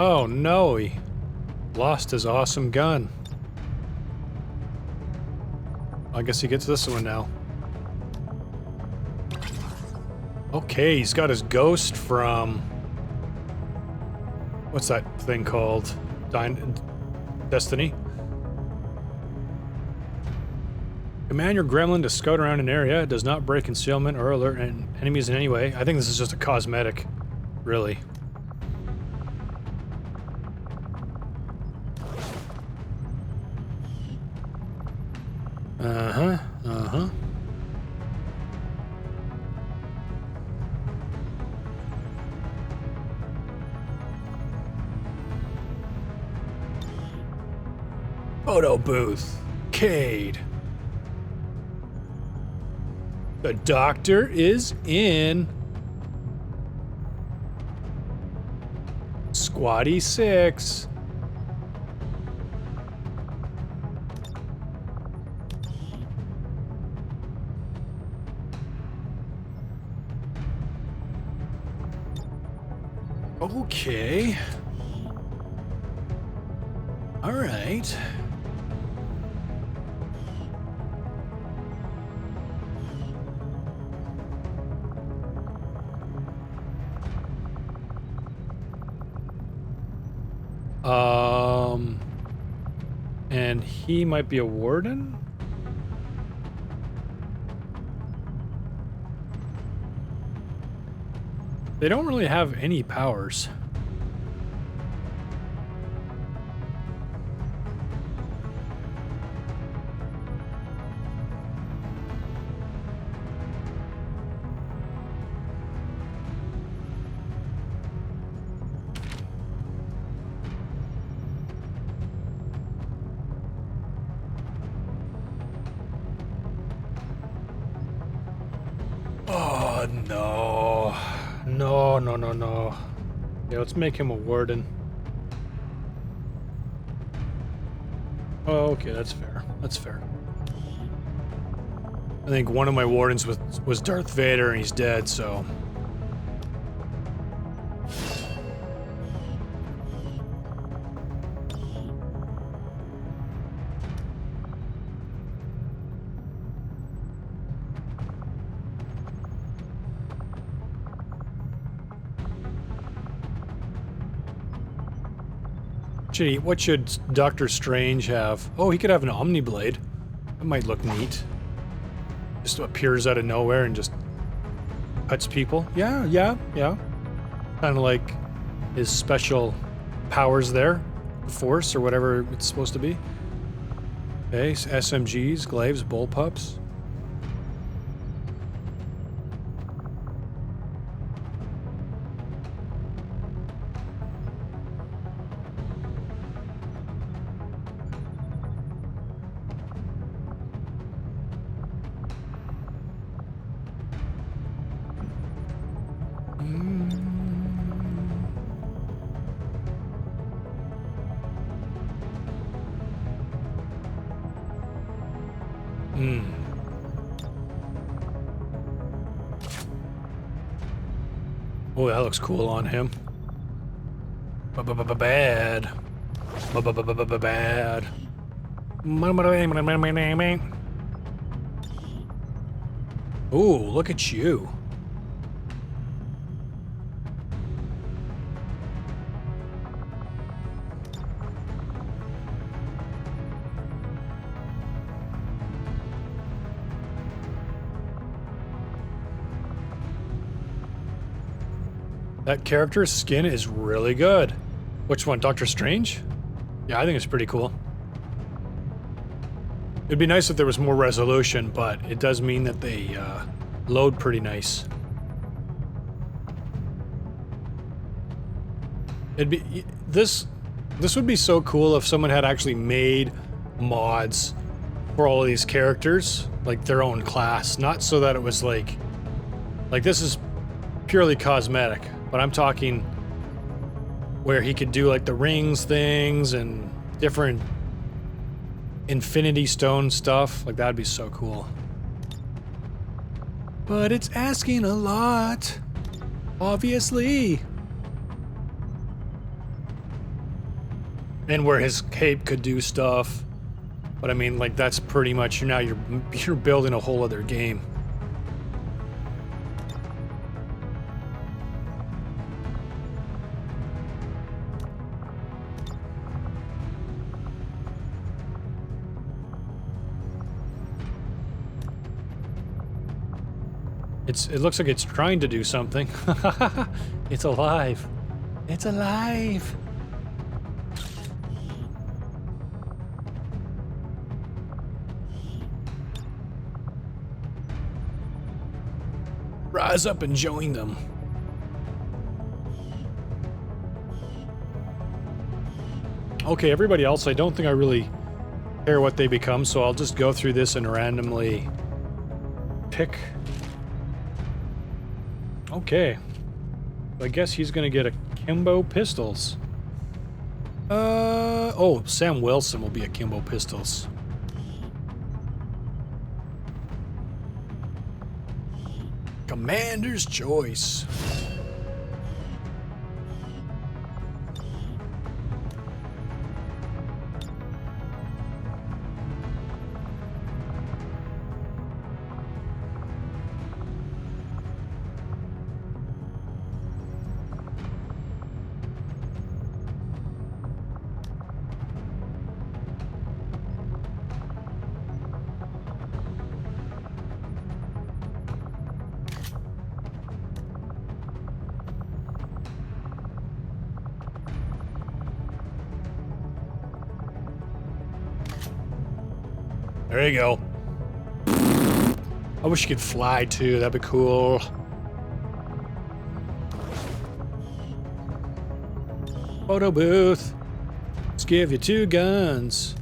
S1: Oh no, he lost his awesome gun. I guess he gets this one now. Okay, he's got his ghost from... What's that thing called? Destiny? Command your gremlin to scout around an area. It does not break concealment or alert enemies in any way. I think this is just a cosmetic, really. Uh-huh. Photo booth. Cade. The doctor is in. Squatty 6. Okay. All right. And he might be a warden? They don't really have any powers. Oh, no. No. Yeah, let's make him a warden. Oh, okay, that's fair. That's fair. I think one of my wardens was Darth Vader and he's dead, so... Gee, what should Doctor Strange have? Oh, he could have an Omniblade. That might look neat. Just appears out of nowhere and just cuts people. Yeah. Kind of like his special powers there. The Force, or whatever it's supposed to be. Okay, SMGs, glaives, bullpups. Oh, that looks cool on him. Bad. Bad. Ooh, look at you. That character's skin is really good. Which one, Doctor Strange? Yeah, I think it's pretty cool. It'd be nice if there was more resolution, but it does mean that they load pretty nice. It'd be this would be so cool if someone had actually made mods for all of these characters, like their own class, not so that it was like this is purely cosmetic. But I'm talking where he could do like the rings things and different Infinity Stone stuff. Like that'd be so cool. But it's asking a lot. Obviously. And where his cape could do stuff. But I mean, like, that's pretty much, now you're building a whole other game. It looks like it's trying to do something. It's alive. It's alive. Rise up and join them. Okay, everybody else, I don't think I really care what they become, so I'll just go through this and randomly pick. Okay. I guess he's gonna get a Kimbo Pistols. Oh, Sam Wilson will be a Kimbo Pistols. Commander's choice. There you go. I wish you could fly too, that'd be cool. Photo booth. Let's give you 2 guns.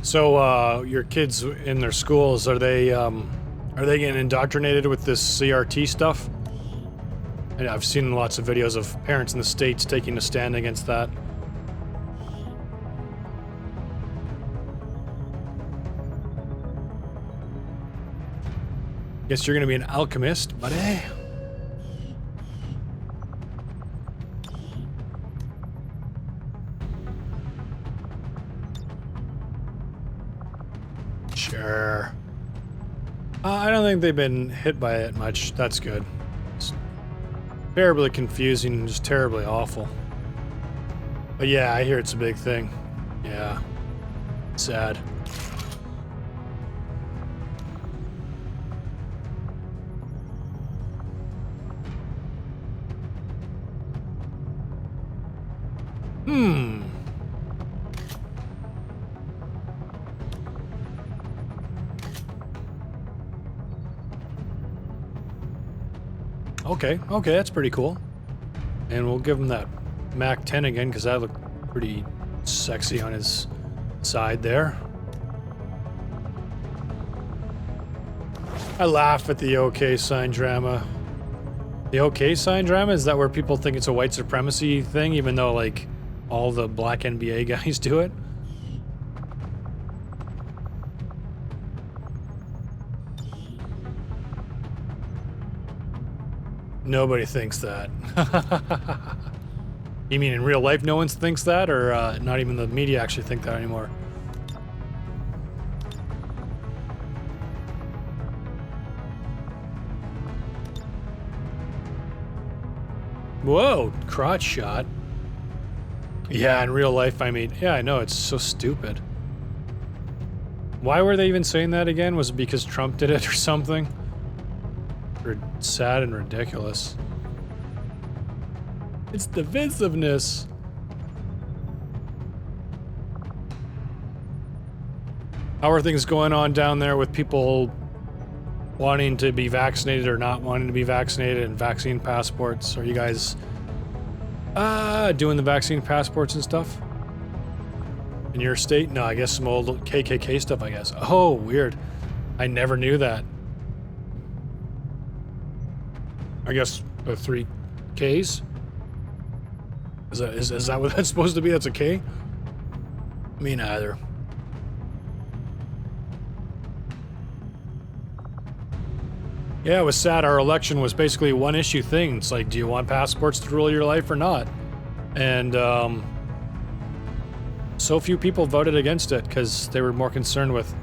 S1: So, your kids in their schools, are they getting indoctrinated with this CRT stuff? And I've seen lots of videos of parents in the States taking a stand against that. Guess you're gonna be an alchemist, buddy. Sure. I don't think they've been hit by it much. That's good. It's terribly confusing and just terribly awful. But yeah, I hear it's a big thing. Yeah. Sad. Okay, that's pretty cool. And we'll give him that Mac 10 again, because that looked pretty sexy on his side there. I laugh at the OK sign drama. The OK sign drama? Is that where people think it's a white supremacy thing, even though, like, all the black NBA guys do it? Nobody thinks that. You mean in real life no one thinks that, or not even the media actually think that anymore? Whoa, crotch shot. Yeah, in real life, I mean, yeah, I know, it's so stupid. Why were they even saying that again? Was it because Trump did it or something? Sad and ridiculous. It's divisiveness. How are things going on down there with people wanting to be vaccinated or not wanting to be vaccinated and vaccine passports? Are you guys doing the vaccine passports and stuff? In your state? No, I guess some old KKK stuff, I guess. Oh, weird. I never knew that. I guess 3 Ks? Is that what that's supposed to be? That's a K? Me neither. Yeah, it was sad. Our election was basically a one-issue thing. It's like, do you want passports to rule your life or not? And so few people voted against it because they were more concerned with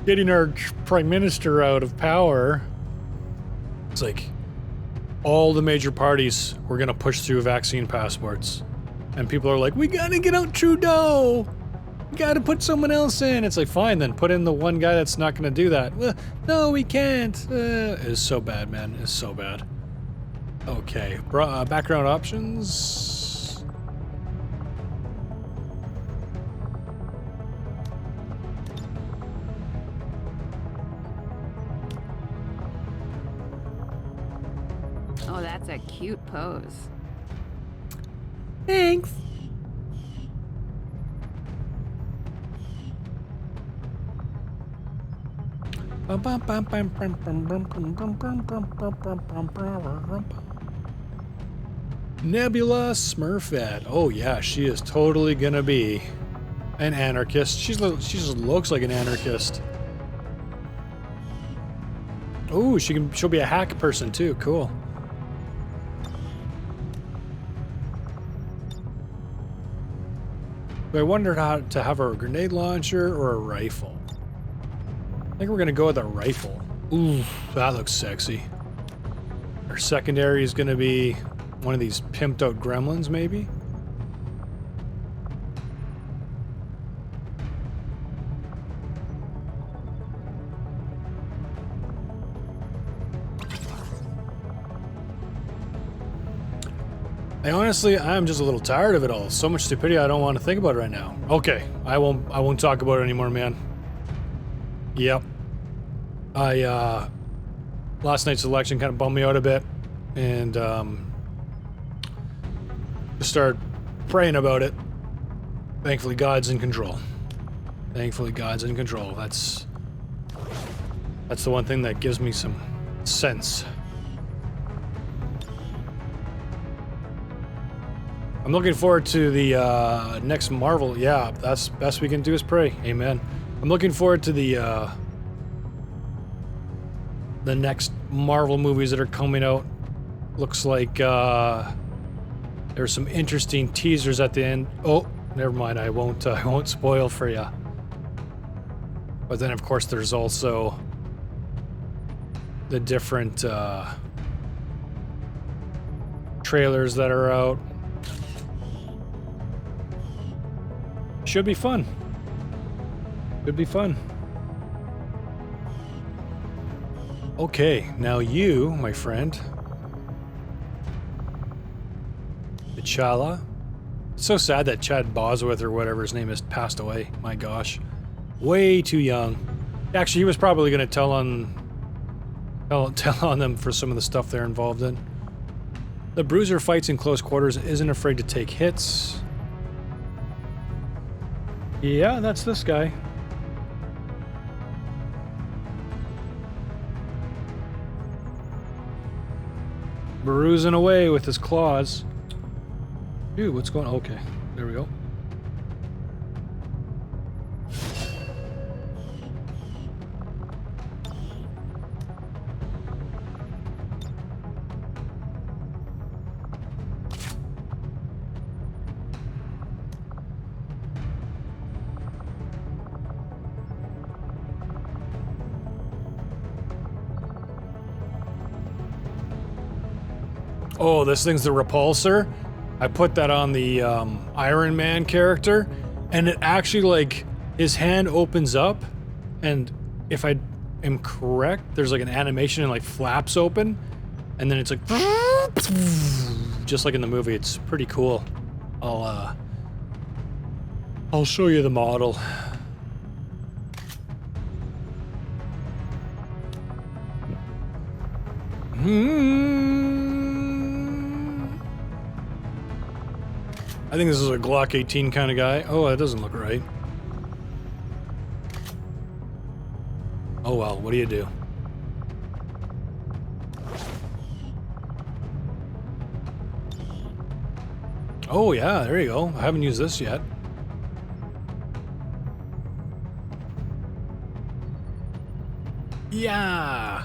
S1: getting our prime minister out of power. It's like all the major parties were gonna push through vaccine passports, and people are like, "We gotta get out Trudeau. We gotta put someone else in." It's like, fine, then put in the one guy that's not gonna do that. Well, no, we can't. It's so bad, man. It's so bad. Okay, background options.
S8: Oh, that's a cute pose.
S1: Thanks. Nebula Smurfette. Oh yeah, she is totally gonna be an anarchist. She just looks like an anarchist. Oh, she'll be a hack person too. Cool. I wondered how to have a grenade launcher or a rifle. I think we're gonna go with a rifle. Ooh, that looks sexy. Our secondary is gonna be one of these pimped out gremlins, maybe? I'm just a little tired of it all. So much stupidity, I don't want to think about it right now. Okay, I won't talk about it anymore, man. Yep. Last night's election kind of bummed me out a bit, and just started praying about it. Thankfully, God's in control. Thankfully, God's in control. That's the one thing that gives me some sense. I'm looking forward to the next Marvel. Yeah, that's best we can do is pray. Amen. I'm looking forward to the next Marvel movies that are coming out. Looks like there's some interesting teasers at the end. Oh, never mind. I won't spoil for you. But then, of course, there's also the different trailers that are out. Should be fun. Should be fun. Okay, now you, my friend. T'Challa. It's so sad that Chad Bosworth or whatever his name is passed away. My gosh. Way too young. Actually, he was probably going to tell on them for some of the stuff they're involved in. The Bruiser fights in close quarters, isn't afraid to take hits. Yeah, that's this guy. Bruising away with his claws. Dude, what's going on? Okay, there we go. Oh, this thing's the repulsor. I put that on the Iron Man character, and it actually, like, his hand opens up, and if I am correct, there's like an animation and like flaps open, and then it's like just like in the movie. It's pretty cool. I'll show you the model. I think this is a Glock 18 kind of guy. Oh, that doesn't look right. Oh well, what do you do? Oh yeah, there you go. I haven't used this yet. Yeah.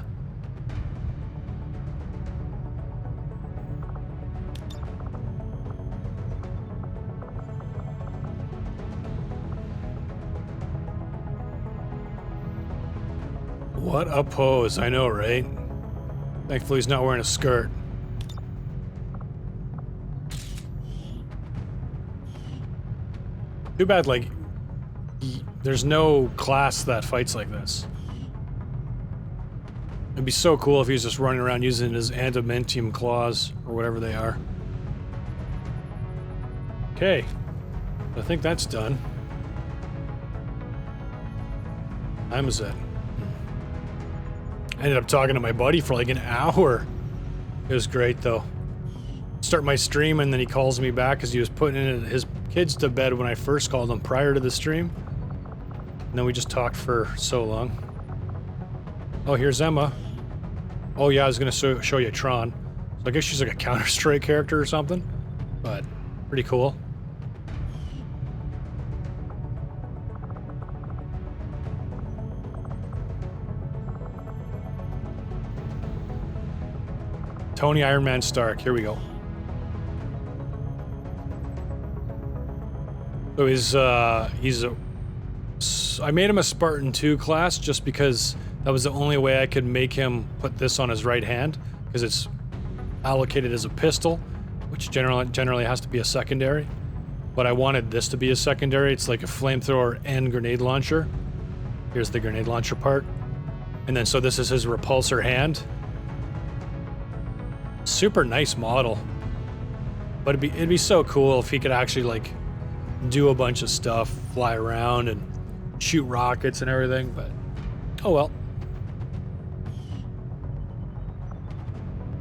S1: What a pose, I know, right? Thankfully he's not wearing a skirt. Too bad, like, there's no class that fights like this. It'd be so cool if he was just running around using his adamantium claws, or whatever they are. Okay. I think that's done. Time is it? I ended up talking to my buddy for like an hour. It was great though. Start my stream and then he calls me back because he was putting in his kids to bed when I first called him prior to the stream. And then we just talked for so long. Oh, here's Emma. Oh yeah, I was gonna show you Tron. So I guess she's like a Counter-Strike character or something. But pretty cool. Tony Iron Man Stark, here we go. So I made him a Spartan 2 class just because that was the only way I could make him put this on his right hand, because it's allocated as a pistol, which generally has to be a secondary. But I wanted this to be a secondary. It's like a flamethrower and grenade launcher. Here's the grenade launcher part. And then so this is his repulsor hand. Super nice model. But it'd be so cool if he could actually like do a bunch of stuff, fly around and shoot rockets and everything, but oh well.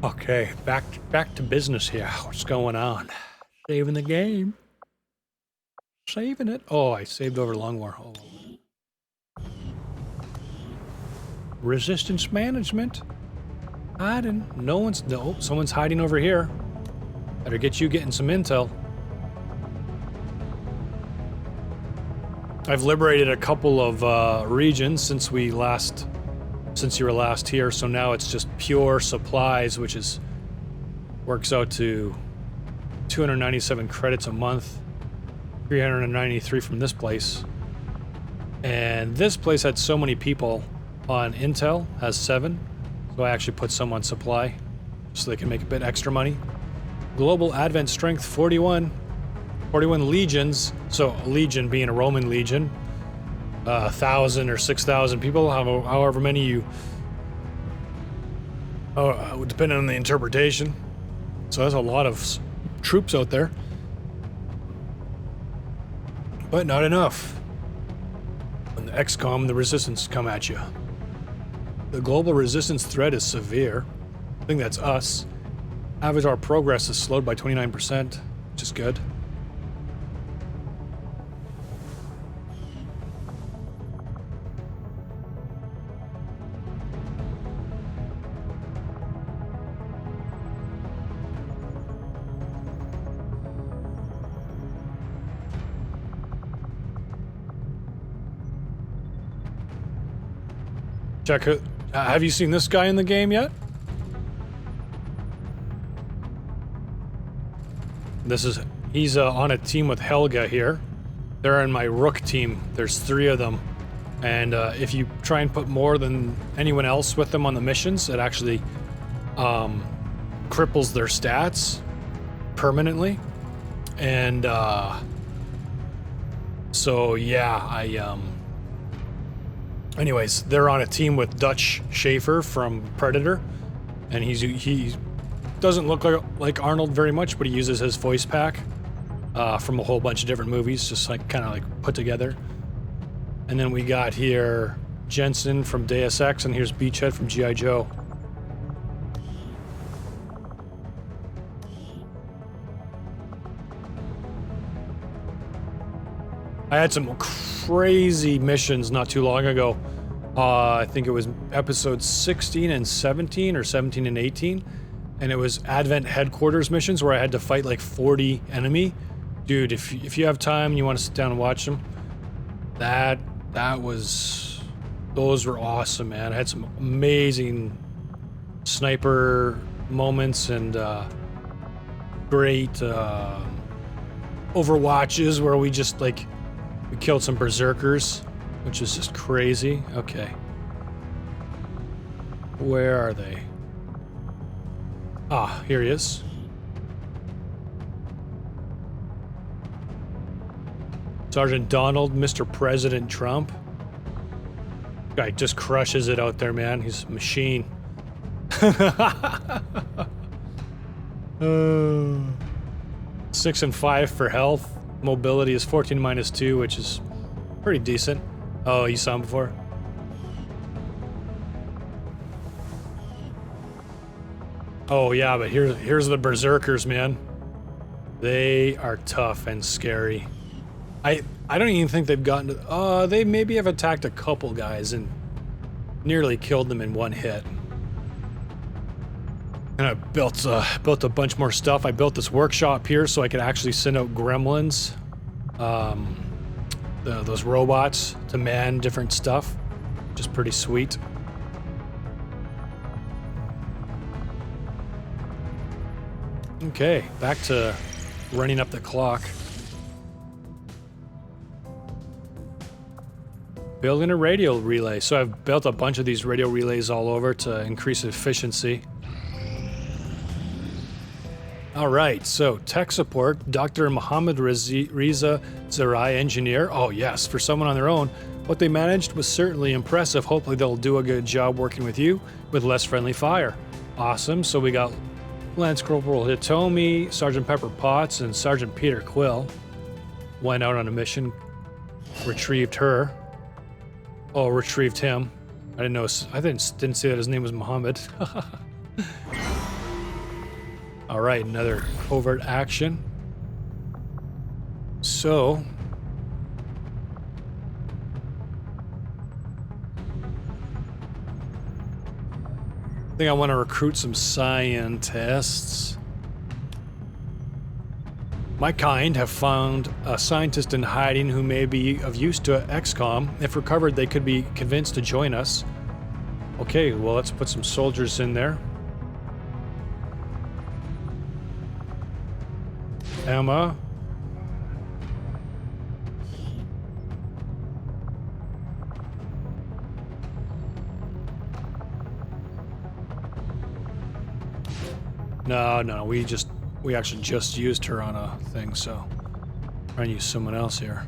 S1: Okay, back to business here. What's going on? Saving the game. Saving it. Oh, I saved over Long War. Oh. Resistance management. Hiding. No, someone's hiding over here. Better get you getting some intel. I've liberated a couple of regions since you were last here, so now it's just pure supplies, which works out to 297 credits a month, 393 from this place. And this place had so many people on intel, has 7, so I actually put some on supply, so they can make a bit extra money. Global Advent Strength 41 legions, so a legion being a Roman legion, 1,000 or 6,000 people, however many you, depending on the interpretation. So that's a lot of troops out there, but not enough. When the XCom, the resistance come at you. The global resistance threat is severe. I think that's us. Avatar progress is slowed by 29%, which is good. Check it. Have you seen this guy in the game yet? He's on a team with Helga here. They're in my Rook team. There's 3 of them. And if you try and put more than anyone else with them on the missions, it actually cripples their stats permanently. And so yeah, anyways, they're on a team with Dutch Schaefer from Predator, and he doesn't look like Arnold very much, but he uses his voice pack from a whole bunch of different movies, just like kind of like put together. And then we got here Jensen from Deus Ex, and here's Beachhead from G.I. Joe. I had some crazy missions not too long ago. I think it was episode 16 and 17 or 17 and 18. And it was Advent headquarters missions where I had to fight like 40 enemy. Dude, if you have time and you want to sit down and watch them, those were awesome, man. I had some amazing sniper moments and great overwatches where we just we killed some berserkers, which is just crazy. Okay. Where are they? Ah, here he is. Sergeant Donald, Mr. President Trump. Guy just crushes it out there, man. He's a machine. 6 and 5 for health. Mobility is 14 minus 2, which is pretty decent. Oh, you saw him before? Oh yeah, but here's the berserkers, man. They are tough and scary. I don't even think they've gotten to... they maybe have attacked a couple guys and nearly killed them in one hit. And I built a bunch more stuff. I built this workshop here so I could actually send out gremlins, those robots to man different stuff, which is pretty sweet. Okay, back to running up the clock. Building a radio relay. So I've built a bunch of these radio relays all over to increase efficiency. All right, so tech support, Dr. Mohammed Riza Zarai, engineer. Oh yes, for someone on their own, what they managed was certainly impressive. Hopefully they'll do a good job working with you with less friendly fire. Awesome, so we got Lance Corporal Hitomi, Sergeant Pepper Potts, and Sergeant Peter Quill. Went out on a mission, retrieved her. Oh, retrieved him. I didn't know. I didn't see that his name was Muhammad. All right, another covert action. So, I think I want to recruit some scientists. My kind have found a scientist in hiding who may be of use to XCom. If recovered, they could be convinced to join us. Okay, well, let's put some soldiers in there. Emma. No, we actually just used her on a thing, so I'm trying to use someone else here.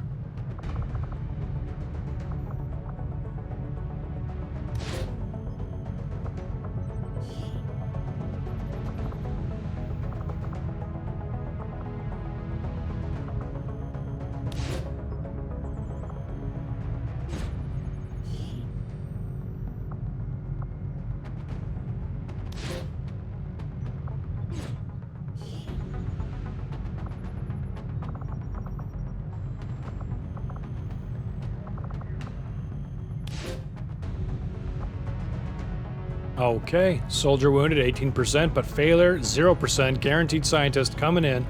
S1: Okay, soldier wounded 18%, but failure 0%. Guaranteed scientist coming in.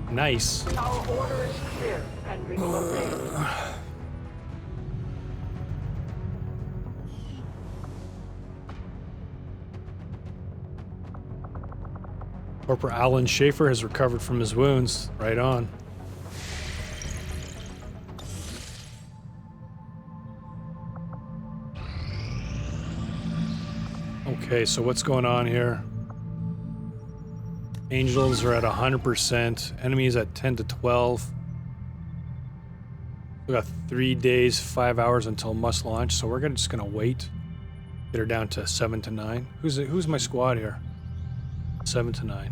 S1: Nice.
S9: Our order is clear and we will obey.
S1: Corporal Alan Schaefer has recovered from his wounds. Right on. Okay, so what's going on here? Angels are at 100%. Enemies at 10 to 12. We got 3 days, 5 hours until must launch, so we're just gonna wait. Get her down to 7 to 9. Who's my squad here? 7 to 9.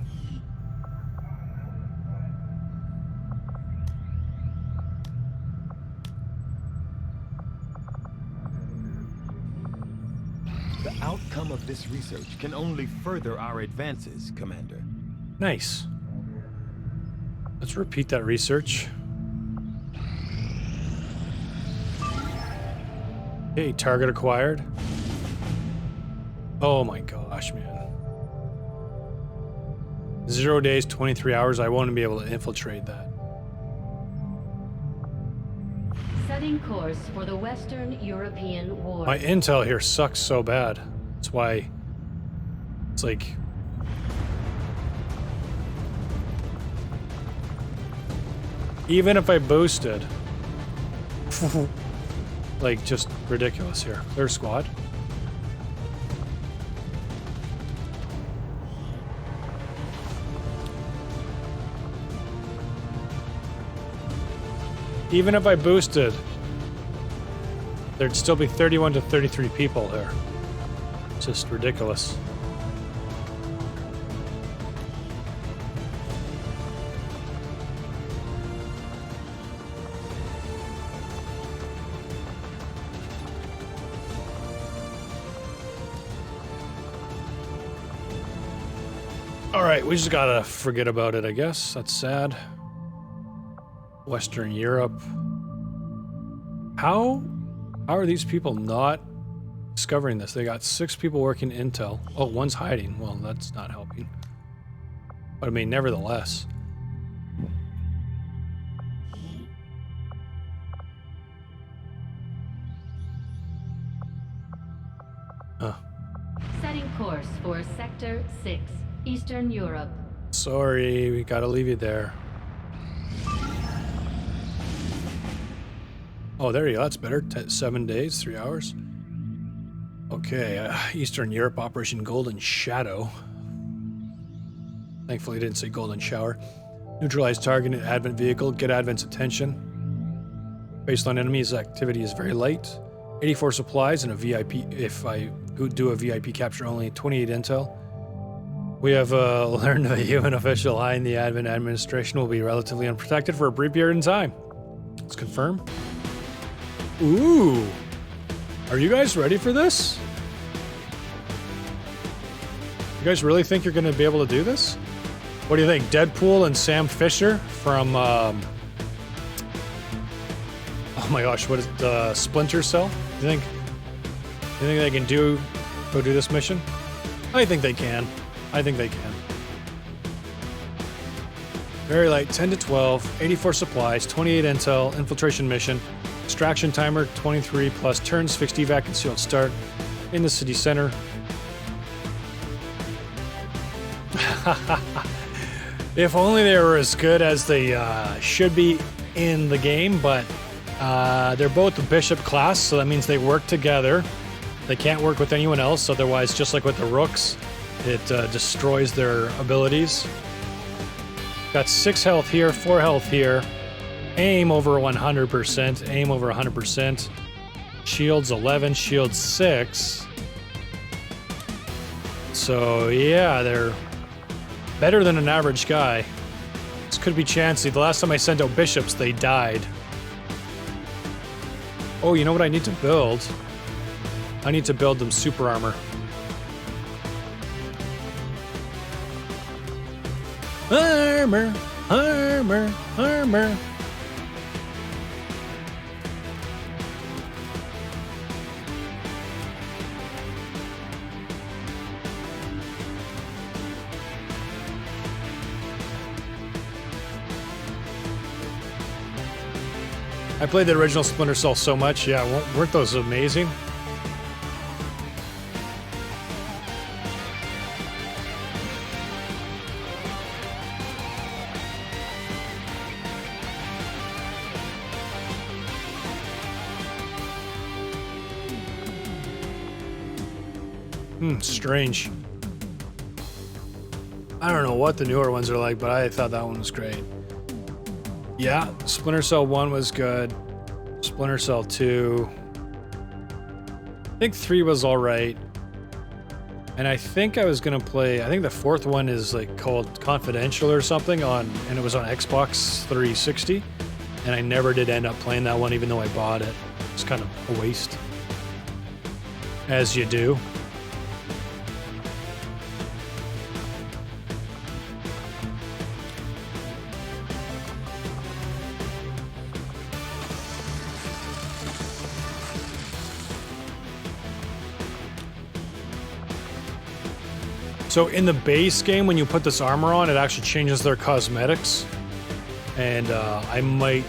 S10: The outcome of this research can only further our advances, Commander.
S1: Nice. Let's repeat that research. Okay, target acquired. Oh my gosh, man. 0 days, 23 hours. I won't be able to infiltrate that.
S11: Setting course for the Western European War.
S1: My intel here sucks so bad. That's why it's like... Even if I boosted... like, just ridiculous here. Clear squad. Even if I boosted, there'd still be 31 to 33 people there. It's just ridiculous. All right, we just gotta forget about it, I guess. That's sad. Western Europe. How are these people not discovering this? They got 6 people working intel. Oh, one's hiding. Well, that's not helping. But I mean, nevertheless. Huh.
S11: Setting course for Sector 6, Eastern Europe.
S1: Sorry, we gotta leave you there. Oh, there you go. That's better. 7 days, 3 hours. Okay, Eastern Europe, Operation Golden Shadow. Thankfully, I didn't say Golden Shower. Neutralize target and Advent vehicle. Get Advent's attention. Baseline enemies activity is very light. 84 supplies and a VIP. If I do a VIP capture only, 28 intel. We have learned that a human official high in the Advent administration will be relatively unprotected for a brief period in time. Let's confirm. Ooh. Are you guys ready for this? You guys really think you're going to be able to do this? What do you think? Deadpool and Sam Fisher from, oh my gosh, what is it? Splinter Cell? You think they can go do this mission? I think they can. I think they can. Very light, 10 to 12, 84 supplies, 28 intel, infiltration mission. Extraction timer, 23 plus turns, fixed evac, concealed start in the city center. If only they were as good as they should be in the game, but they're both the bishop class, so that means they work together. They can't work with anyone else, otherwise, just like with the rooks, it destroys their abilities. Got 6 health here, 4 health here. Aim over 100%. Aim over 100%. Shields 11, shields 6. So yeah, they're better than an average guy. This could be chancy. The last time I sent out bishops, they died. Oh, you know what I need to build? I need to build them super armor. Armor, armor, armor. I played the original Splinter Cell so much, yeah, weren't those amazing? Strange. I don't know what the newer ones are like, but I thought that one was great. Yeah, Splinter Cell 1 was good. Splinter Cell 2. I think 3 was alright. And I think I was gonna play, I think the 4th one is like called Confidential or something and it was on Xbox 360. And I never did end up playing that one even though I bought it. It's kind of a waste. As you do. So in the base game, when you put this armor on, it actually changes their cosmetics. And I might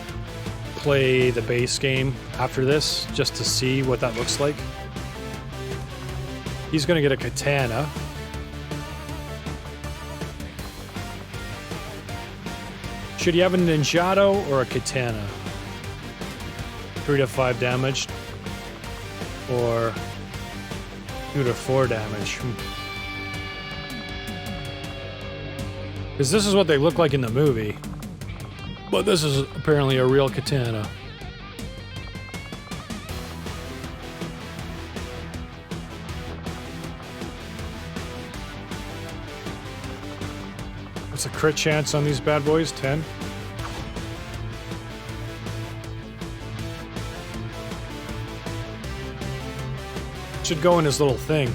S1: play the base game after this just to see what that looks like. He's gonna get a katana. Should he have a ninjato or a katana? 3 to 5 damage. Or 2 to 4 damage. Because this is what they look like in the movie. But this is apparently a real katana. What's the crit chance on these bad boys? 10? Should go in his little thing.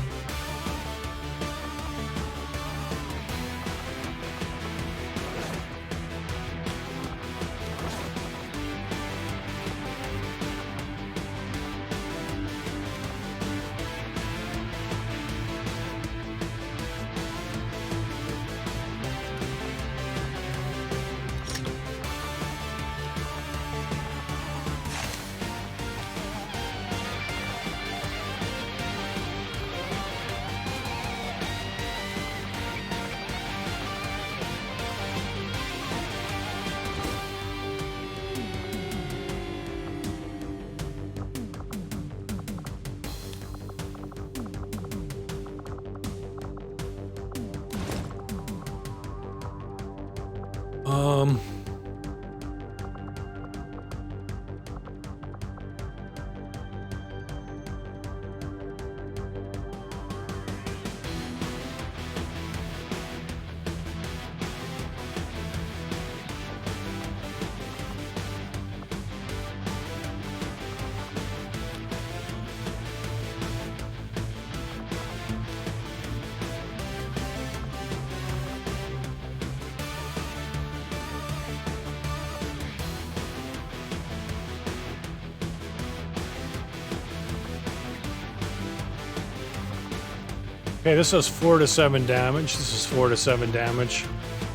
S1: Okay, this does 4 to 7 damage. This is 4 to 7 damage.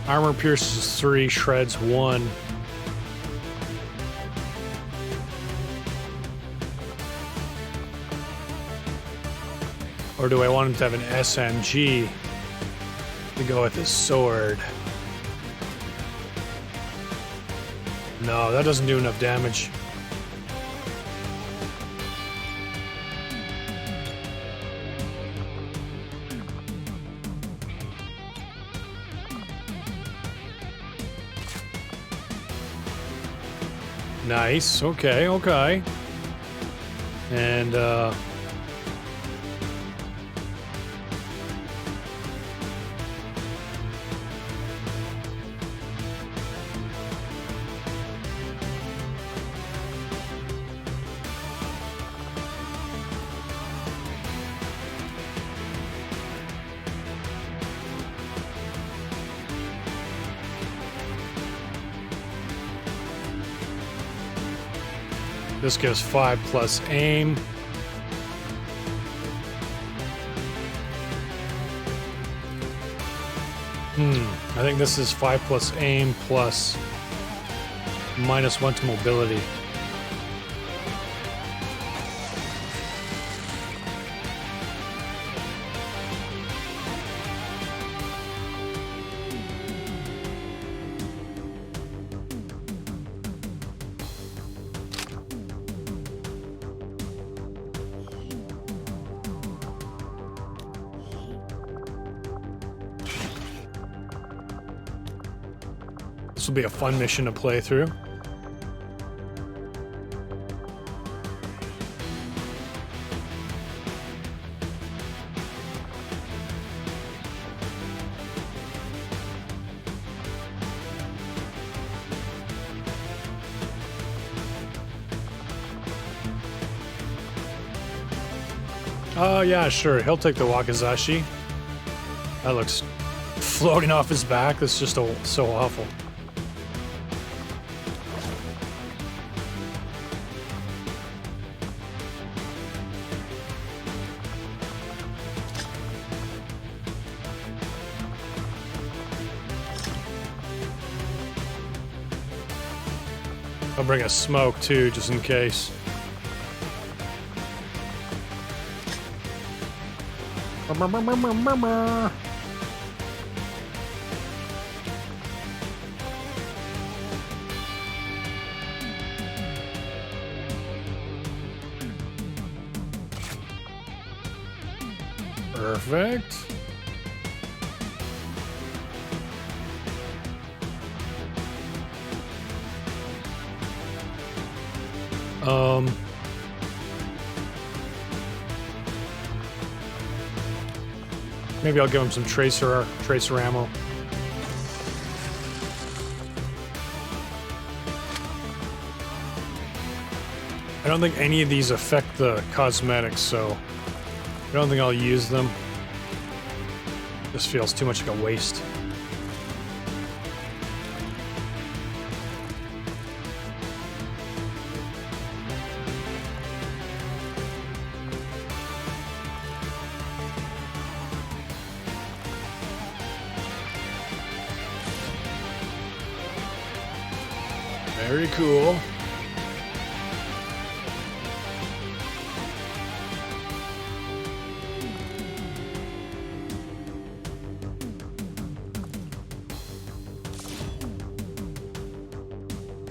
S1: Armor pierces 3, shreds 1. Or do I want him to have an SMG to go with his sword? No, that doesn't do enough damage. Nice. Okay, okay. And, this gives 5 plus aim. I think this is 5 plus aim plus -1 to mobility. This will be a fun mission to play through. Oh yeah, sure. He'll take the Wakizashi. That looks floating off his back. That's just so awful. I'll bring a smoke too, just in case. Perfect. Maybe I'll give him some tracer ammo. I don't think any of these affect the cosmetics, so I don't think I'll use them. This feels too much like a waste. Very cool.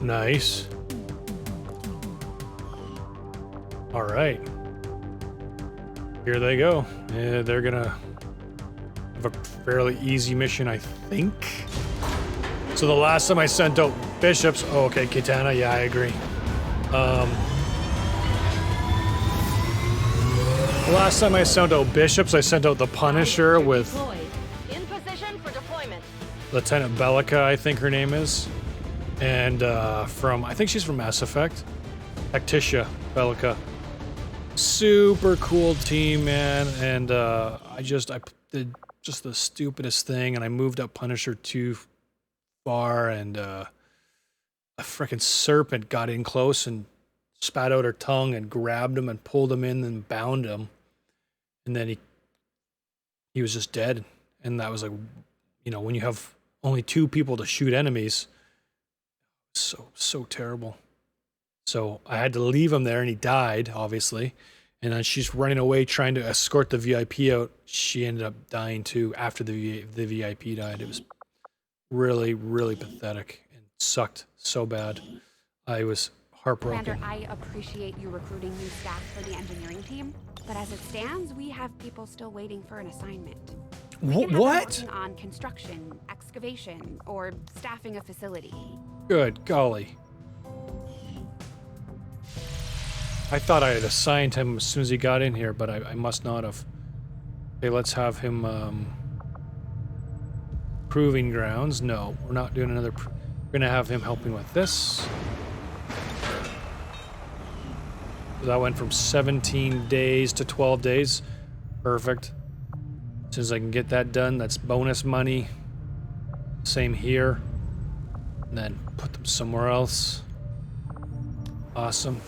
S1: Nice. All right. Here they go. Yeah, they're gonna have a fairly easy mission, I think. So the last time I sent out bishops, oh, okay, Kitana, yeah, I agree. The last time I sent out bishops, I sent out the Punisher with
S3: In position for deployment.
S1: Lieutenant Bellica, I think her name is. And from, I think she's from Mass Effect. Actitia Bellica. Super cool team, man. And I did just the stupidest thing, and I moved up Punisher too far, and a freaking serpent got in close and spat out her tongue and grabbed him and pulled him in and bound him. And then he was just dead. And that was like, you know, when you have only 2 people to shoot enemies, so terrible. So I had to leave him there, and he died, obviously. And then she's running away trying to escort the VIP out. She ended up dying too after the VIP died. It was really, really pathetic and sucked so bad. I was heartbroken.
S3: Commander, I appreciate you recruiting new staff for the engineering team, but as it stands, we have people still waiting for an assignment. We can have them
S1: What?
S3: working on construction, excavation, or staffing a facility.
S1: Good golly. I thought I had assigned him as soon as he got in here, but I must not have. Okay, let's have him, proving grounds. No, we're not doing another. We're gonna have him helping with this. That went from 17 days to 12 days. Perfect. As soon as I can get that done, that's bonus money. Same here. And then put them somewhere else. Awesome.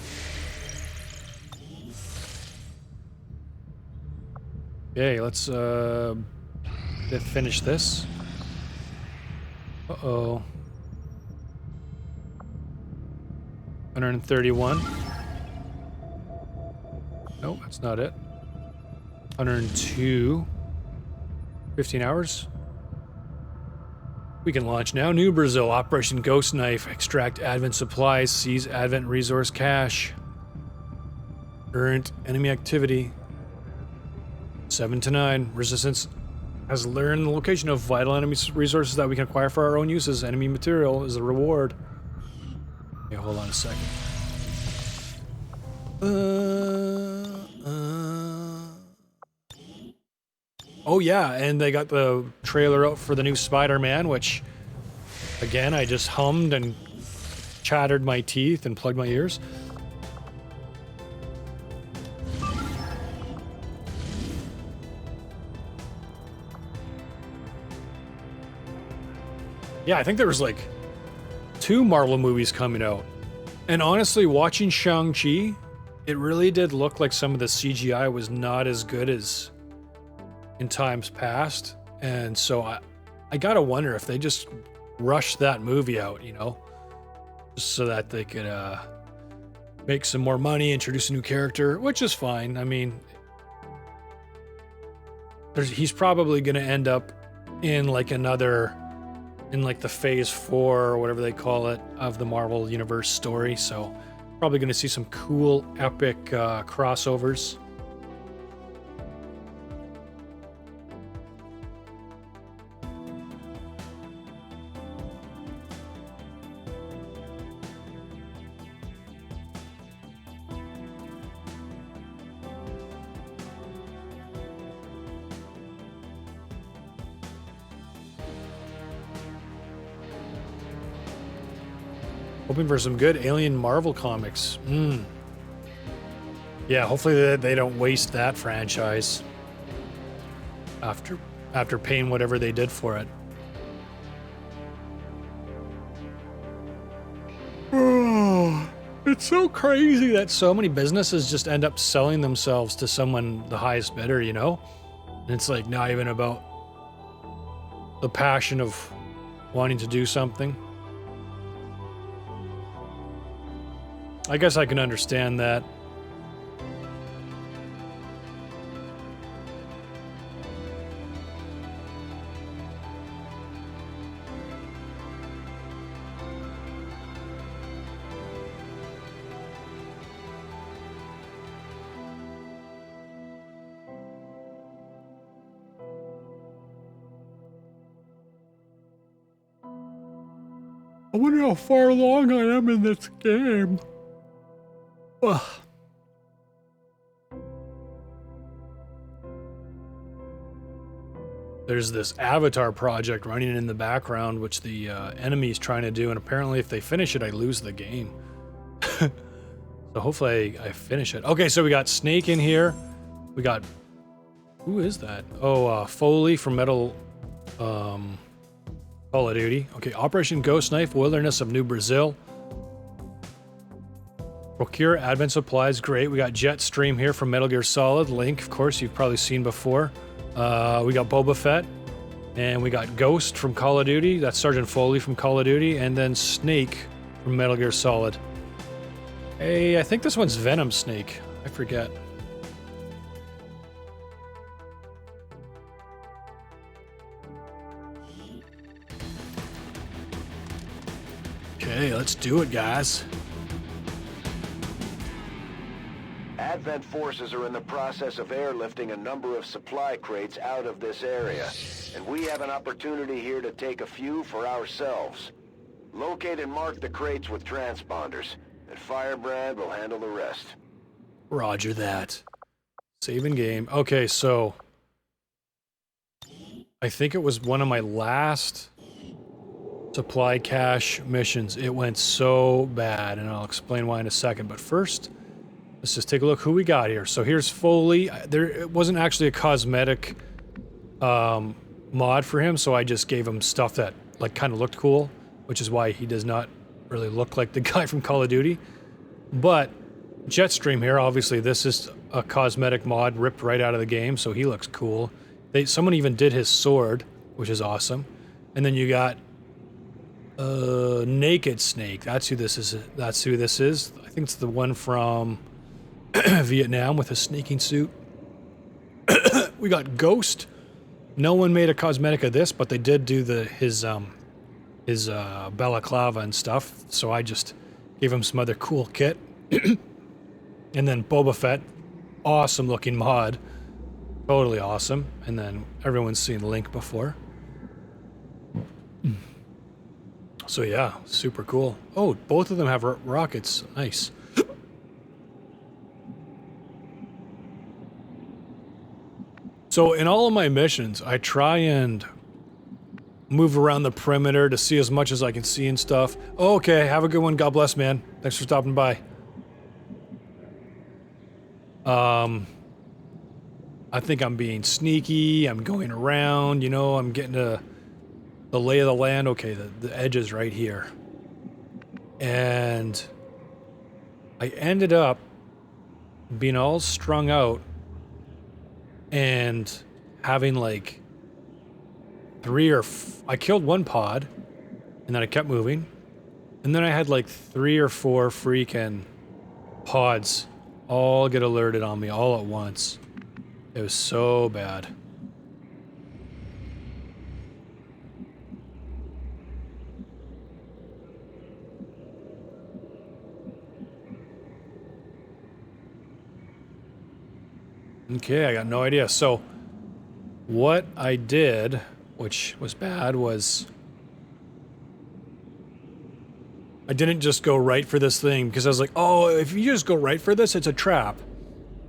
S1: Okay, let's finish this. Uh-oh. 131. No, that's not it. 102. 15 hours. We can launch now. New Brazil. Operation Ghost Knife. Extract Advent supplies. Seize Advent resource cache. Current enemy activity. 7 to 9. Resistance has learned the location of vital enemy resources that we can acquire for our own uses. Enemy material is a reward. Okay, hold on a second. Oh yeah, and they got the trailer out for the new Spider-Man, which, again, I just hummed and chattered my teeth and plugged my ears. Yeah, I think there was like 2 Marvel movies coming out. And honestly, watching Shang-Chi, it really did look like some of the CGI was not as good as in times past. And so I gotta wonder if they just rushed that movie out, you know? just so that they could make some more money, introduce a new character, which is fine. I mean, he's probably going to end up in like the phase 4 or whatever they call it of the Marvel Universe story. So probably going to see some cool, epic crossovers. Hoping for some good Alien Marvel comics. Yeah, hopefully they don't waste that franchise after paying whatever they did for it. Oh, it's so crazy that so many businesses just end up selling themselves to someone, the highest bidder, you know? And it's like not even about the passion of wanting to do something. I guess I can understand that. I wonder how far along I am in this game. Ugh. There's this Avatar project running in the background, which the enemy's trying to do, and apparently if they finish it, I lose the game. So hopefully I finish it. Okay, so we got Snake in here. We got... Who is that? Oh, Foley from Metal... Call of Duty. Okay, Operation Ghost Knife, Wilderness of New Brazil. Procure advent supplies, great. We got Jetstream here from Metal Gear Solid. Link, of course, you've probably seen before. We got Boba Fett. And we got Ghost from Call of Duty. That's Sergeant Foley from Call of Duty. And then Snake from Metal Gear Solid. Hey, I think this one's Venom Snake. I forget. Okay, let's do it, guys.
S6: Advent forces are in the process of airlifting a number of supply crates out of this area, and we have an opportunity here to take a few for ourselves. Locate and mark the crates with transponders, and Firebrand will handle the rest.
S1: Roger that. Saving game. Okay, so... I think it was one of my last supply cache missions. It went so bad, and I'll explain why in a second. But first, let's just take a look who we got here. So here's Foley. It wasn't actually a cosmetic mod for him, so I just gave him stuff that like kind of looked cool, which is why he does not really look like the guy from Call of Duty. But Jetstream here, obviously this is a cosmetic mod ripped right out of the game, so he looks cool. Someone even did his sword, which is awesome. And then you got Naked Snake. That's who this is. That's who this is. I think it's the one from Vietnam with a snaking suit. We got Ghost. No one made a cosmetic of this, but they did do his balaclava and stuff. So I just gave him some other cool kit. And then Boba Fett, awesome looking mod, totally awesome. And then everyone's seen Link before. So yeah, super cool. Oh, both of them have rockets. Nice. So in all of my missions, I try and move around the perimeter to see as much as I can see and stuff. Oh, okay, have a good one. God bless, man. Thanks for stopping by. I think I'm being sneaky. I'm going around, you know, I'm getting to the lay of the land. Okay, the edge is right here. And I ended up being all strung out and having like I killed one pod and then I kept moving. And then I had like 3 or 4 freaking pods all get alerted on me all at once. It was so bad. Okay, I got no idea. So, what I did, which was bad, was I didn't just go right for this thing because I was like, oh, if you just go right for this, it's a trap.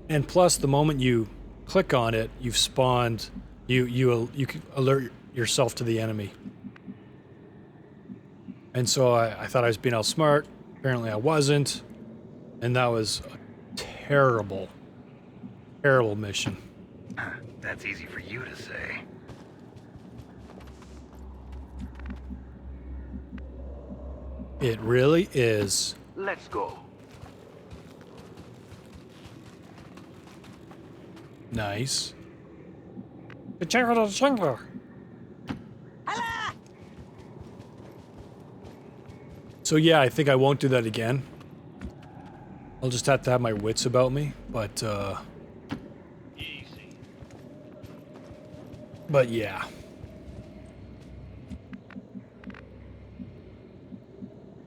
S1: And plus, the moment you click on it, you've spawned, you can alert yourself to the enemy. And so I thought I was being all smart. Apparently I wasn't. And that was a terrible, terrible mission.
S12: That's easy for you to say.
S1: It really is.
S12: Let's go.
S1: Nice. So yeah, I think I won't do that again. I'll just have to have my wits about me, but
S12: Easy.
S1: But yeah.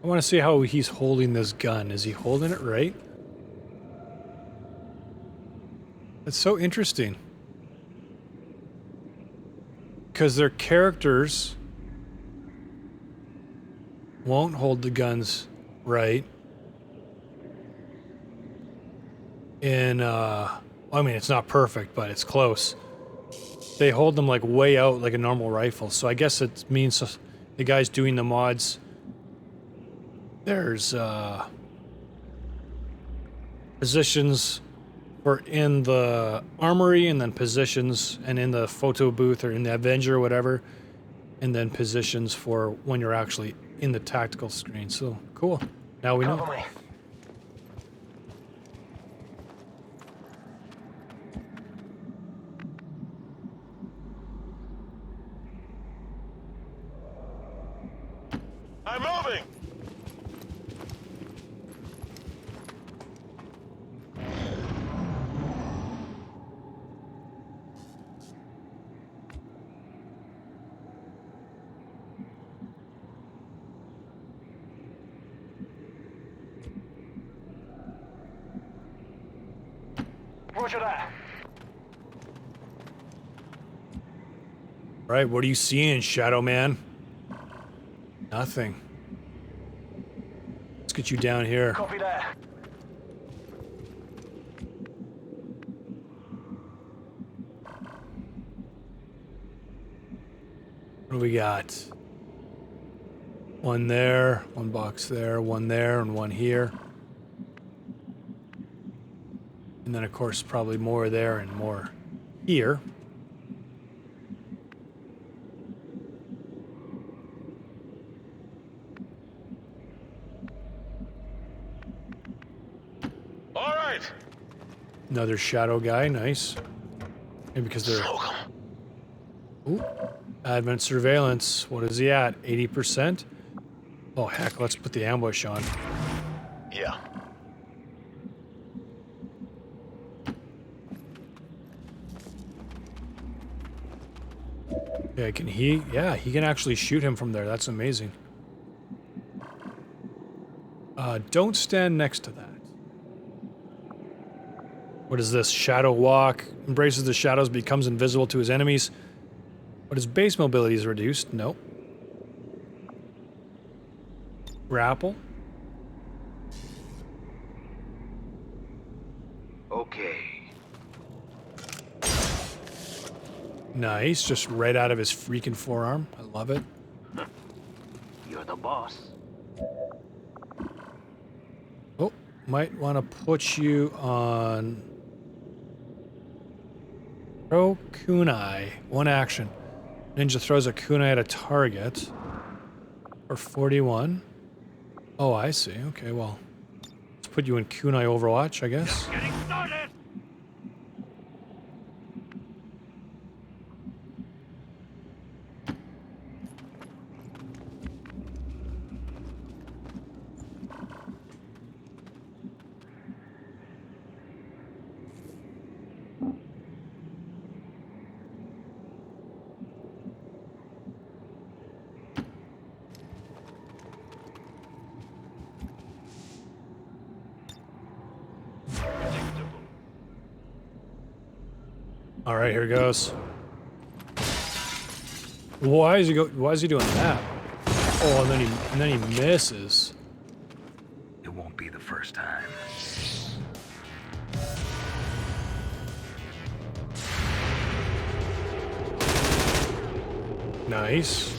S1: I want to see how he's holding this gun. Is he holding it right? It's so interesting. Because their characters won't hold the guns right. I mean, it's not perfect, but it's close. They hold them like way out like a normal rifle. So I guess it means the guys doing the mods, there's positions for in the armory, and then positions and in the photo booth or in the Avenger or whatever, and then positions for when you're actually in the tactical screen. So cool. Now we know.
S5: I'm moving!
S12: Roger that.
S1: Right, what are you seeing, Shadow Man? Nothing. Let's get you down here.
S12: Copy that.
S1: What do we got? One there, one box there, one there, and one here. And then, of course, probably more there and more here.
S5: All right.
S1: Another shadow guy, nice. Maybe because they're... Ooh, advent surveillance. What is he at? 80%? Oh, heck, let's put the ambush on.
S12: Yeah.
S1: Yeah, can he? Yeah, he can actually shoot him from there. That's amazing. Don't stand next to that. What is this? Shadow walk. Embraces the shadows, becomes invisible to his enemies. But his base mobility is reduced. Nope. Grapple.
S12: Okay.
S1: Nice. Just right out of his freaking forearm. I love it.
S12: You're the boss.
S1: Oh, might want to put you on... Throw kunai. One action. Ninja throws a kunai at a target. For 41. Oh, I see. Okay, well. Let's put you in kunai Overwatch, I guess.
S12: Getting started.
S1: All right, here goes. Why is he doing that? Oh, and then he misses.
S12: It won't be the first time.
S1: Nice.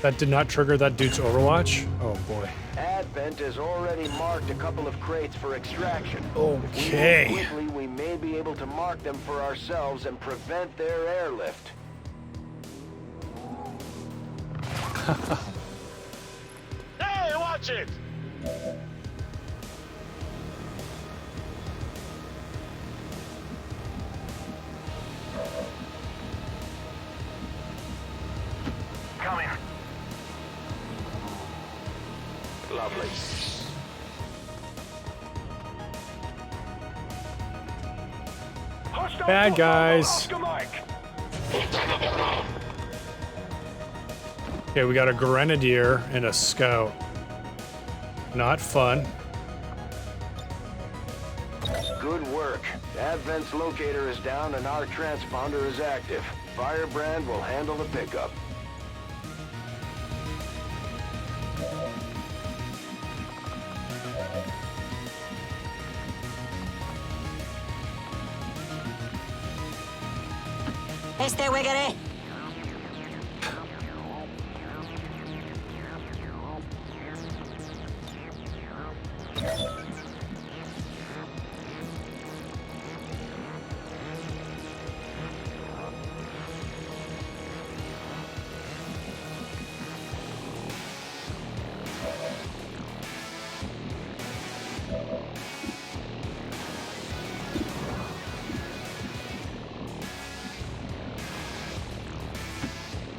S1: That did not trigger that dude's Overwatch? Oh boy.
S6: Advent has already marked a couple of crates for extraction.
S1: Okay.
S6: If we move quickly, we may be able to mark them for ourselves and prevent their airlift.
S5: Hey, watch it!
S12: Coming.
S6: Lovely.
S1: Bad guys. Okay, we got a Grenadier and a Scout. Not fun.
S6: Good work. Advent's locator is down and our transponder is active. Firebrand will handle the pickup.
S13: Este wiggity.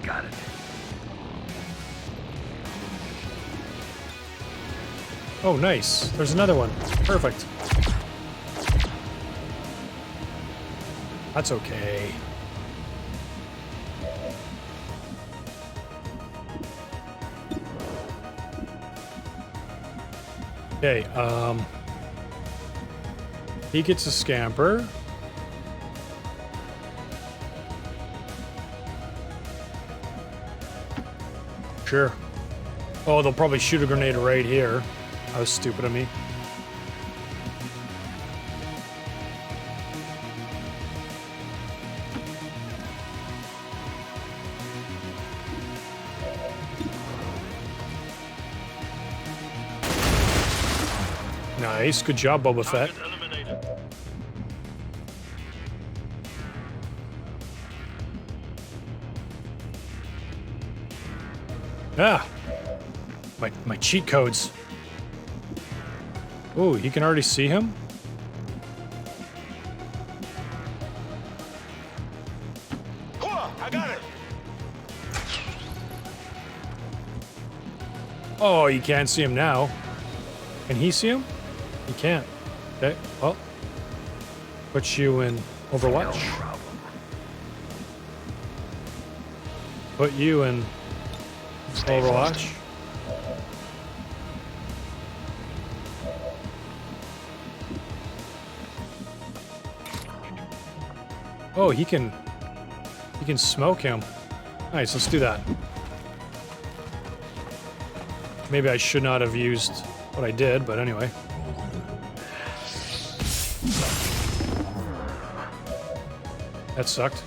S12: Got it.
S1: Oh, nice. There's another one. Perfect. That's okay. Okay, he gets a scamper. Sure. Oh, they'll probably shoot a grenade right here. That was stupid of me. Nice. Good job, Boba Fett. Ah! My cheat codes. Oh, he can already see him?
S5: I got it.
S1: Oh, you can't see him now. Can he see him? He can't. Okay, well. Put you in Overwatch.
S12: No problem.
S1: Put you in Overwatch. Oh, he can smoke him. Nice, let's do that. Maybe I should not have used what I did, but anyway. That sucked.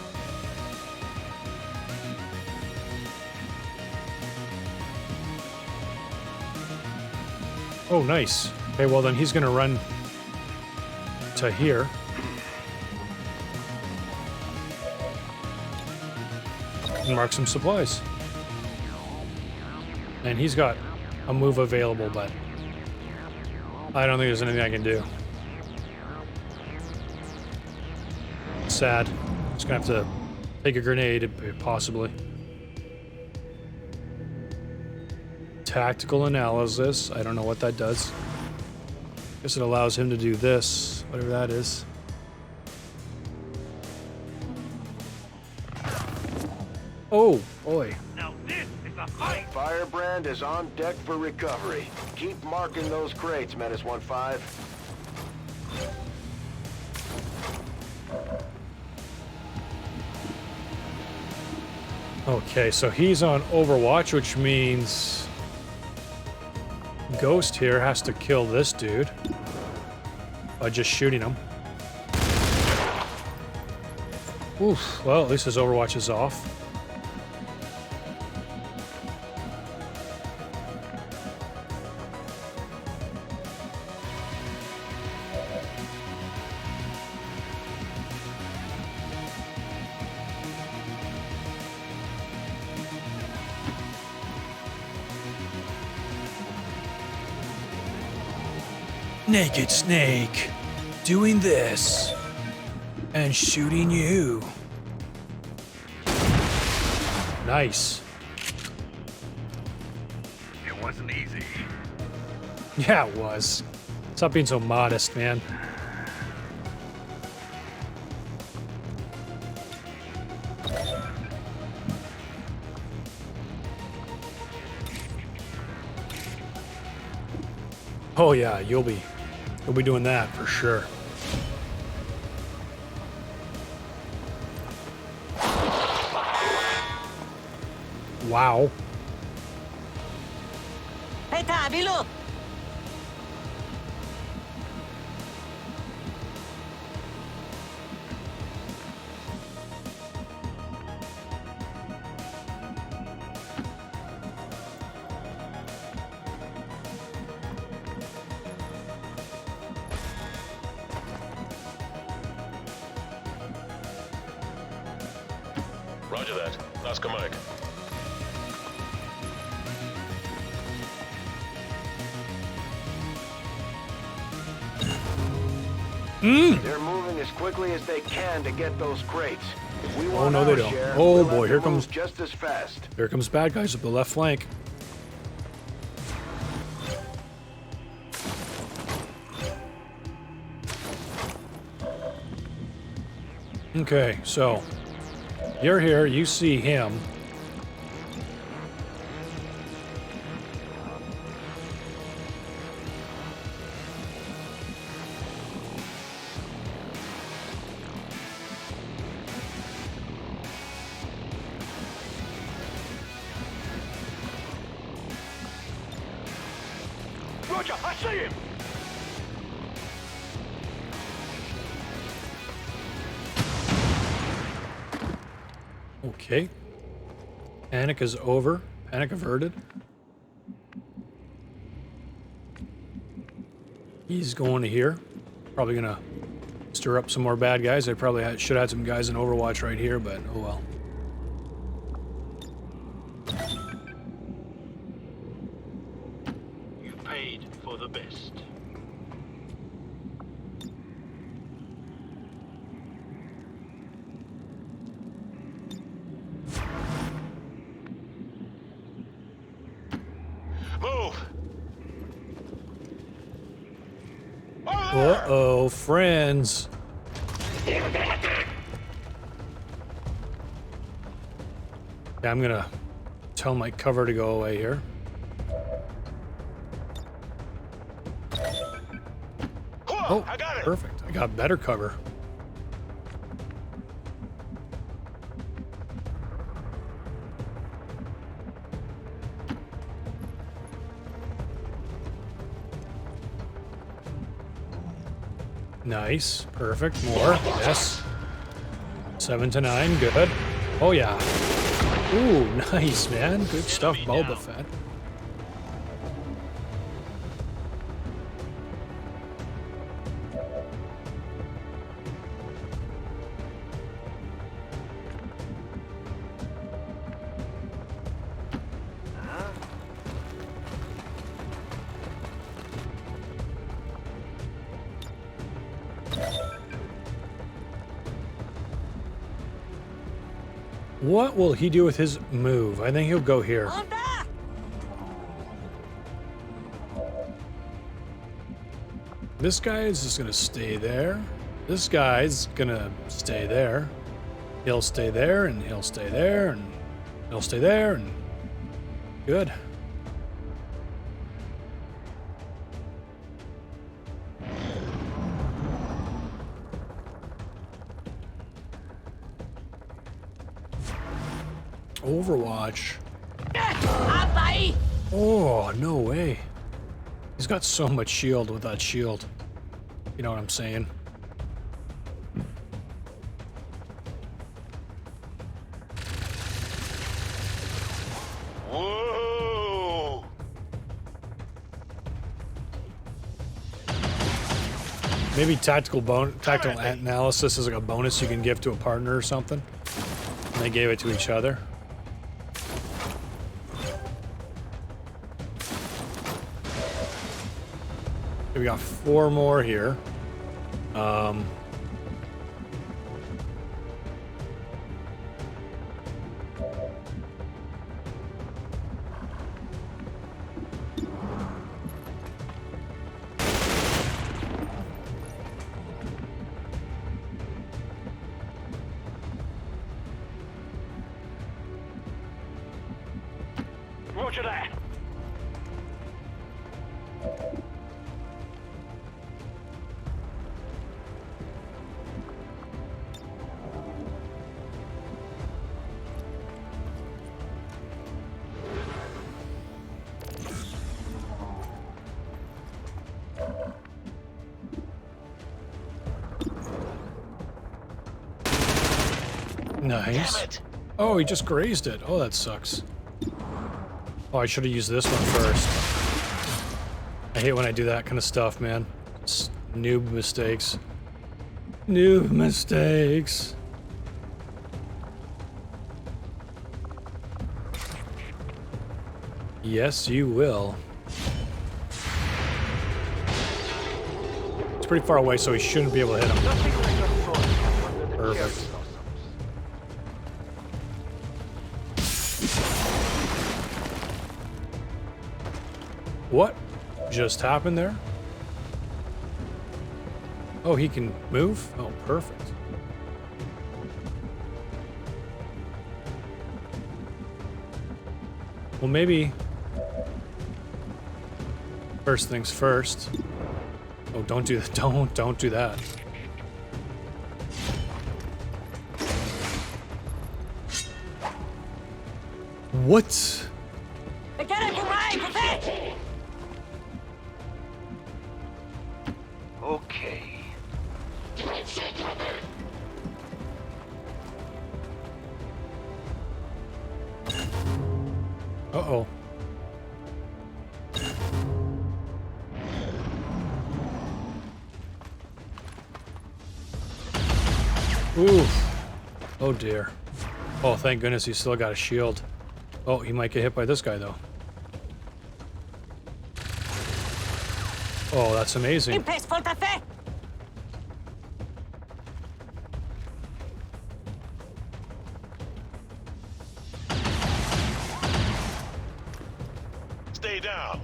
S1: Oh, nice. Okay, well then he's gonna run to here. And mark some supplies. And he's got a move available, but I don't think there's anything I can do. Sad. Just gonna have to take a grenade, possibly. Tactical analysis. I don't know what that does. Guess it allows him to do this, whatever that is. Oh, boy.
S12: Now this is a fight.
S6: Firebrand is on deck for recovery. Keep marking those crates, Menace 1-5.
S1: Okay, so he's on Overwatch, which means Ghost here has to kill this dude by just shooting him. Oof, well, at least his Overwatch is off. Naked Snake doing this and shooting you. Nice.
S12: It wasn't easy.
S1: Yeah, it was. Stop being so modest, man. Oh yeah, you'll be doing that for sure. Wow.
S13: Hey, Tabby, look!
S5: Roger that. Oscar Mike.
S6: They're moving as quickly as they can to get those crates. If we want
S1: no, they
S6: our
S1: don't.
S6: share,
S1: Oh,
S6: we'll
S1: boy,
S6: have
S1: here
S6: to
S1: comes-
S6: move just as fast.
S1: Here comes bad guys up the left flank. Okay, so you're here, you see him.
S5: Roger, I see him!
S1: Okay. Panic is over. Panic averted. He's going to here. Probably gonna stir up some more bad guys. I probably should have had some guys in Overwatch right here, but oh well.
S5: You paid for the best. Move!
S1: Uh-oh, friends. Yeah, I'm gonna tell my cover to go away here. Oh,
S5: I got it.
S1: perfect. I got better cover. Nice. Perfect. More. Yes. 7 to 9. Good. Oh, yeah. Ooh, nice, man. Good stuff, Boba Fett. What will he do with his move? I think he'll go here. This guy is just gonna stay there. This guy's gonna stay there. He'll stay there, and he'll stay there, and he'll stay there, and good. Overwatch. Oh, no way. He's got so much shield with that shield. You know what I'm saying?
S5: Whoa!
S1: Maybe tactical analysis is like a bonus you can give to a partner or something. And they gave it to each other. We got 4 more here.
S12: Roger that.
S1: Nice. Oh, he just grazed it. Oh, that sucks. Oh, I should have used this one first. I hate when I do that kind of stuff, man. It's noob mistakes. Noob mistakes. Yes, you will. It's pretty far away, so he shouldn't be able to hit him. Perfect. What just happened there? Oh, he can move? Oh, perfect. Well, maybe first things first. Oh, don't do that. Don't do that. What?
S12: Okay.
S1: Uh-oh. Oof. Oh dear. Oh, thank goodness he's still got a shield. Oh, he might get hit by this guy though. Oh, that's amazing.
S5: Stay down.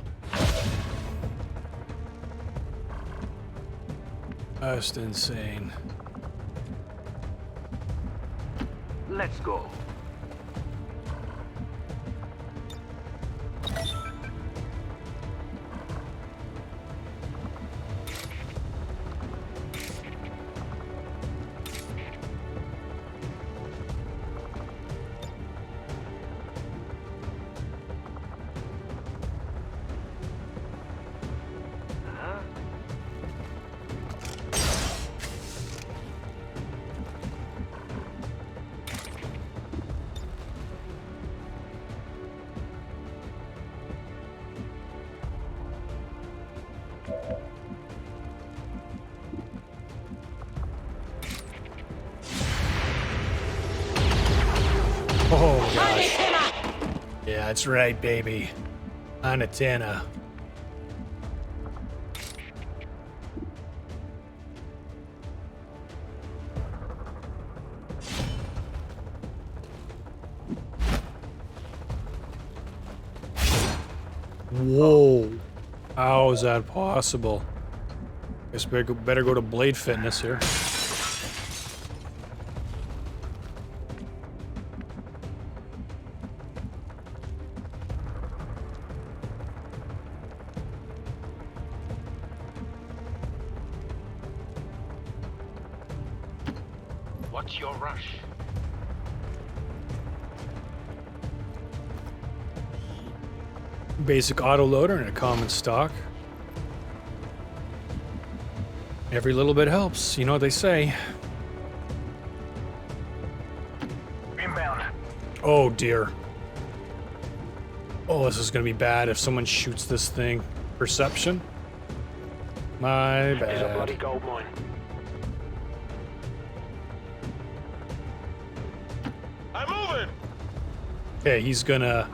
S1: Just insane.
S12: Let's go.
S1: Oh gosh. Yeah, that's right, baby. Antenna. Whoa. How is that possible? Guess better go to Blade Fitness here.
S12: What's your rush?
S1: Basic autoloader and a common stock. Every little bit helps, you know what they say.
S12: Inbound.
S1: Oh dear. Oh, this is gonna be bad if someone shoots this thing. Perception? My
S12: It's a bloody
S1: bad.
S12: gold mine.
S5: I'm moving.
S1: Okay, he's gonna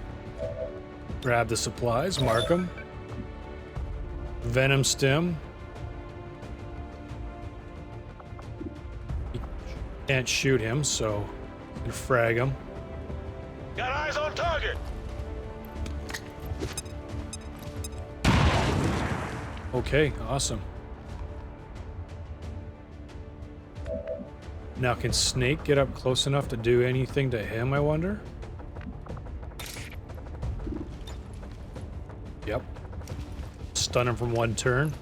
S1: grab the supplies, mark them. Venom stem. You can't shoot him, so you can frag him.
S5: Got eyes on target.
S1: Okay, awesome. Now, can Snake get up close enough to do anything to him, I wonder? Yep. Stun him from one turn.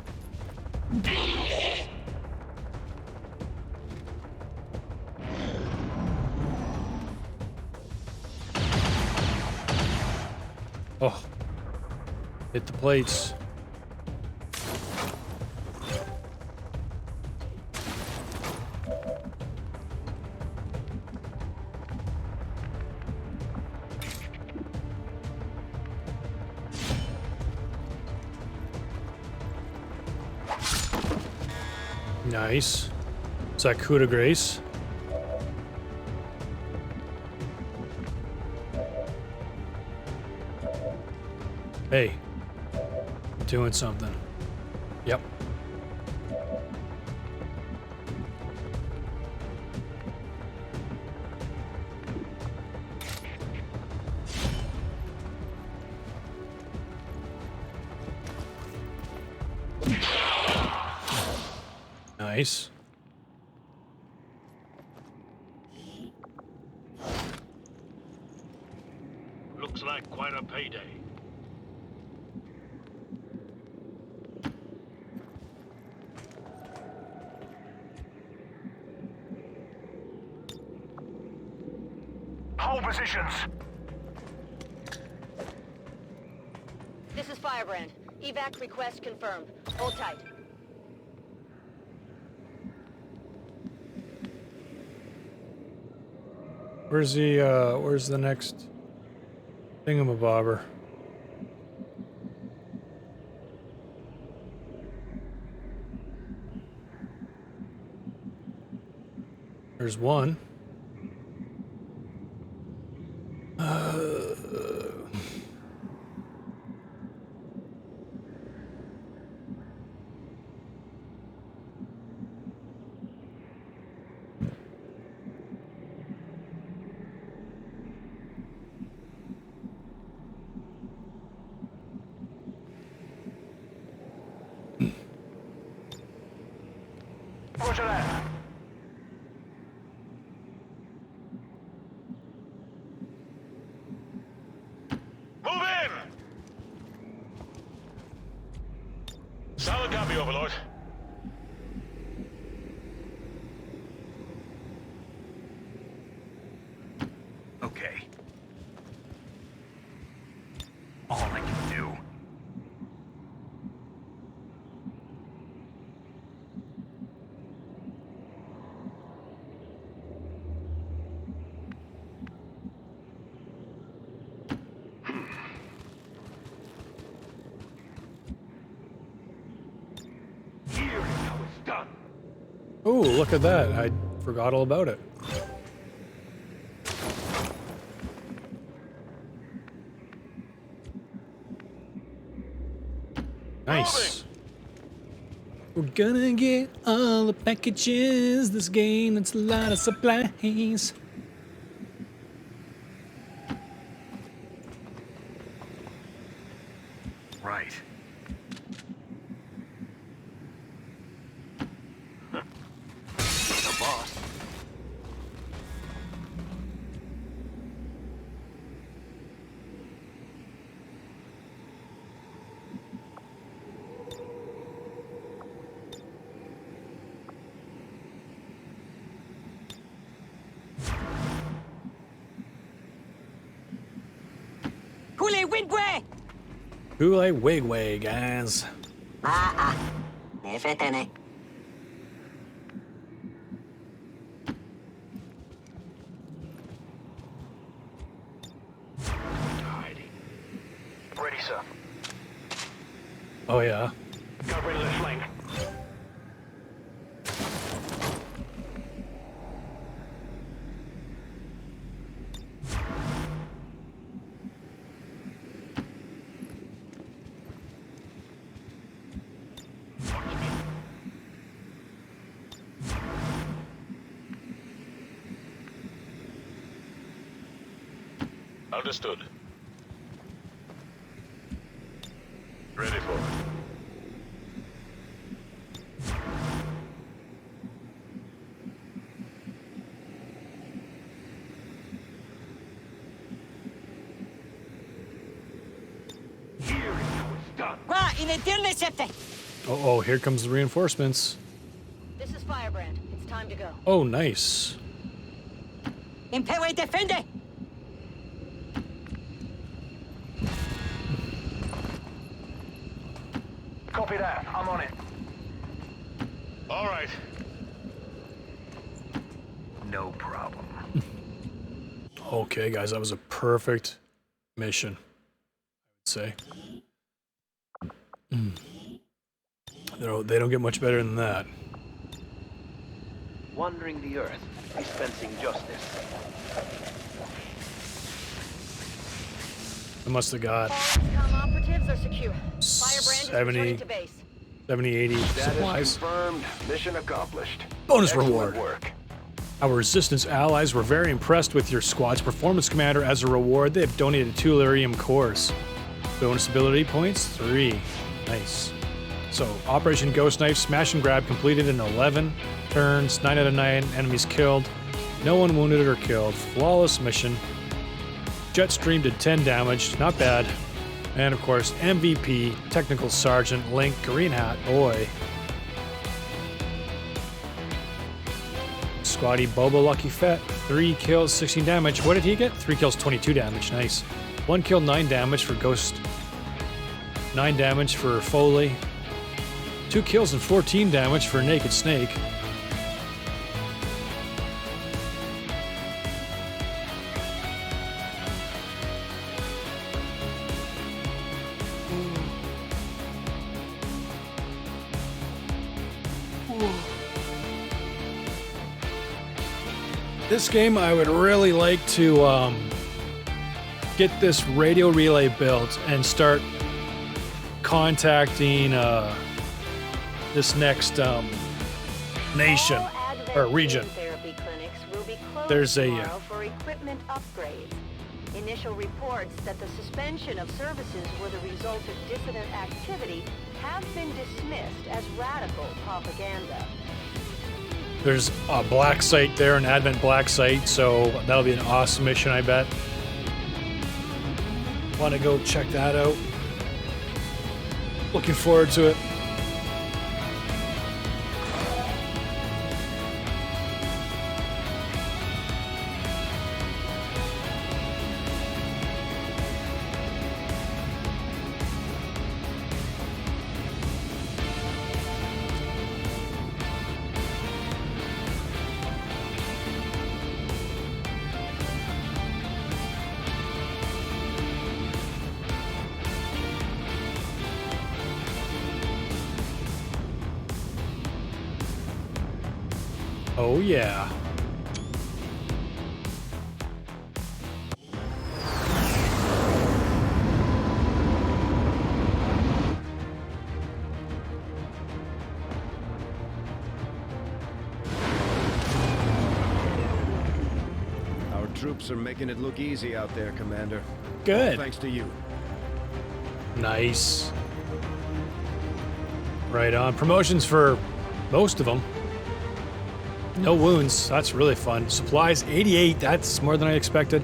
S1: Oh. Hit the plates. Nice. Is that coup de grace? Hey. I'm doing something. Yep. Nice.
S5: Looks like quite a payday.
S12: Hold positions.
S14: This is Firebrand. Evac request confirmed. Hold tight.
S1: Where's the next thingamabobber? There's one.
S12: Roger that.
S5: Move in. Solid copy, Overlord.
S12: Okay. All I can do. Here is how it's done.
S1: Oh, look at that. I forgot all about it. Nice. We're gonna get all the packages. This game, it's a lot of supplies.
S12: Right. The boss.
S13: Coulez Windway!
S1: Hule Wigway, guys.
S13: Nefetene.
S12: Ready, sir.
S1: Oh, yeah.
S12: Covering left flank.
S5: Understood. Ready for it.
S13: Qua, intercept.
S1: Oh, here comes the reinforcements.
S14: This is Firebrand. It's time to go.
S1: Oh, nice.
S13: Impewe defende.
S12: Copy that. I'm on it.
S5: All right.
S12: No problem.
S1: Okay, guys, that was a perfect mission, I would say. They don't get much better than that.
S4: Wandering the earth, dispensing justice.
S1: I must have got
S14: XCom operatives are secure. Firebrand is
S1: 70,
S14: returning to base.
S1: 70, 80
S6: Status
S1: supplies.
S6: confirmed. Mission accomplished.
S1: Bonus
S6: Excellent
S1: reward.
S6: work.
S1: Our Resistance allies were very impressed with your squad's performance, Commander. As a reward, they have donated 2 Lyrium cores. Bonus ability points, 3. Nice. So, Operation Ghost Knife Smash and Grab completed in 11 turns, 9 out of 9 enemies killed, no one wounded or killed. Flawless mission. Jetstream did 10 damage, not bad. And of course, MVP, Technical Sergeant Link, Green Hat, boy. Squatty Boba Lucky Fett, 3 kills, 16 damage. What did he get? 3 kills, 22 damage, nice. 1 kill, 9 damage for Ghost. 9 damage for Foley. 2 kills and 14 damage for Naked Snake. This game, I would really like to get this radio relay built and start contacting this next nation or region.
S14: Therapy clinics will be closed
S1: There's a
S14: tomorrow for equipment upgrades. Initial reports that the suspension of services were the result of dissident activity have been dismissed as radical propaganda.
S1: There's a black site there, an Advent black site, so that'll be an awesome mission, I bet. Want to go check that out. Looking forward to it. Oh yeah.
S15: Our troops are making it look easy out there, Commander.
S1: Good.
S15: All thanks to you.
S1: Nice. Right on. Promotions for most of them. No wounds. That's really fun. Supplies 88. That's more than I expected.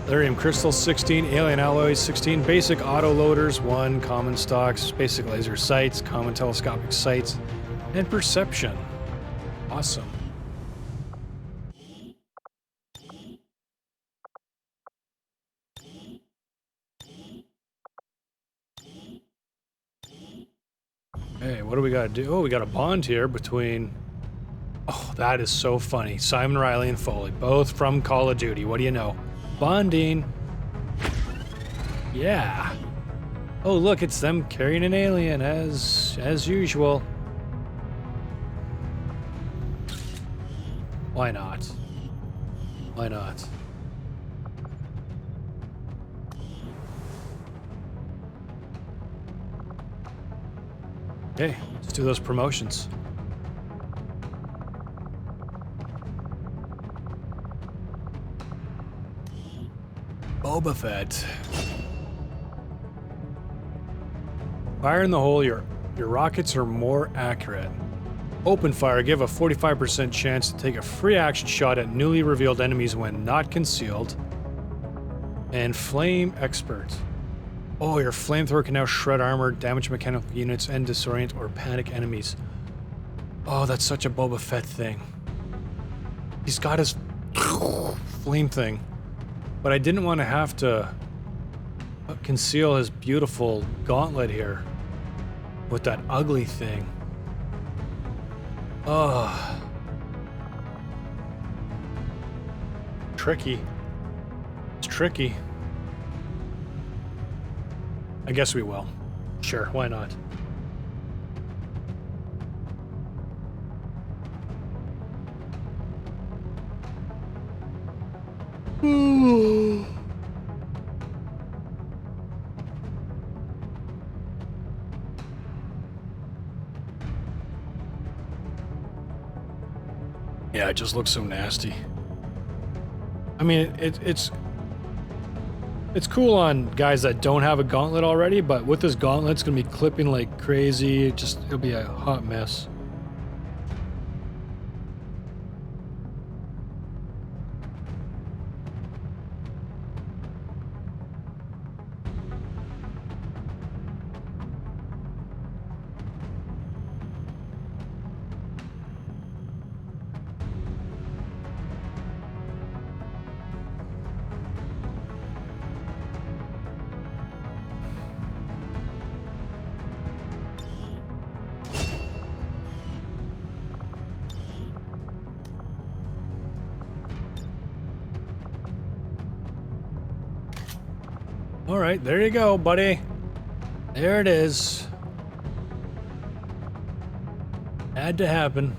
S1: Lyrium crystals 16. Alien alloys 16. Basic auto loaders 1. Common stocks. Basic laser sights. Common telescopic sights. And perception. Awesome. Hey, what do we got to do? Oh, we got a bond here between... Oh, that is so funny. Simon Riley and Foley, both from Call of Duty. What do you know? Bonding. Yeah. Oh, look, it's them carrying an alien, as usual. Why not? Why not? Okay, let's do those promotions. Boba Fett. Fire in the hole, your rockets are more accurate. Open fire, give a 45% chance to take a free action shot at newly revealed enemies when not concealed. And flame expert. Oh, your flamethrower can now shred armor, damage mechanical units, and disorient or panic enemies. Oh, that's such a Boba Fett thing. He's got his flame thing. But I didn't want to have to conceal his beautiful gauntlet here with that ugly thing. Oh. Tricky. It's tricky. I guess we will. Sure, why not? Yeah, it just looks so nasty. I mean, it's cool on guys that don't have a gauntlet already, but with this gauntlet, it's gonna be clipping like crazy. It'll be a hot mess. All right, there you go, buddy. There it is. Had to happen.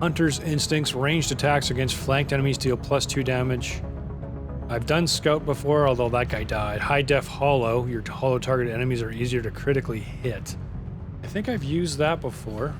S1: Hunter's Instincts, ranged attacks against flanked enemies deal +2 damage. I've done Scout before, although that guy died. High Def Hollow, your hollow targeted enemies are easier to critically hit. I think I've used that before.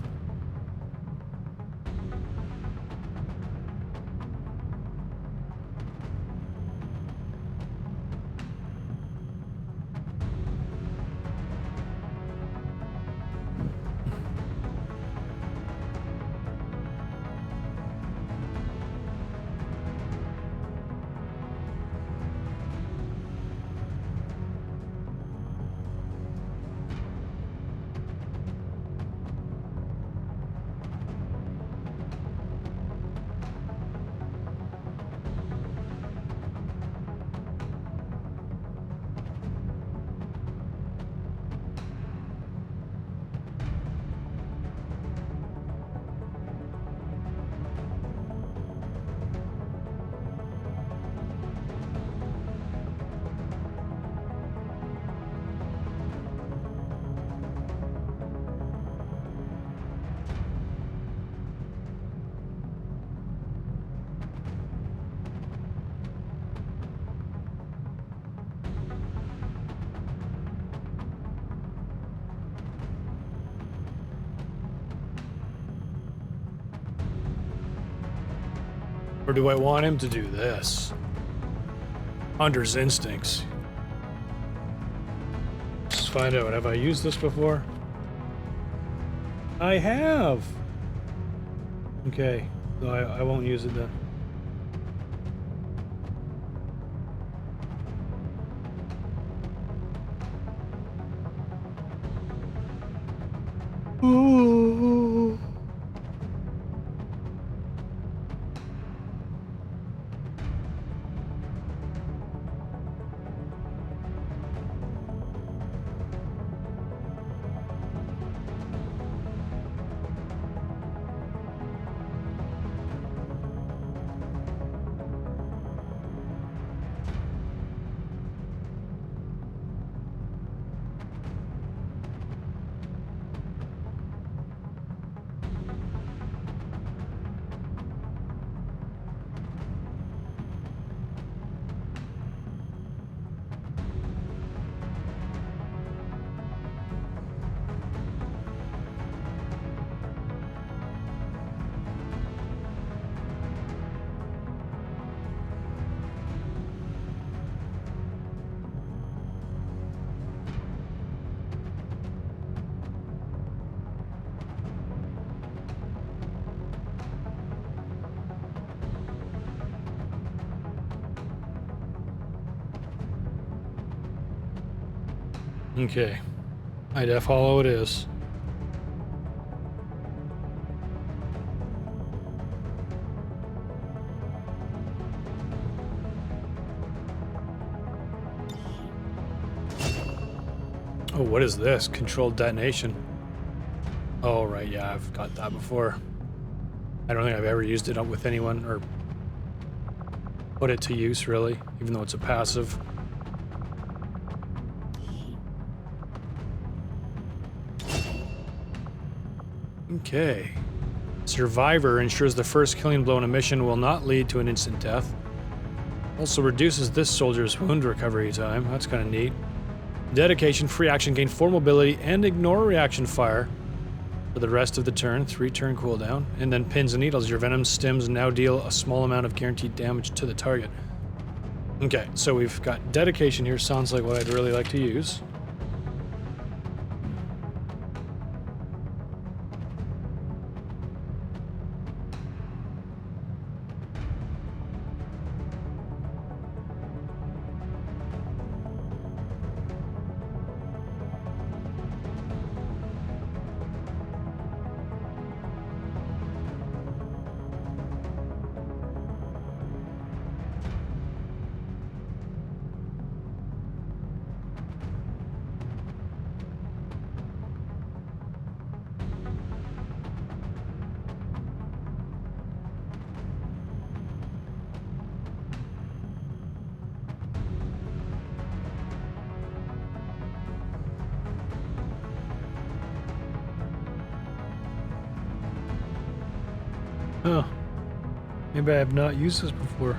S1: Or do I want him to do this? Hunter's Instincts. Let's find out. Have I used this before? I have! Okay, so I won't use it then. Ooh. Okay. High def hollow it is. Oh, what is this? Controlled detonation. Oh, right, yeah, I've got that before. I don't think I've ever used it up with anyone or put it to use, really, even though it's a passive. Okay. Survivor ensures the first killing blow in a mission will not lead to an instant death. Also reduces this soldier's wound recovery time. That's kind of neat. Dedication, free action, gain 4 mobility, and ignore reaction fire for the rest of the turn. 3 turn cooldown. And then pins and needles. Your venom stims now deal a small amount of guaranteed damage to the target. Okay, so we've got dedication here. Sounds like what I'd really like to use. Oh, maybe I have not used this before.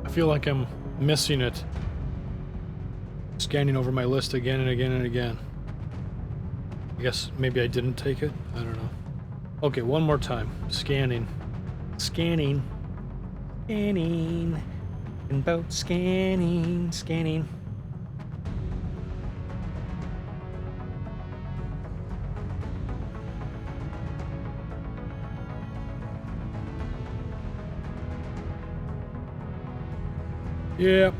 S1: I feel like I'm missing it. Scanning over my list again and again and again. I guess maybe I didn't take it. I don't know. Okay, one more time. Scanning. Scanning. Scanning. And boat scanning. Scanning. Yep.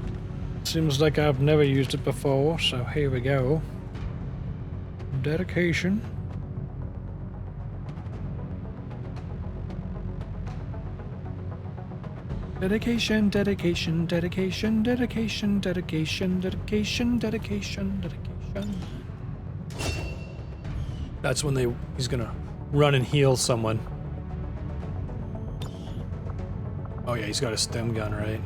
S1: Seems like I've never used it before, so here we go. Dedication. Dedication, dedication, dedication, dedication, dedication, dedication, dedication, dedication. That's when he's gonna run and heal someone. Oh yeah, he's got a stem gun, right?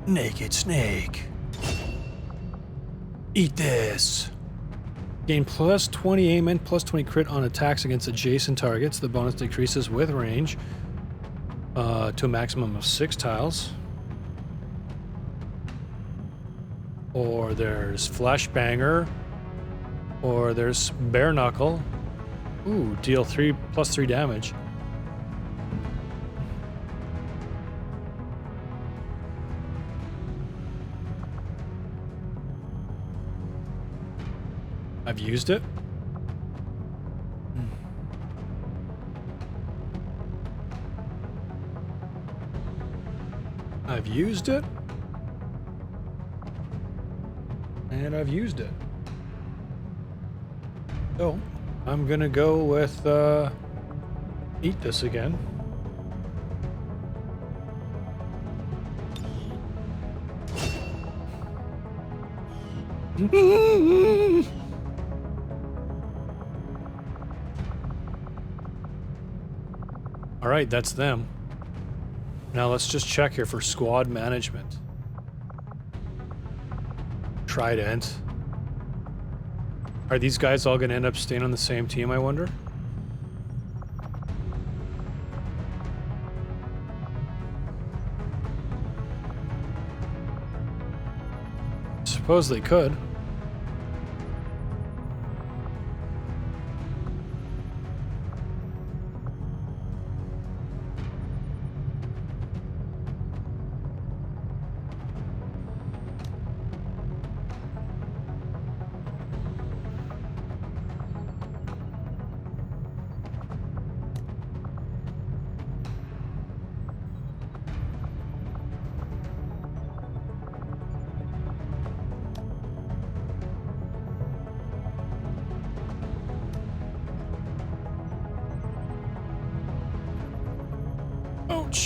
S1: Naked snake. Eat this. Gain plus 20 aim and plus 20 crit on attacks against adjacent targets. The bonus decreases with range to a maximum of 6 tiles. Or there's Flashbanger. Or there's Bare Knuckle. Ooh, deal plus 3 damage. I've used it. I've used it. And I've used it. So, I'm gonna go with, eat this again. All right, that's them. Now let's just check here for squad management. Trident. Are these guys all gonna end up staying on the same team, I wonder? Suppose they could.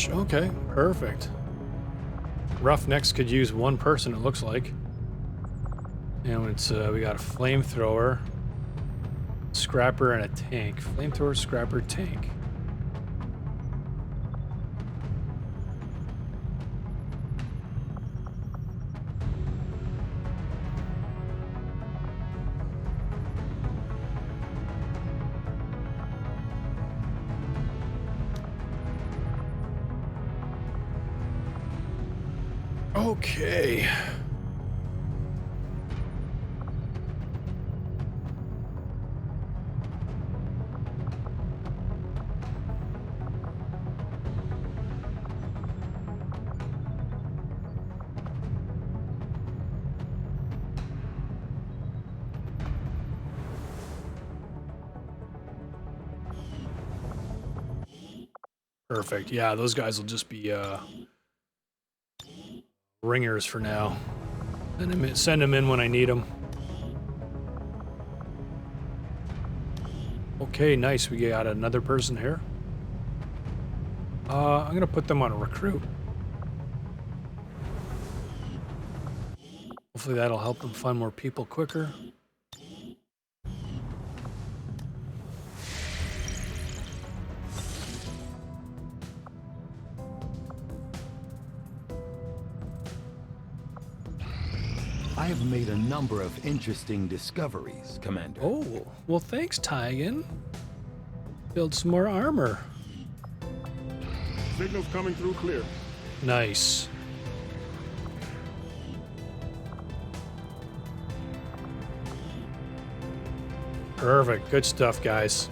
S1: Okay, perfect. Roughnecks could use one person, it looks like. And it's we got a flamethrower, scrapper, and a tank. Flamethrower, scrapper, tank. Okay. Perfect. Yeah, those guys will just be ringers for now. Send them in when I need them. Okay, nice. We got another person here. I'm gonna put them on a recruit. Hopefully that'll help them find more people quicker.
S10: I have made a number of interesting discoveries, Commander.
S1: Oh, well thanks, Tygan. Build some more armor.
S2: Signals coming through clear.
S1: Nice. Perfect. Good stuff, guys.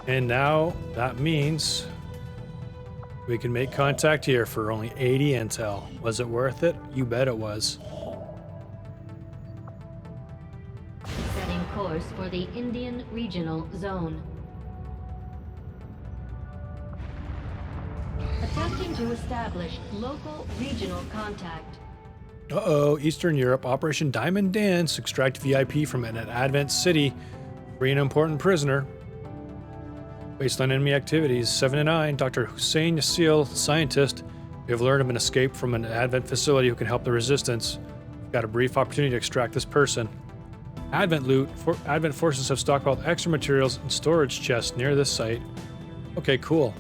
S1: And now that means we can make contact here for only 80 intel. Was it worth it? You bet it was.
S11: Setting course for the Indian Regional Zone. Attempting to establish local regional contact.
S1: Uh-oh, Eastern Europe, Operation Diamond Dance, extract VIP from an Advent city, free an important prisoner. Based on enemy activities, 7 and 9, Dr. Hussein Yassil, scientist. We have learned of an escape from an Advent facility who can help the resistance. We've got a brief opportunity to extract this person. Advent loot. Advent forces have stockpiled extra materials and storage chests near this site. Okay, cool.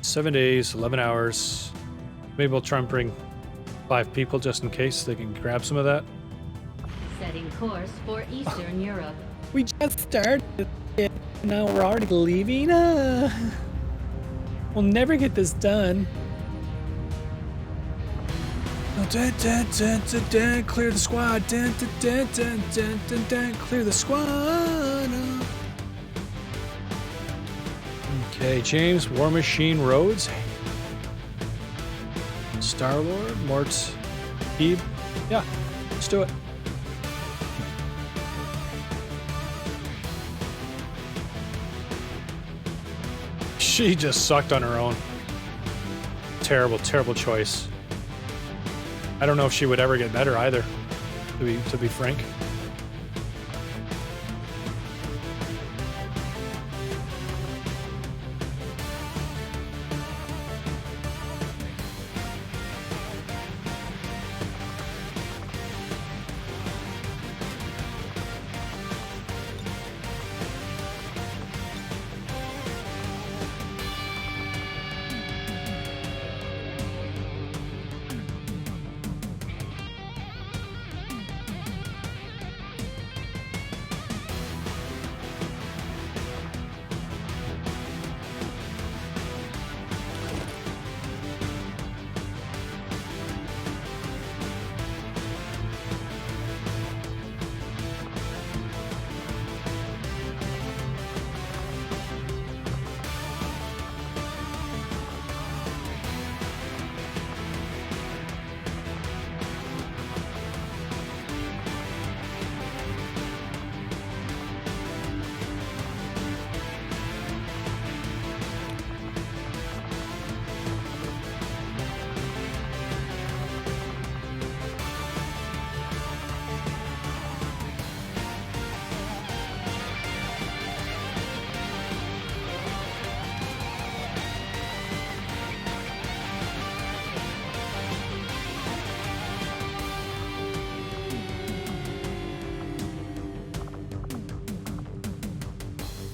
S1: 7 days, 11 hours. Maybe we'll try and bring 5 people just in case they can grab some of that.
S11: Setting course for Eastern Europe.
S1: We just started. Now we're already leaving. We'll never get this done. Clear the squad. Clear the squad. Okay, James, War Machine Rhodes. Star-Lord, Mort, Eve. Yeah, let's do it. She just sucked on her own. Terrible, terrible choice. I don't know if she would ever get better either, to be frank.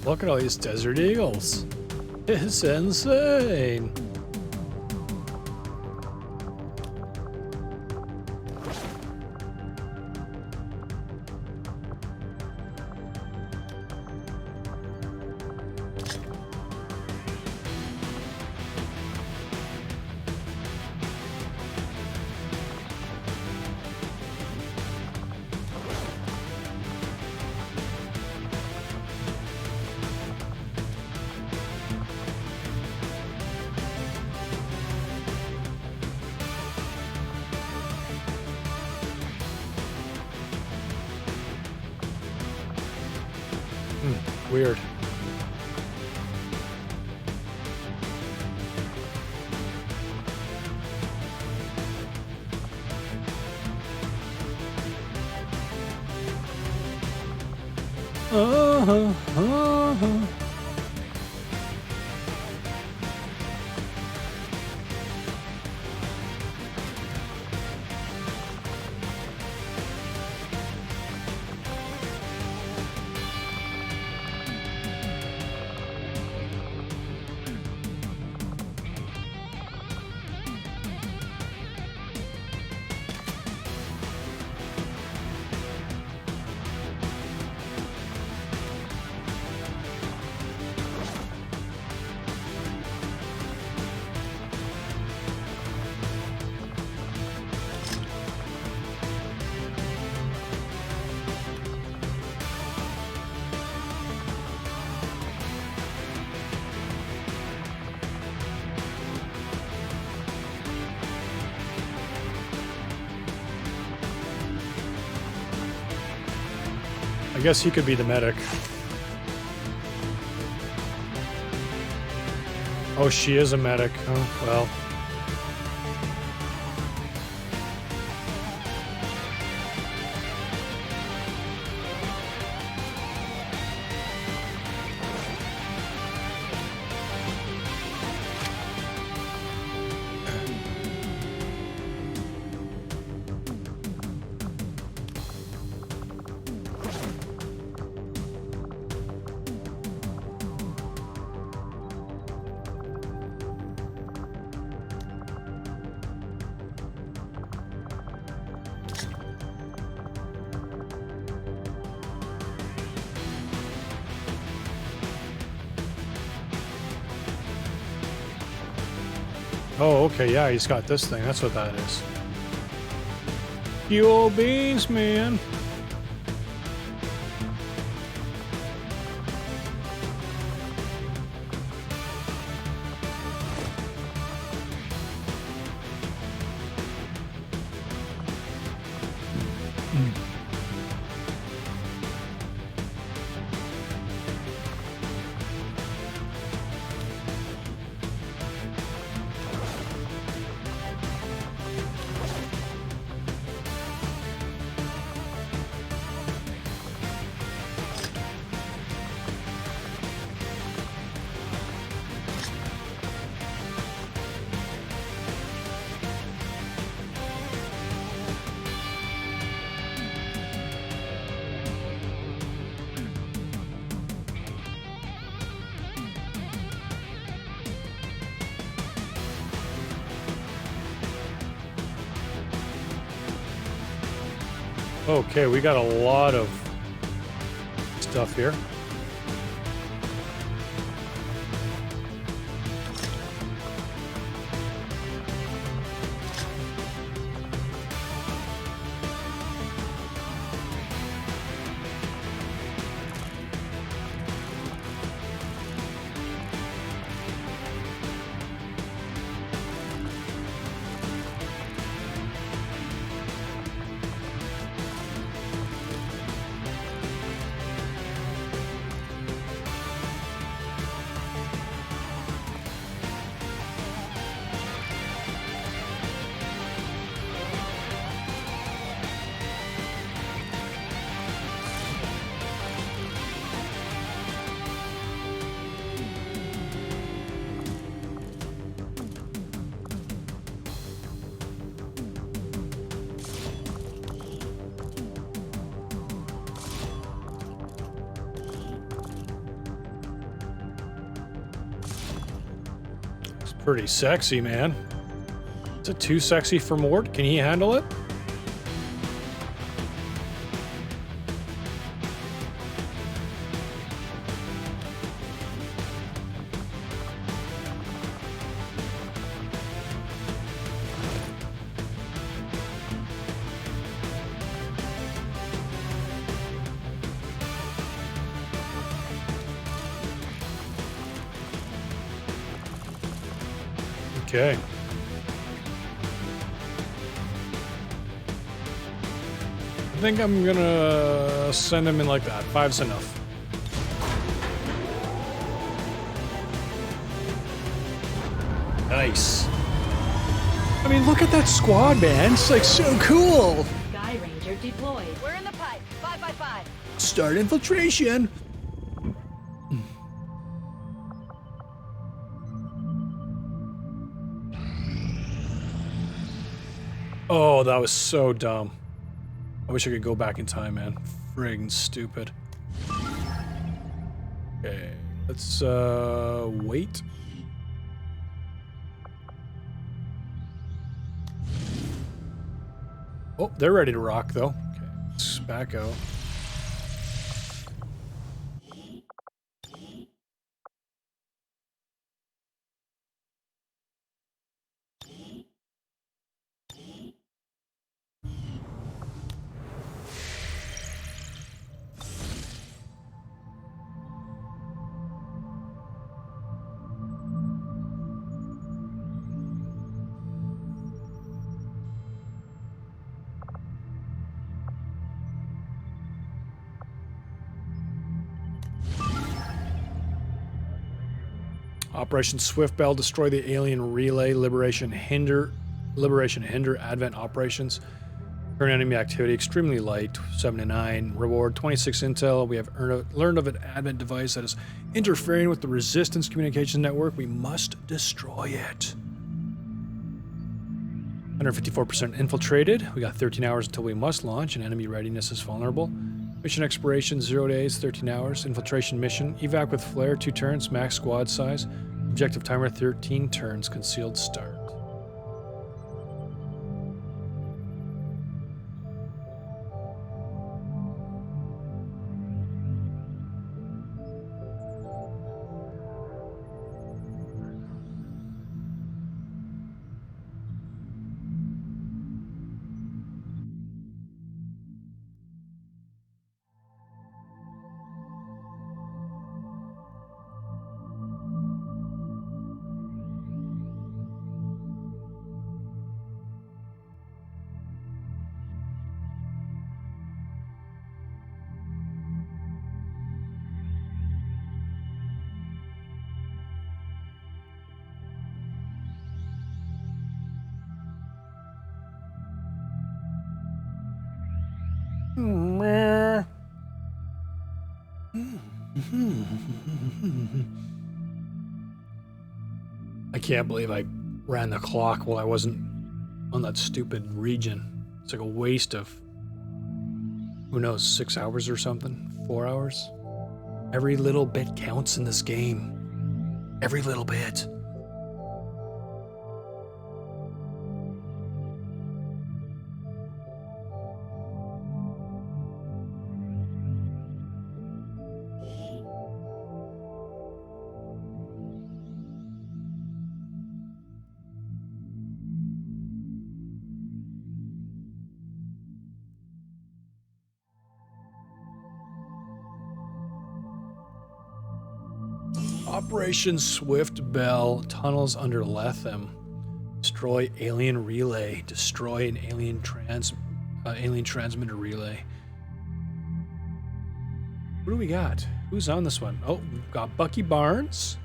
S1: Look at all these desert eagles. It's insane. Weird. I guess he could be the medic. Oh, she is a medic. Oh, well. Oh, okay, yeah, he's got this thing. That's what that is. You old beans, man. Okay, we got a lot of stuff here. Pretty sexy, man. Is it too sexy for Mort? Can he handle it? Okay. I think I'm gonna send him in like that. 5's enough. Nice. I mean, look at that squad, man. It's like so cool.
S11: Sky Ranger deployed.
S14: We're in the pipe. 5x5.
S1: Start infiltration. Oh, that was so dumb. I wish I could go back in time, man. Friggin' stupid. Okay, let's wait. Oh, they're ready to rock, though. Okay, let's back out. Operation Swift Bell, destroy the alien relay. Liberation hinder advent operations. Current enemy activity extremely light, 7 to 9. Reward 26 intel. We have learned of an advent device that is interfering with the resistance communication network. We must destroy it. 154% infiltrated. We got 13 hours until we must launch, and enemy readiness is vulnerable. Mission expiration 0 days, 13 hours. Infiltration mission. Evac with flare, 2 turns, max squad size. Objective timer 13 turns, concealed start. I can't believe I ran the clock while I wasn't on that stupid region. It's like a waste of, who knows, 6 hours or something? 4 hours? Every little bit counts in this game. Every little bit. Operation Swift Bell, tunnels under Lethem. Destroy alien relay. Destroy an alien transmitter relay. What do we got? Who's on this one? Oh, we've got Bucky Barnes.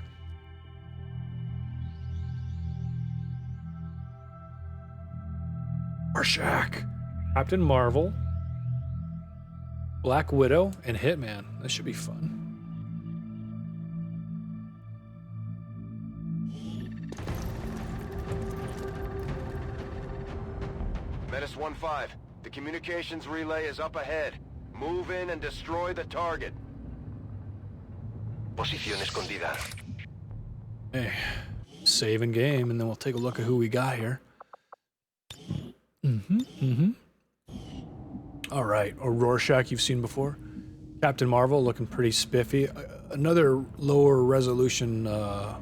S1: Rorschach. Captain Marvel. Black Widow and Hitman. This should be fun.
S6: Menace 1-5. The communications relay is up ahead. Move in and destroy the target.
S12: Posición escondida.
S1: Hey, save and game, and then we'll take a look at who we got here. All right, a Rorschach you've seen before. Captain Marvel looking pretty spiffy. Another lower resolution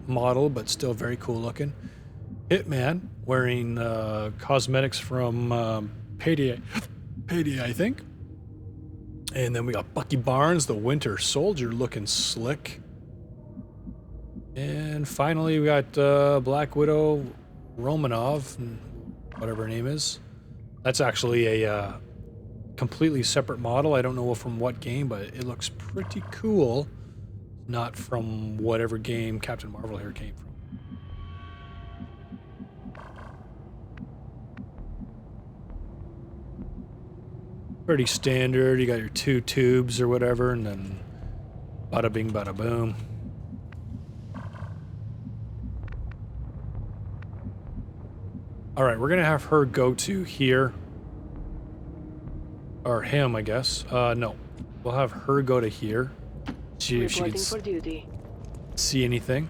S1: model, but still very cool looking. Hitman wearing cosmetics from Payday, I think. And then we got Bucky Barnes, the Winter Soldier, looking slick. And finally, we got Black Widow Romanov, whatever her name is. That's actually a completely separate model. I don't know from what game, but it looks pretty cool. Not from whatever game Captain Marvel here came from. Pretty standard. You got your 2 tubes or whatever, and then bada bing, bada boom. All right, we're gonna have her go to here, or him, I guess. No, we'll have her go to here. See if she can see anything.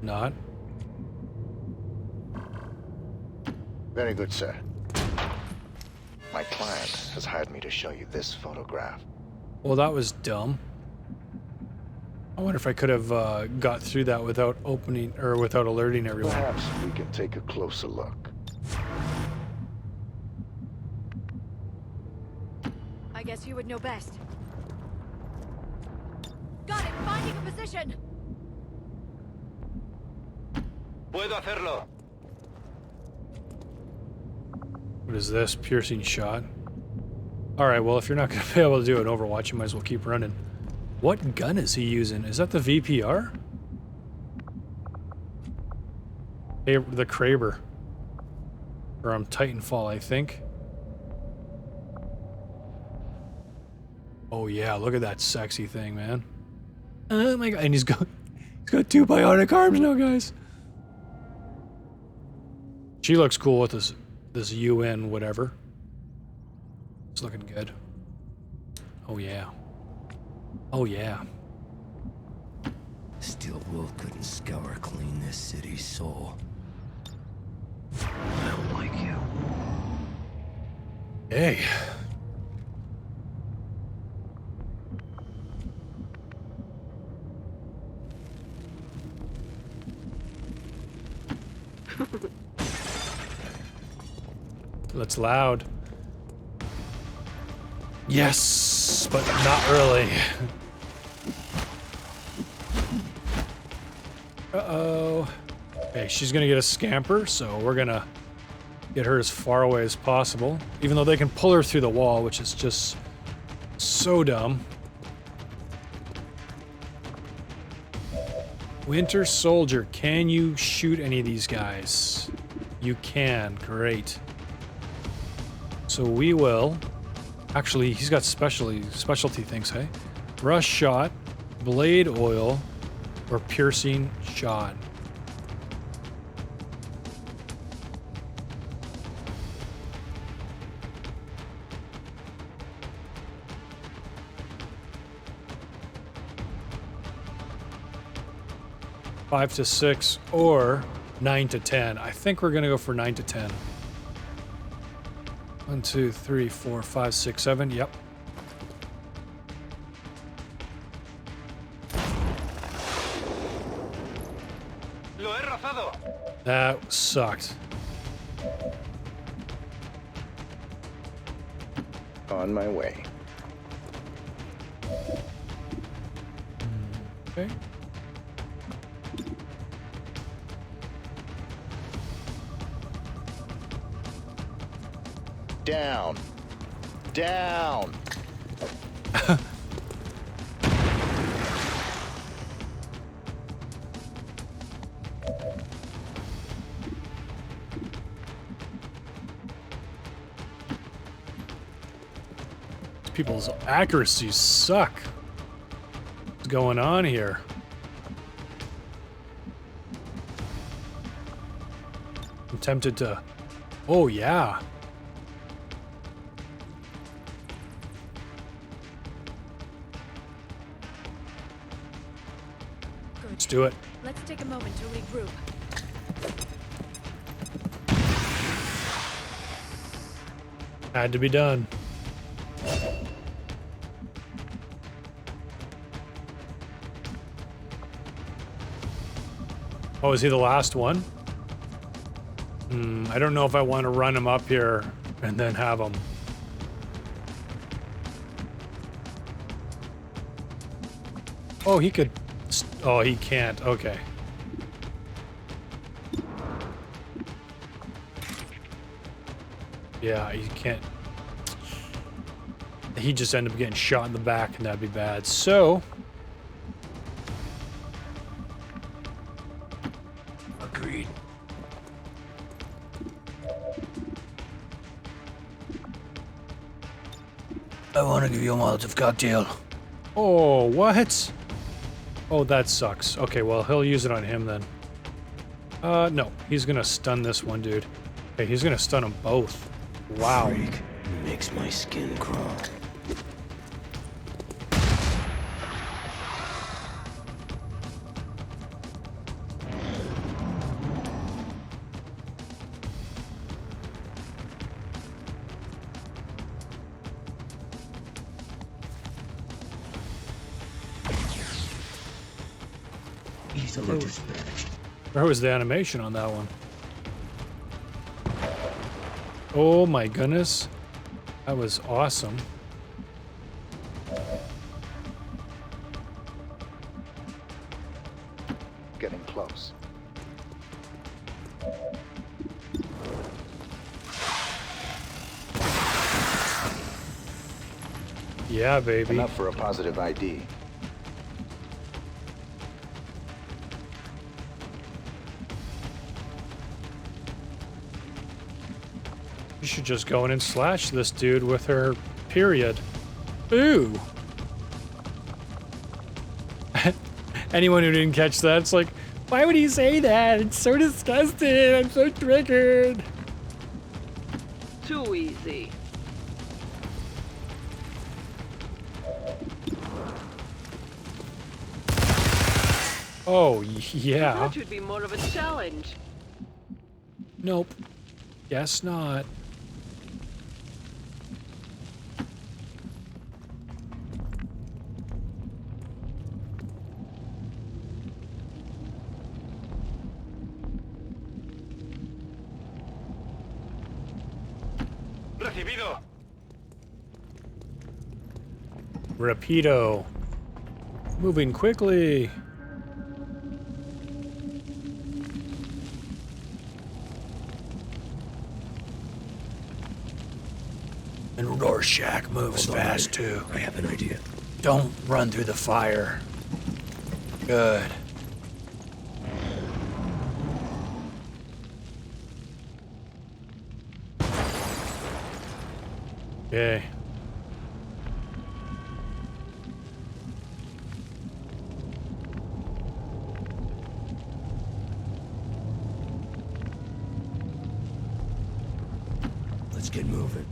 S1: Not.
S16: Very good, sir. My client has hired me to show you this photograph.
S1: Well, that was dumb. I wonder if I could have got through that without opening or without alerting everyone.
S16: Perhaps we can take a closer look.
S17: I guess you would know best. Got it! Finding a position!
S12: Puedo hacerlo.
S1: What is this? Piercing shot. Alright, well, if you're not going to be able to do an Overwatch, you might as well keep running. What gun is he using? Is that the VPR? The Kraber. From Titanfall, I think. Oh yeah, look at that sexy thing, man. Oh my god, and he's got 2 bionic arms now, guys. She looks cool with this UN whatever. It's looking good. Oh yeah. Oh yeah.
S18: Steel Will couldn't scour clean this city's soul. I don't like you.
S1: Hey. That's loud. Yes, but not really. Uh-oh. Okay, she's gonna get a scamper, so we're gonna get her as far away as possible. Even though they can pull her through the wall, which is just so dumb. Winter Soldier, can you shoot any of these guys? You can, great. So we will... Actually, he's got specialty things, hey? Rush shot, blade oil, or piercing shot. Five to 6 or 9 to 10. I think we're gonna go for 9 to 10. 1, 2, 3, 4, 5, 6, 7. Yep.
S12: Lo he rozado.
S1: That sucked.
S16: On my way.
S1: Okay.
S16: Down. Down.
S1: People's accuracies suck. What's going on here? I'm tempted to... Oh, yeah. Let's do it.
S17: Let's take a moment to regroup.
S1: Had to be done. Oh, is he the last one? I don't know if I want to run him up here and then have him. Oh, he could... Oh, he can't. Okay. Yeah, he can't... He just ended up getting shot in the back, and that'd be bad. So...
S18: Agreed. I want to give you a Molotov cocktail.
S1: Oh, what? Oh, that sucks. Okay, well, he'll use it on him then. No. He's gonna stun this one, dude. Okay, he's gonna stun them both. Wow.
S18: Freak makes my skin crawl. Easily dispatched.
S1: Where was the animation on that one? Oh my goodness. That was awesome.
S16: Getting close.
S1: Yeah, baby.
S16: Enough for a positive ID.
S1: should just go in and slash this dude with her period. Ooh. Anyone who didn't catch that, it's like, why would he say that? It's so disgusting. I'm so triggered.
S19: Too easy.
S1: Oh,
S19: I
S1: yeah.
S19: thought you'd be more of a challenge.
S1: Nope. Guess not.
S12: Recibido.
S1: Rapido. Moving quickly. And Rorschach moves fast too.
S18: I have an idea.
S1: Don't run through the fire. Good. Okay.
S18: Let's get moving.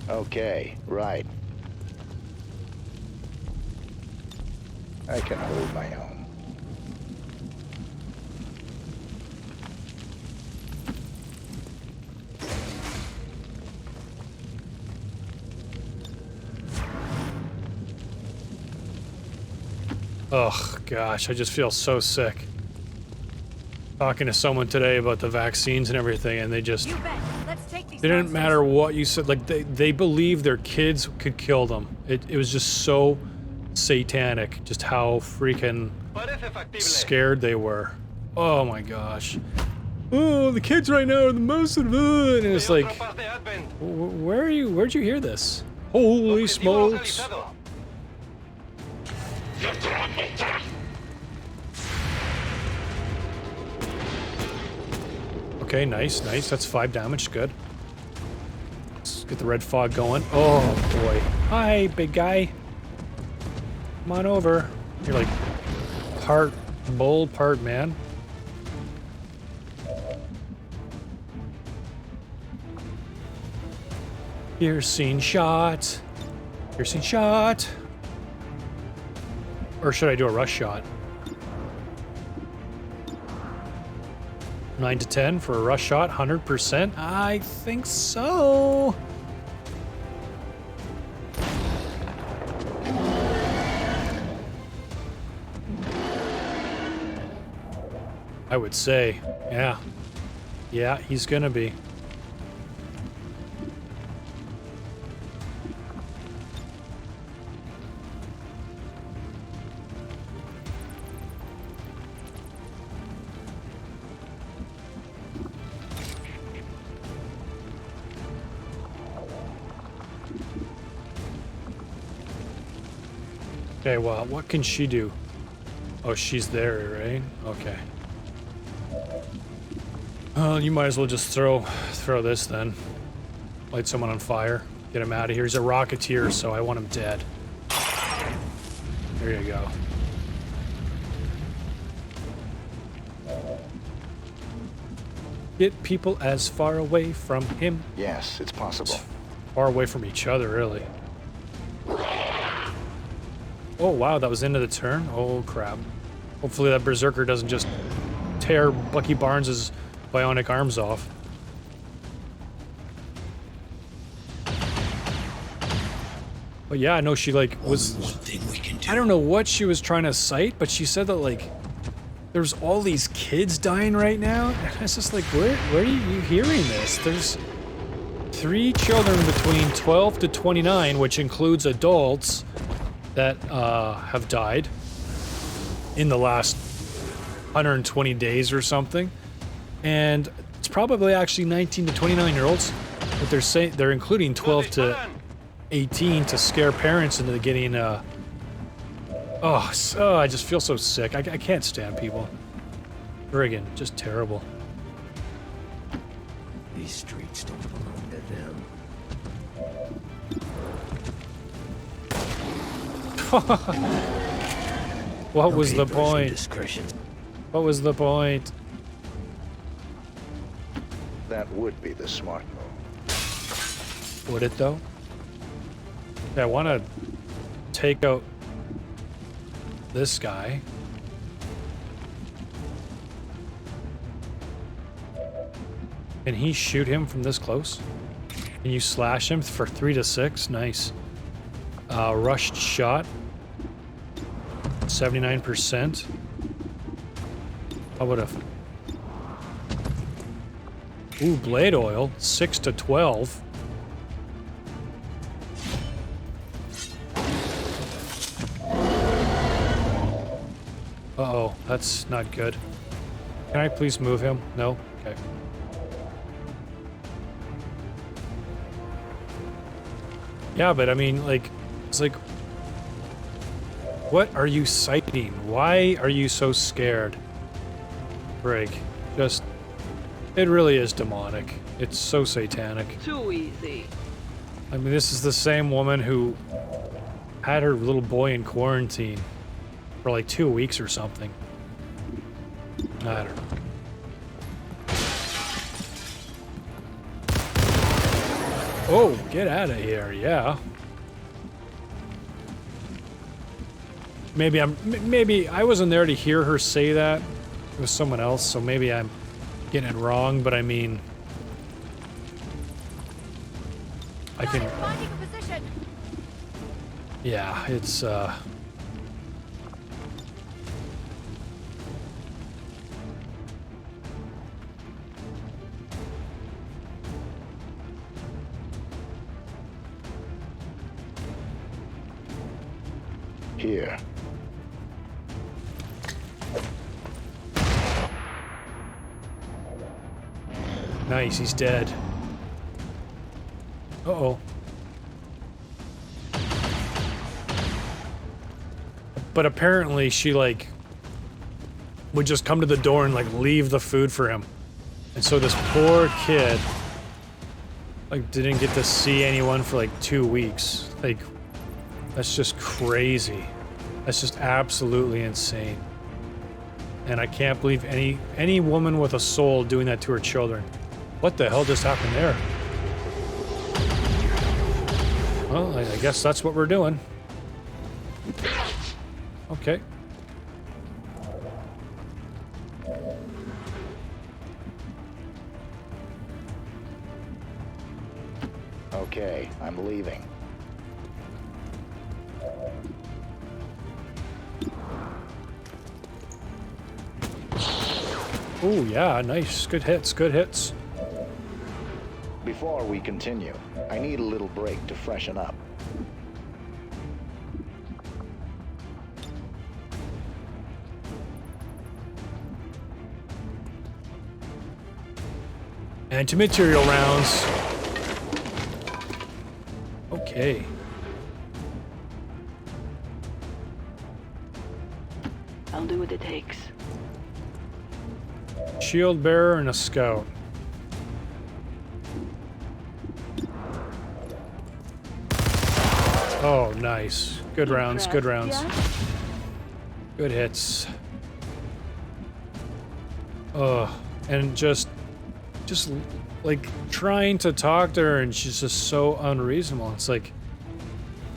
S16: Okay, right. I can hold my own.
S1: Ugh, gosh, I just feel so sick. Talking to someone today about the vaccines and everything, and they just...
S17: You bet. Let's take these.
S1: It didn't matter what you said. Like, they believed their kids could kill them. It was just so satanic, just how freaking scared they were. Oh my gosh. Oh, the kids right now are the most fun. And it's like, where are you? Where'd you hear this? Holy smokes. Okay, nice, nice. That's 5 damage. Good. Let's get the red fog going. Oh boy. Hi, big guy. Come on over. You're like part bull, part man. Piercing shot. Piercing shot. Or should I do a rush shot? 9 to 10 for a rush shot, 100%. I think so. I would say, yeah. Yeah, he's gonna be. Okay, well, what can she do? Oh, she's there, right? Okay. Well, you might as well just throw this then. Light someone on fire. Get him out of here. He's a rocketeer, so I want him dead. There you go. Get people as far away from him.
S16: Yes, it's possible.
S1: Far away from each other, really. Oh, wow, that was into the turn? Oh, crap. Hopefully that Berserker doesn't just tear Bucky Barnes' bionic arms off. But yeah, I know she, like, was...
S18: One thing we can do.
S1: I don't know what she was trying to cite, but she said that, like, there's all these kids dying right now. And it's just like, where are you hearing this? There's 3 children between 12 to 29, which includes adults, that have died in the last 120 days or something. And it's probably actually 19 to 29-year-olds. But they're saying they're including 12 to 18 to scare parents into getting I just feel so sick. I can't stand people. Friggin', just terrible.
S18: These streets don't belong to them.
S1: What was the point? What was the point?
S16: That would be the smart move.
S1: Would it though? Yeah, I want to take out this guy. Can he shoot him from this close? Can you slash him for 3 to 6? Nice. Rushed shot. 79%. How about a... Ooh, blade oil. 6 to 12. Uh-oh, that's not good. Can I please move him? No? Okay. Yeah, but I mean, like, it's like, what are you citing? Why are you so scared? Brig, just, it really is demonic. It's so satanic.
S19: Too easy.
S1: I mean, this is the same woman who had her little boy in quarantine for like 2 weeks or something. I don't know. Oh, get out of here, yeah. Maybe I wasn't there to hear her say that. It was someone else, so maybe I'm getting it wrong, but I mean... I can...
S17: Finding a position.
S1: Yeah, it's,
S16: Here.
S1: Nice, he's dead. Uh-oh. But apparently she, like, would just come to the door and, like, leave the food for him. And so this poor kid, like, didn't get to see anyone for, like, 2 weeks. Like, that's just crazy. That's just absolutely insane. And I can't believe any woman with a soul doing that to her children. What the hell just happened there? Well, I guess that's what we're doing. Okay.
S16: Okay, I'm leaving.
S1: Oh yeah, nice. Good hits, good hits.
S16: Before we continue, I need a little break to freshen up.
S1: Anti-material rounds. Okay.
S19: I'll do what it takes.
S1: Shield bearer and a scout. Oh, nice. Good rounds, good rounds. Good hits. And just like trying to talk to her, and she's just so unreasonable. It's like,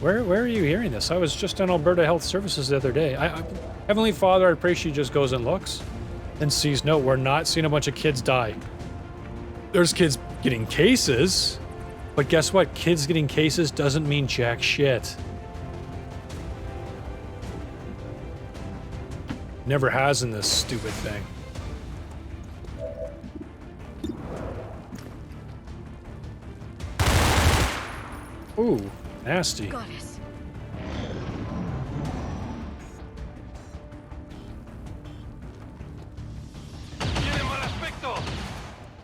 S1: where are you hearing this? I was just in Alberta Health Services the other day. Heavenly Father, I pray she just goes and looks and sees, no, we're not seeing a bunch of kids die. There's kids getting cases, but guess what? Kids getting cases doesn't mean jack shit. Never has in this stupid thing. Ooh, nasty.
S17: Got it.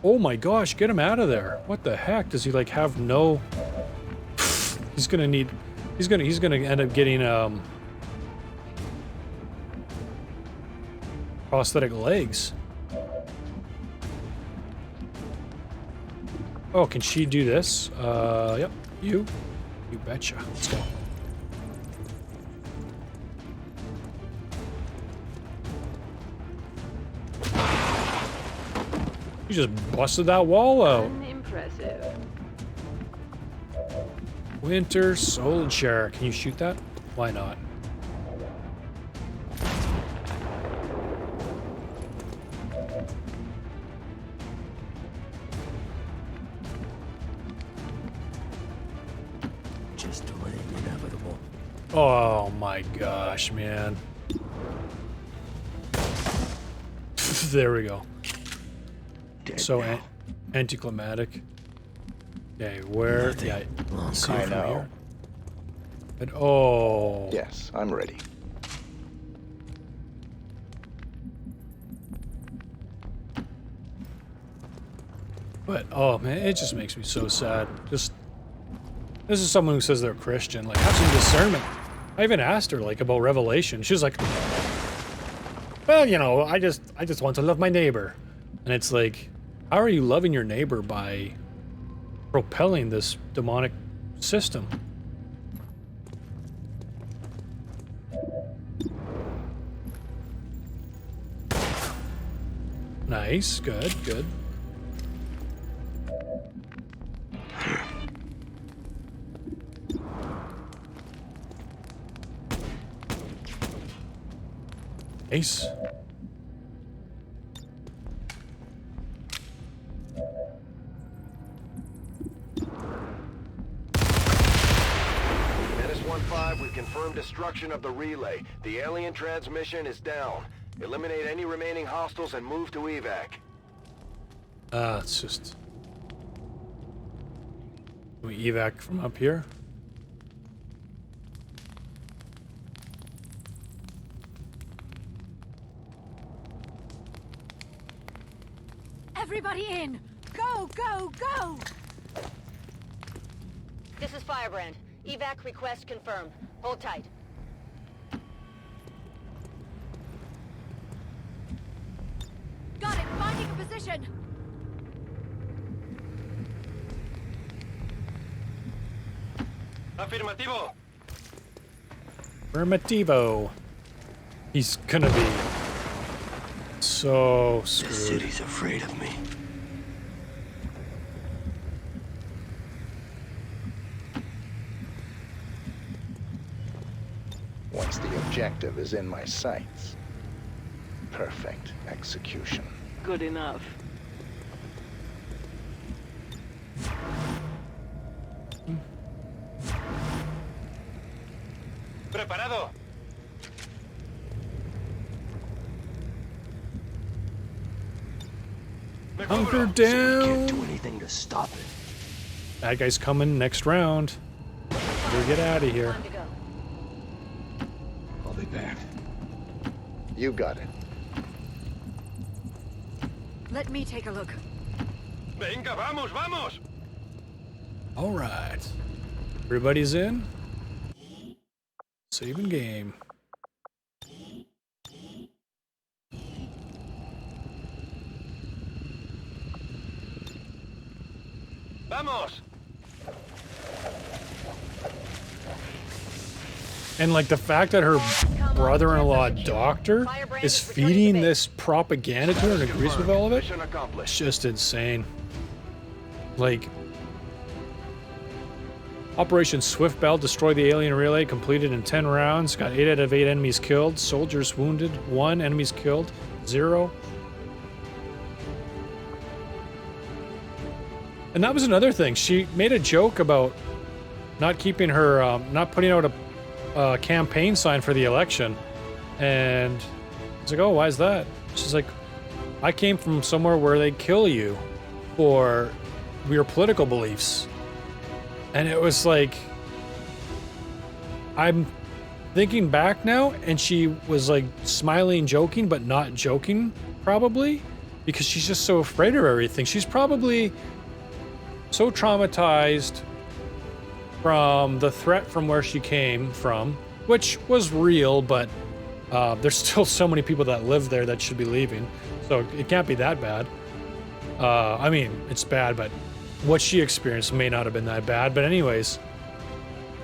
S1: Oh my gosh, get him out of there. What the heck? Does he like have no... He's gonna need... He's gonna end up getting prosthetic legs. Oh, can she do this? Yep. You betcha. Let's go. You just busted that wall out.
S19: Impressive.
S1: Winter Soldier. Can you shoot that? Why not?
S18: Just delaying the inevitable.
S1: Oh my gosh, man. There we go. So anticlimactic. Okay, where? Yeah, see it from here. But oh.
S16: Yes, I'm ready.
S1: But oh man, it just makes me so sad. Just this is someone who says they're Christian. Like, have some discernment. I even asked her like about Revelation. She was like, "Well, you know, I just want to love my neighbor." And it's like, how are you loving your neighbor by propelling this demonic system? Nice, good, good. Ace.
S6: We've confirmed destruction of the relay. The alien transmission is down. Eliminate any remaining hostiles and move to evac.
S1: It's just... Can we evac from up here?
S17: Everybody in! Go, go, go!
S14: This is Firebrand. Evac request confirmed. Hold tight.
S17: Got it! Finding a position!
S12: Afirmativo!
S1: Affirmativo. He's gonna be so screwed.
S18: The city's afraid of me.
S16: Once the objective is in my sights, perfect execution.
S19: Good enough.
S12: Preparado.
S1: Hunker down.
S18: Can't do anything to stop it.
S1: That guy's coming next round. Better get out of here.
S18: I'll be back.
S16: You got it.
S17: Let me take a look.
S12: Venga, vamos, vamos.
S1: All right. Everybody's in. Saving game.
S12: Vamos.
S1: And like the fact that her brother-in-law doctor is feeding this propaganda to her and agrees with all of it, it's just insane. Like, Operation Swift Bell destroyed the alien relay, completed in 10 rounds, got 8 out of 8 enemies killed, soldiers wounded, 1 enemies killed, 0. And that was another thing. She made a joke about not keeping her, not putting out a campaign sign for the election. And it's like, oh, why is that? She's like, I came from somewhere where they kill you for your political beliefs. And it was like, I'm thinking back now, and she was like smiling, joking, but not joking, probably. because she's just so afraid of everything. She's probably so traumatized from the threat from where she came from, which was real, but there's still so many people that live there that should be leaving, so it can't be that bad. I mean, it's bad, but what she experienced may not have been that bad. But anyways,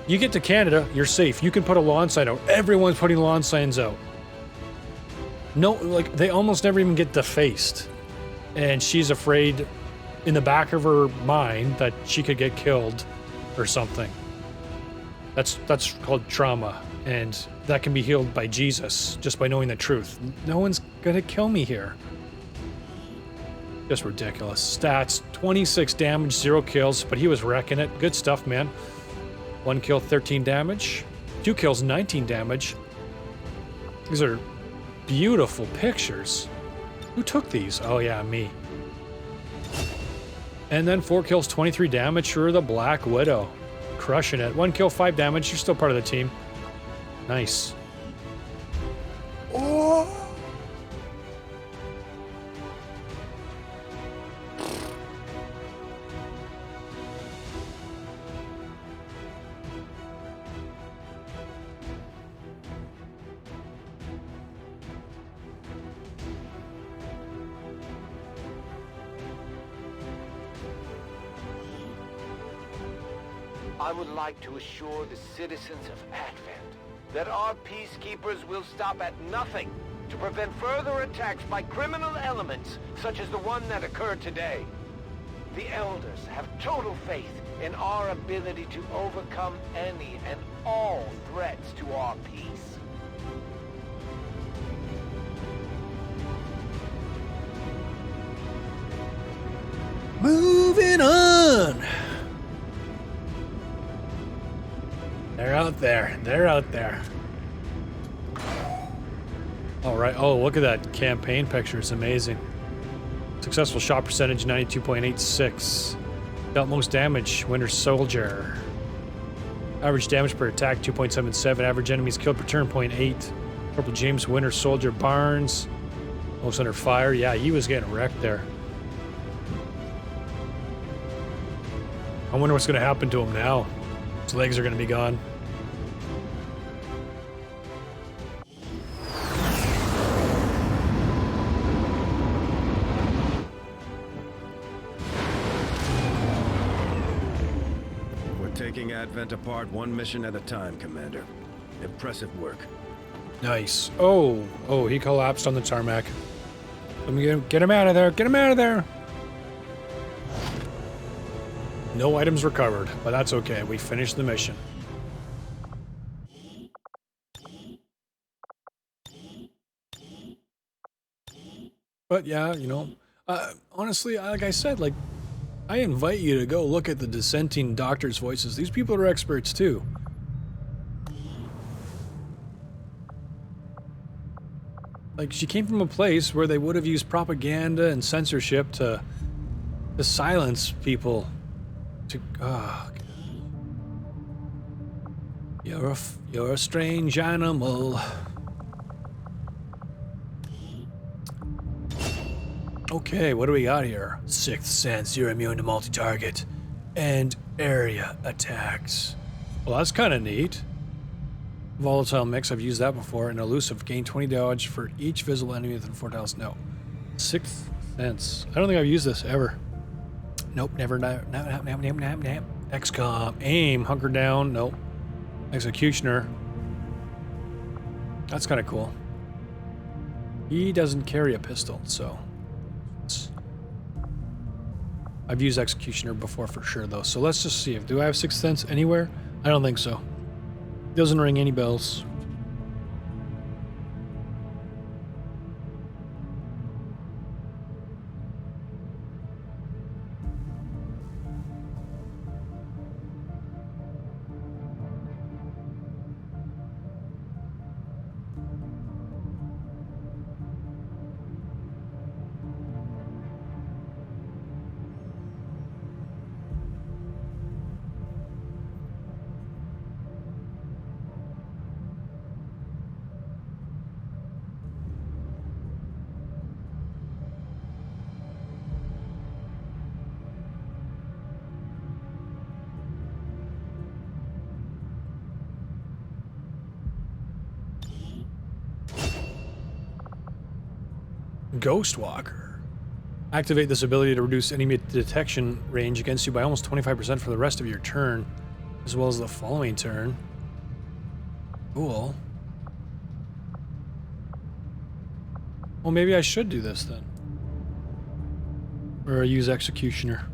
S1: you get to Canada, you're safe. You can put a lawn sign out. Everyone's putting lawn signs out. No, like, they almost never even get defaced. And she's afraid in the back of her mind that she could get killed or something. That's called trauma. And that can be healed by Jesus, just by knowing the truth. No one's gonna kill me here. Just ridiculous. Stats, 26 damage, 0 kills, but he was wrecking it. Good stuff, man. 1 kill, 13 damage. 2 kills, 19 damage. These are beautiful pictures. Who took these? Oh yeah, me. And then 4 kills, 23 damage for the Black Widow. Crushing it. 1 kill, 5 damage. You're still part of the team. Nice. Oh!
S6: I would like to assure the citizens of Advent that our peacekeepers will stop at nothing to prevent further attacks by criminal elements such as the one that occurred today. The Elders have total faith in our ability to overcome any and all threats to our peace.
S1: Moving on. They're out there. They're out there. All right. Oh, look at that campaign picture. It's amazing. Successful shot percentage, 92.86. Dealt most damage, Winter Soldier. Average damage per attack, 2.77. Average enemies killed per turn, 0.8. Corporal James Winter Soldier Barnes. Most under fire. Yeah, he was getting wrecked there. I wonder what's going to happen to him now. His legs are going to be gone.
S15: We're taking Advent apart one mission at a time, Commander. Impressive work.
S1: Nice. Oh, he collapsed on the tarmac. Let me get him out of there. Get him out of there. No items recovered, but that's okay. We finished the mission. But yeah, you know, honestly, like I said, like, I invite you to go look at the dissenting doctors' voices. These people are experts too. Like, she came from a place where they would have used propaganda and censorship to silence people. You're a strange animal. Okay, what do we got here? Sixth sense, you're immune to multi-target and area attacks. Well, that's kind of neat. Volatile mix, I've used that before. And elusive, gain 20 dodge for each visible enemy within 4 tiles. No. Sixth sense. I don't think I've used this ever. Nope, never. XCom, aim, hunker down. Nope. Executioner. That's kind of cool. He doesn't carry a pistol, so I've used Executioner before for sure, though. So let's just see. Do I have Sixth Sense anywhere? I don't think so. Doesn't ring any bells. Ghost Walker. Activate this ability to reduce enemy detection range against you by almost 25% for the rest of your turn, as well as the following turn. Cool. Well, maybe I should do this then. Or use Executioner.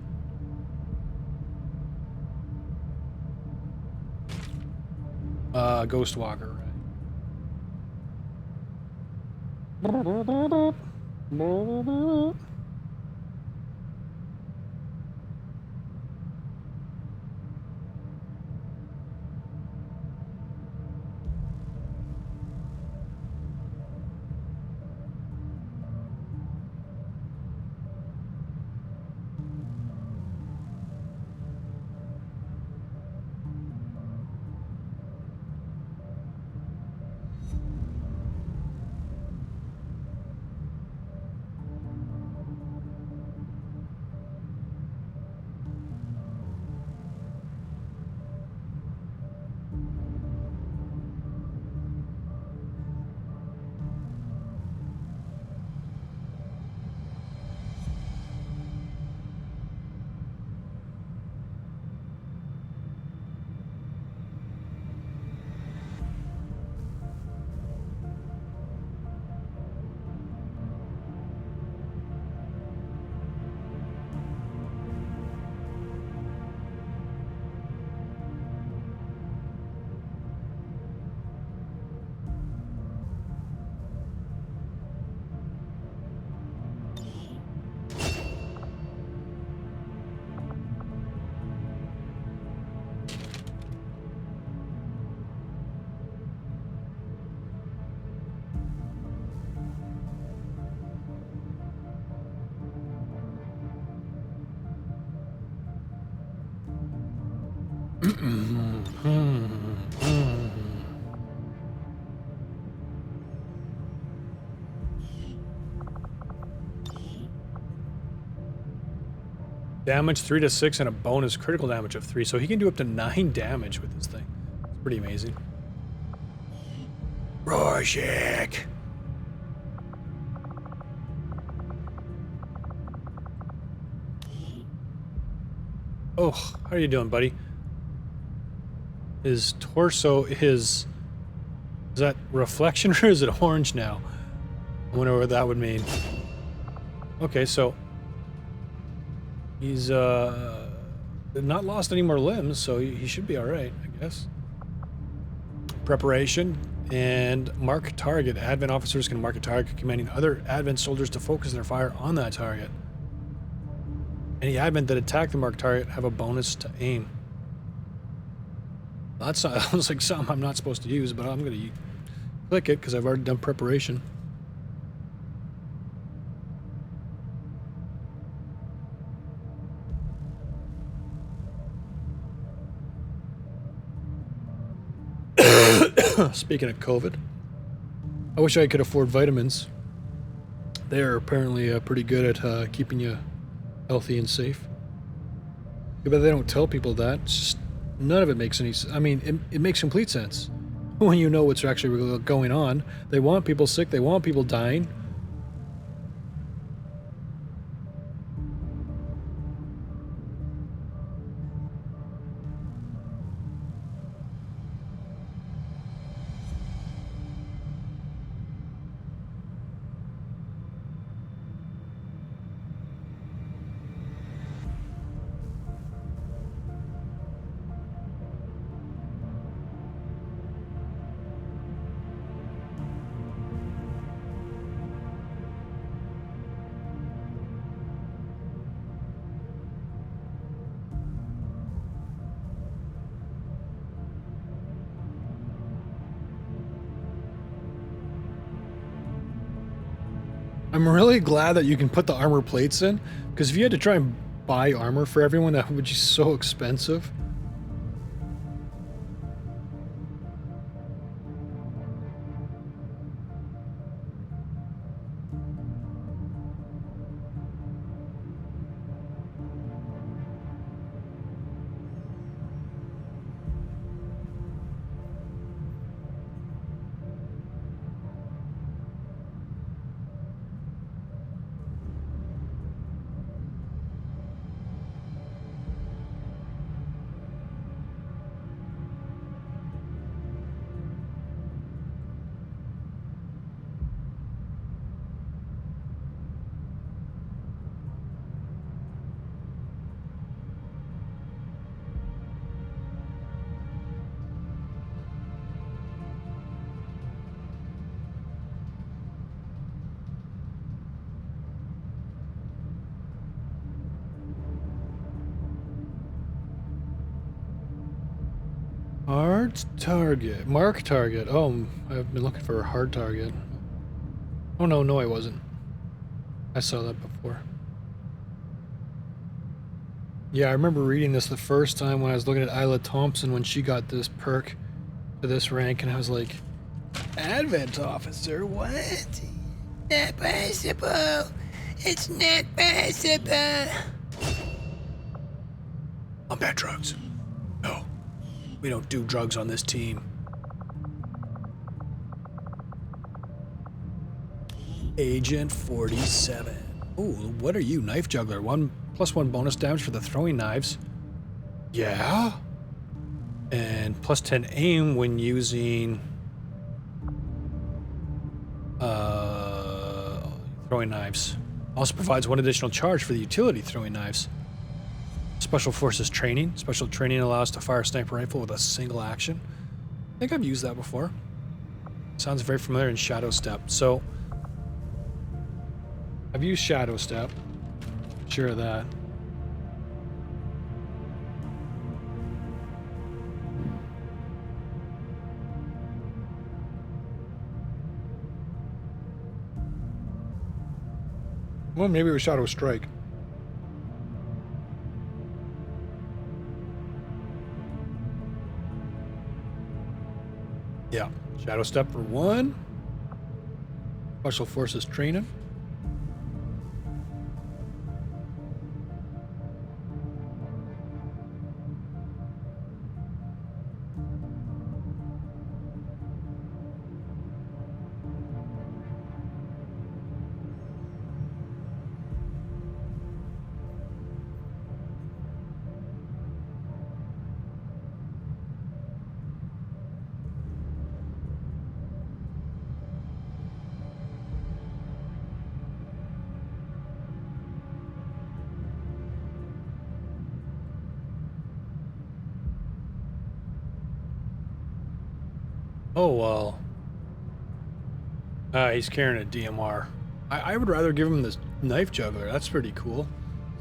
S1: Ghost Walker, right? Damage 3 to 6 and a bonus critical damage of 3, so he can do up to 9 damage with this thing. It's pretty amazing. Rorschach. Oh, how are you doing, buddy? His torso is that reflection or is it orange now? I wonder what that would mean. Okay, so he's not lost any more limbs, so he should be all right, I guess. Preparation and mark target. Advent officers can mark a target, commanding other Advent soldiers to focus their fire on that target. Any Advent that attack the marked target have a bonus to aim. That sounds like something I'm not supposed to use, but I'm going to click it because I've already done preparation. Speaking of COVID, I wish I could afford vitamins. They're apparently pretty good at keeping you healthy and safe. Yeah, but they don't tell people that. It's just, none of it makes any sense. I mean, it makes complete sense when you know what's actually going on. They want people sick. They want people dying. I'm really glad that you can put the armor plates in, because if you had to try and buy armor for everyone, that would be so expensive. Hard target. Mark target. Oh, I've been looking for a hard target. Oh, no, I wasn't. I saw that before. Yeah, I remember reading this the first time when I was looking at Isla Thompson when she got this perk to this rank, and I was like, Advent Officer, what? Not possible. It's not possible. Combat drugs. No. We don't do drugs on this team. Agent 47. Ooh, what are you? Knife juggler. 1+1 bonus damage for the throwing knives. Yeah. And +10 aim when using throwing knives. Also provides 1 additional charge for the utility throwing knives. Special Forces training. Special training allows to fire a sniper rifle with a single action. I think I've used that before. Sounds very familiar in Shadow Step. So, I've used Shadow Step. Sure of that. Well, maybe it was Shadow Strike. Yeah, Shadow Step for 1. Special Forces training. Oh, well. He's carrying a DMR. I would rather give him this knife juggler. That's pretty cool.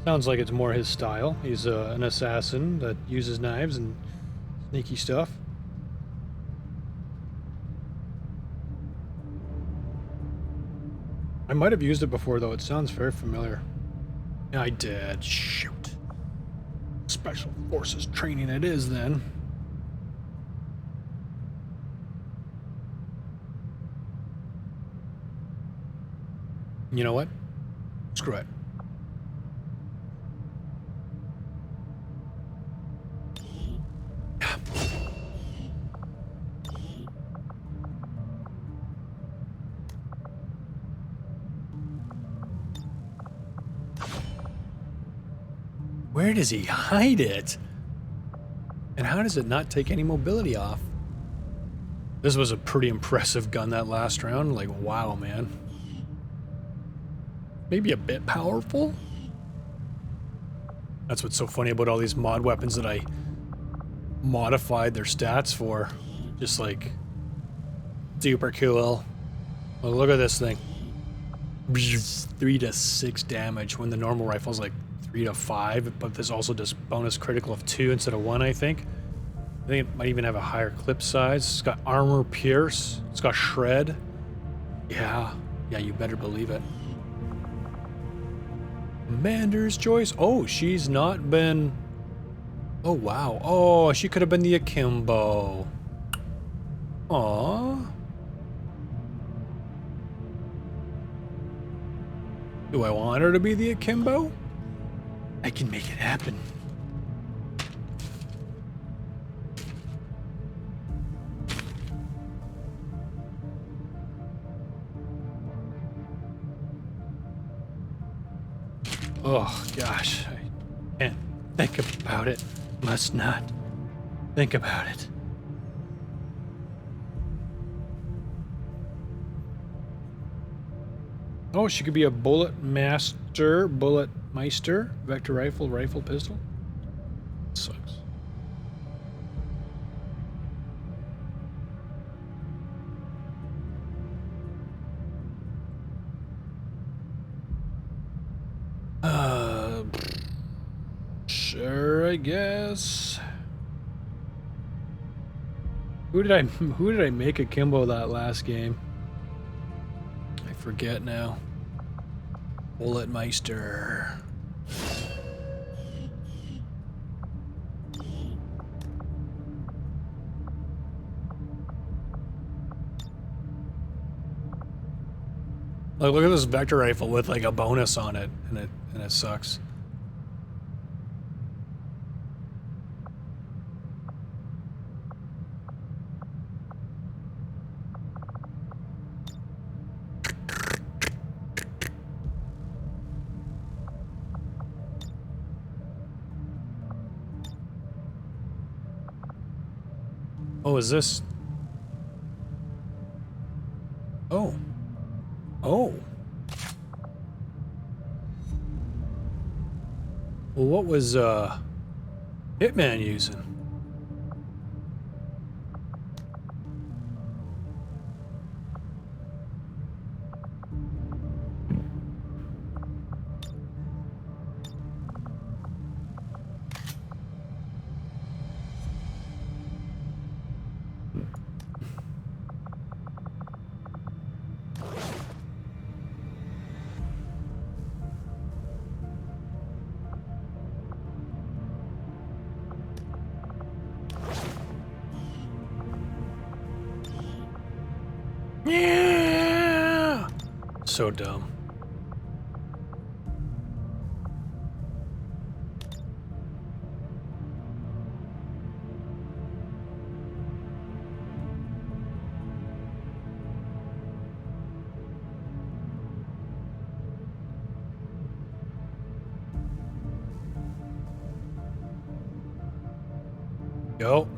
S1: Sounds like it's more his style. He's an assassin that uses knives and sneaky stuff. I might have used it before, though. It sounds very familiar. Yeah, I did. Shoot. Special Forces training it is, then. You know what? Screw it. Where does he hide it? And how does it not take any mobility off? This was a pretty impressive gun that last round. Like, wow, man. Maybe a bit powerful? That's what's so funny about all these mod weapons that I modified their stats for. Just like, super cool. Well, look at this thing. 3 to 6 damage when the normal rifle's like 3 to 5, but this also does bonus critical of 2 instead of 1, I think. I think it might even have a higher clip size. It's got armor pierce. It's got shred. Yeah, you better believe it. Commander's choice. Oh, she's not been... Oh, wow. Oh, she could have been the Akimbo. Aww. Do I want her to be the Akimbo? I can make it happen. Oh, gosh. I can't think about it. Must not think about it. Oh, she could be a bullet meister, vector rifle, pistol. Sucks. Sure, I guess. Who did I make akimbo that last game? I forget now. Bulletmeister. Like, look at this vector rifle with like a bonus on it, and it sucks. Oh, is this? Oh. Oh. Well, what was Hitman using? Yeah. So dumb. Go.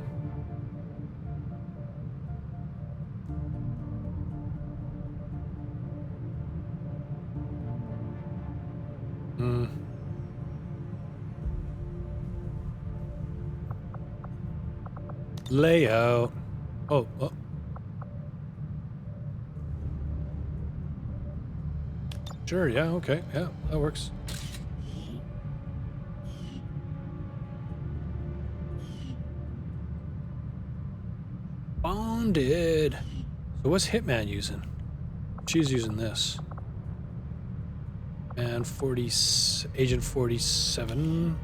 S1: Layout. Oh. Sure, yeah, okay. Yeah, that works. Bonded. So what's Hitman using? She's using this. And Agent 47.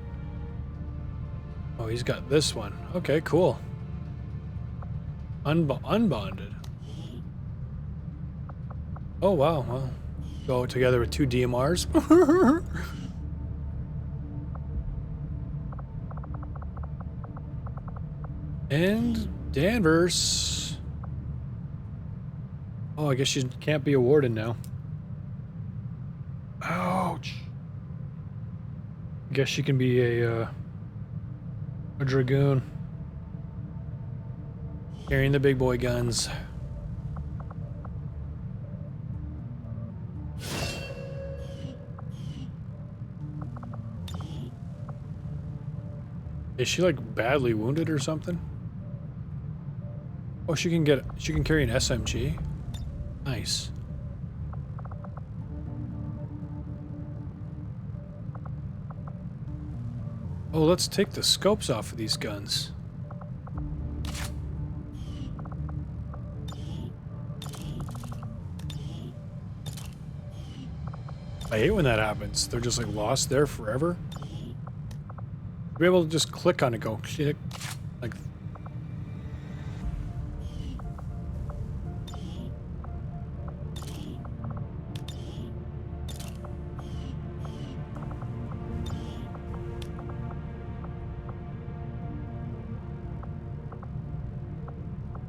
S1: Oh, he's got this one. Okay, cool. Unbonded. Oh, wow. Well, go together with 2 DMRs. And Danvers. Oh, I guess she can't be awarded now. Ouch. I guess she can be a dragoon. Carrying the big boy guns. Is she like badly wounded or something? Oh, she can carry an SMG. Nice. Oh, let's take the scopes off of these guns. I hate when that happens. They're just like lost there forever. Be able to just click on it, go click, like.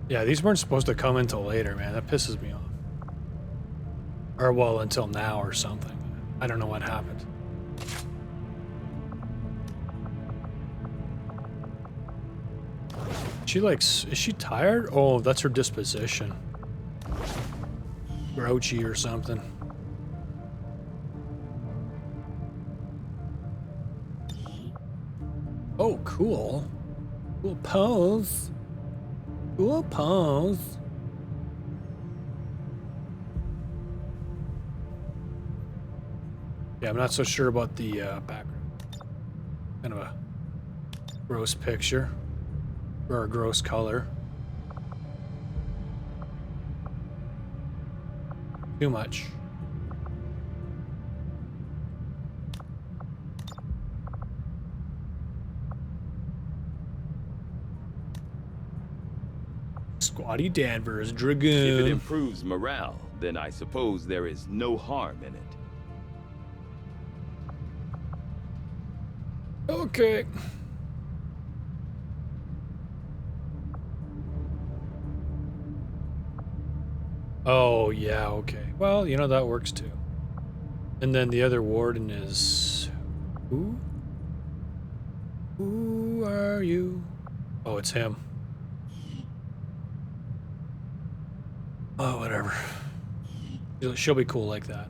S1: Yeah, these weren't supposed to come until later, man. That pisses me off. Or, well, until now or something. I don't know what happened. She is she tired? Oh, that's her disposition. Grouchy or something. Oh, cool. Cool pose. Cool pose. Yeah, I'm not so sure about the background. Kind of a gross picture. Or a gross color. Too much. Squatty Danvers, Dragoon.
S20: If it improves morale, then I suppose there is no harm in it.
S1: Okay. Oh, yeah, okay. Well, you know, that works too. And then the other warden is... Who? Who are you? Oh, it's him. Oh, whatever. She'll be cool like that.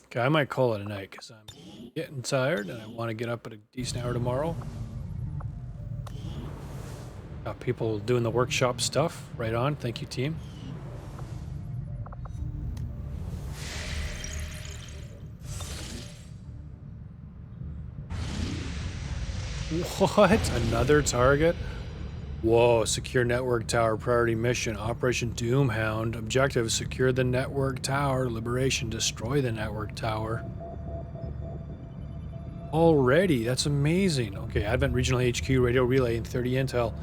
S1: Okay, I might call it a night because I'm getting tired and I want to get up at a decent hour tomorrow. Got people doing the workshop stuff. Right on. Thank you, team. What? Another target? Whoa, secure network tower, priority mission, Operation Doomhound. Objective, secure the network tower. Liberation, destroy the network tower. Already, that's amazing. Okay, Advent Regional HQ, radio relay, and 30 intel.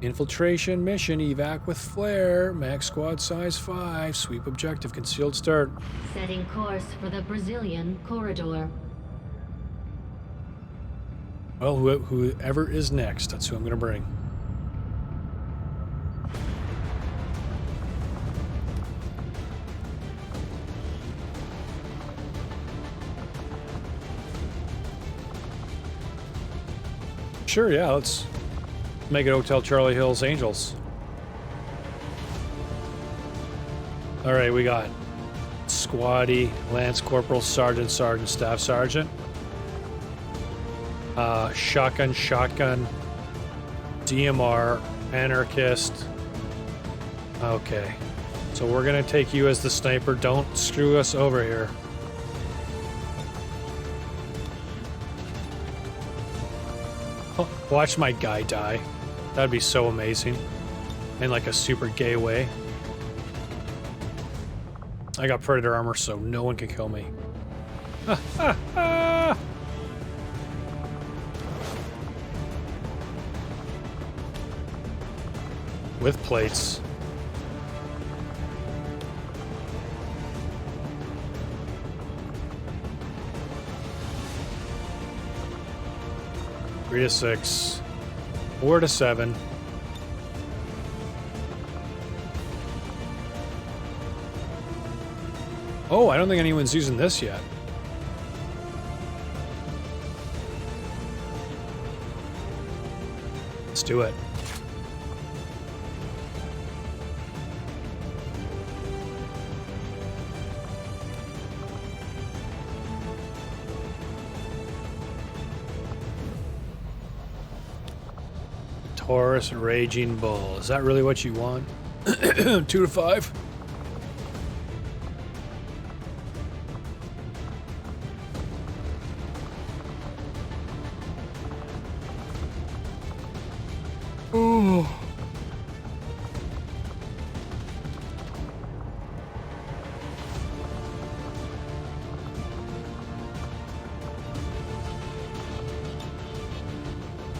S1: Infiltration mission, evac with flare, max squad size 5, sweep objective, concealed start.
S11: Setting course for the Brazilian corridor.
S1: Well, whoever is next, that's who I'm going to bring. Sure, yeah, let's make it Hotel Charlie Hill's Angels. All right, we got Squatty, Lance Corporal, Sergeant, Sergeant, Staff Sergeant. Shotgun, DMR, Anarchist. Okay, so we're gonna take you as the sniper. Don't screw us over here. Oh, watch my guy die. That'd be so amazing. In like a super gay way. I got Predator armor, so no one can kill me. Ha ha ha! With plates. Three to 6. 4 to 7. Oh, I don't think anyone's using this yet. Let's do it. Taurus Raging Bull. Is that really what you want? 2 to 5. Oh.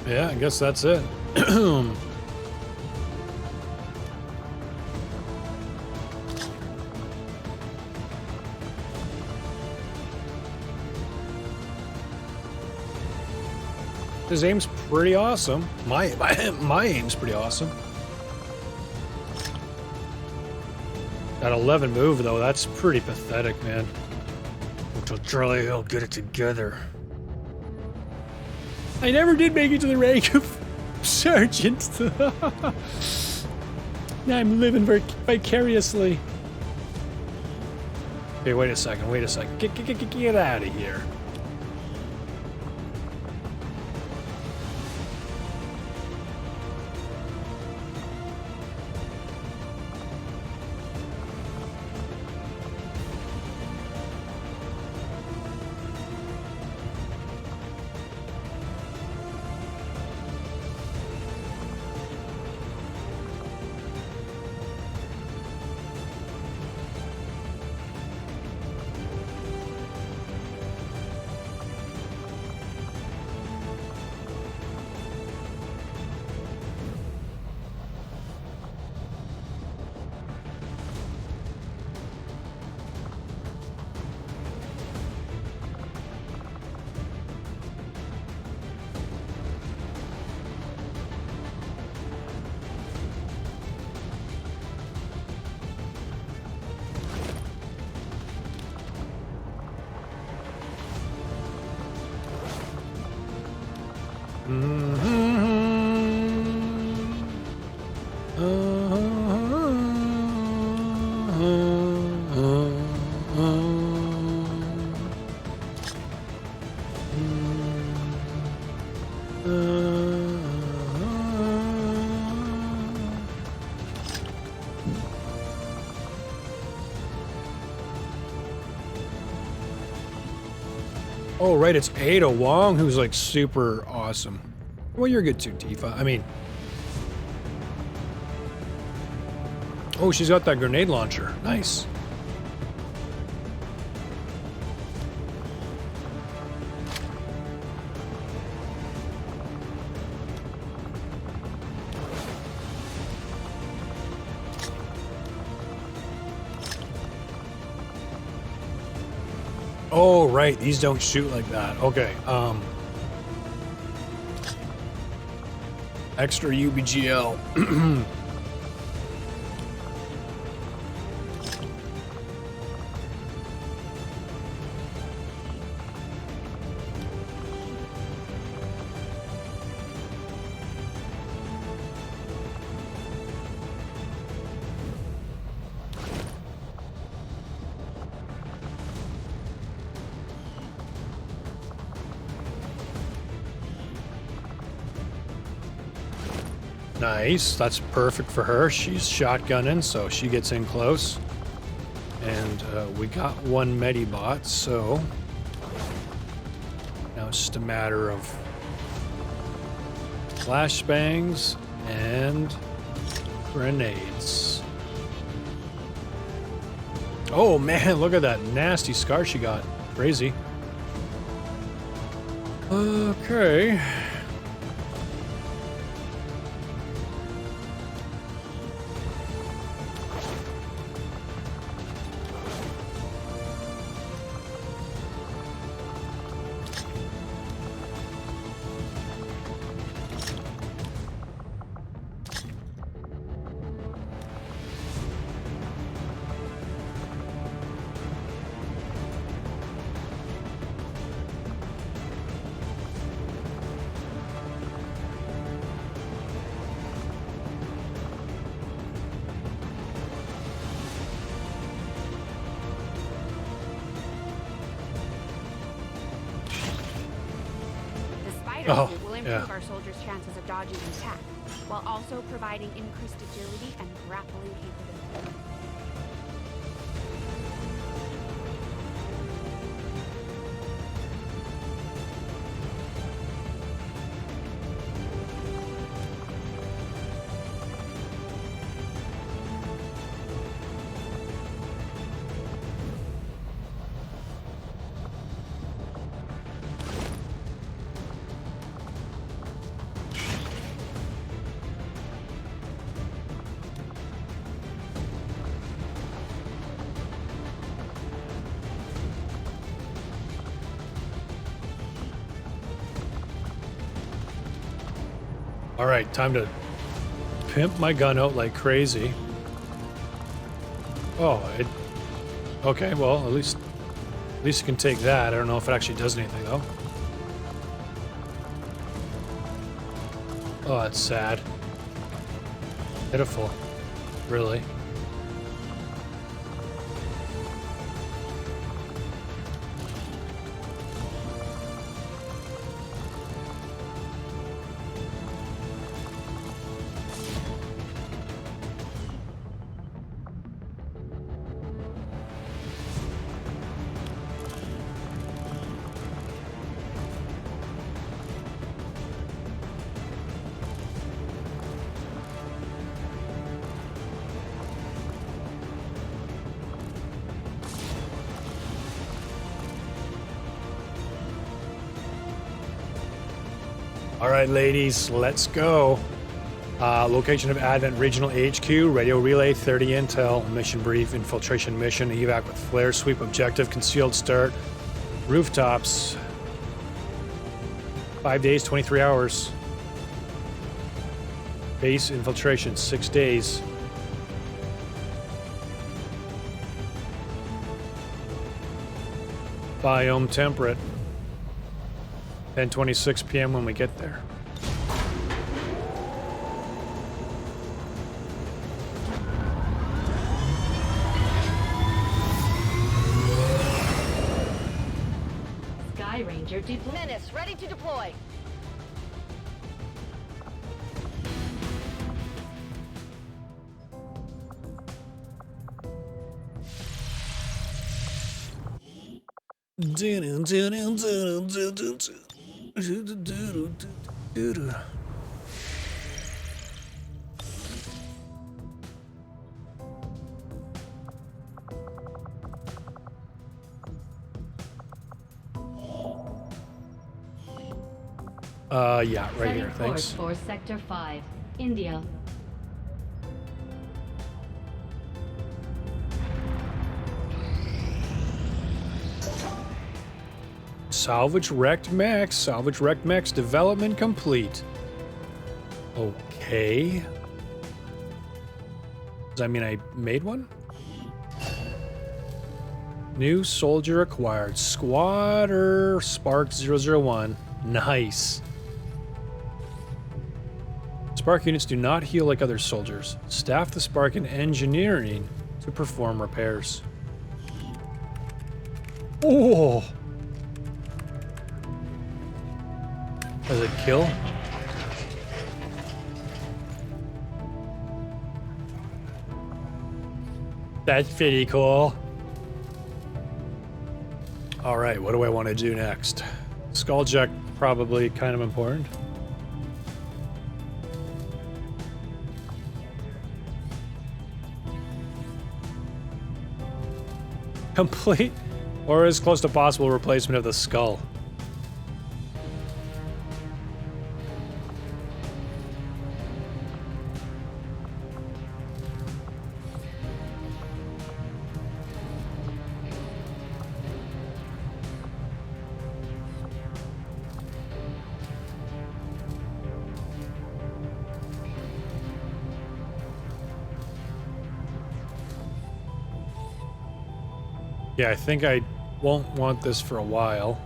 S1: Yeah, I guess that's it. His aim's pretty awesome. My aim's pretty awesome. That 11 move though, that's pretty pathetic, man. Until Charlie Hill get it together. I never did make it to the rank of sergeant. Now I'm living vicariously. Okay, wait a second. Get out of here. Oh, right, it's Ada Wong who's like super awesome. Well, you're good too, Tifa. I mean... Oh, she's got that grenade launcher. Nice. Oh, right. These don't shoot like that. Okay. Extra UBGL. Nice, that's perfect for her. She's shotgunning, so she gets in close. And we got one Medibot, so now it's just a matter of flashbangs and grenades. Oh man, look at that nasty scar she got. Crazy. Okay.
S3: Will improve our soldiers' chances of dodging an attack, while also providing increased agility and grappling capability.
S1: All right, time to pimp my gun out like crazy. Oh, okay, well, at least it can take that. I don't know if it actually does anything though. Oh, that's sad. Pitiful. Really. All right, ladies, let's go. Location of Advent Regional HQ, radio relay, 30 intel, mission brief, infiltration mission, evac with flare, sweep objective, concealed start, rooftops. 5 days, 23 hours. Base infiltration, 6 days. Biome temperate. 10:26 p.m. when we get there.
S14: Menace, ready to deploy.
S1: Yeah, right here,
S11: Setting
S1: thanks.
S11: course for Sector 5, India.
S1: Salvage wrecked mechs. Salvage wrecked mechs development complete. Okay. Does that mean I made one? New soldier acquired. Squatter Spark 001. Nice. Spark units do not heal like other soldiers. Staff the Spark in engineering to perform repairs. Oh! Does it kill? That's pretty cool. Alright, what do I want to do next? Skull check, probably kind of important. Complete or as close to possible replacement of the skull. Yeah, I think I won't want this for a while.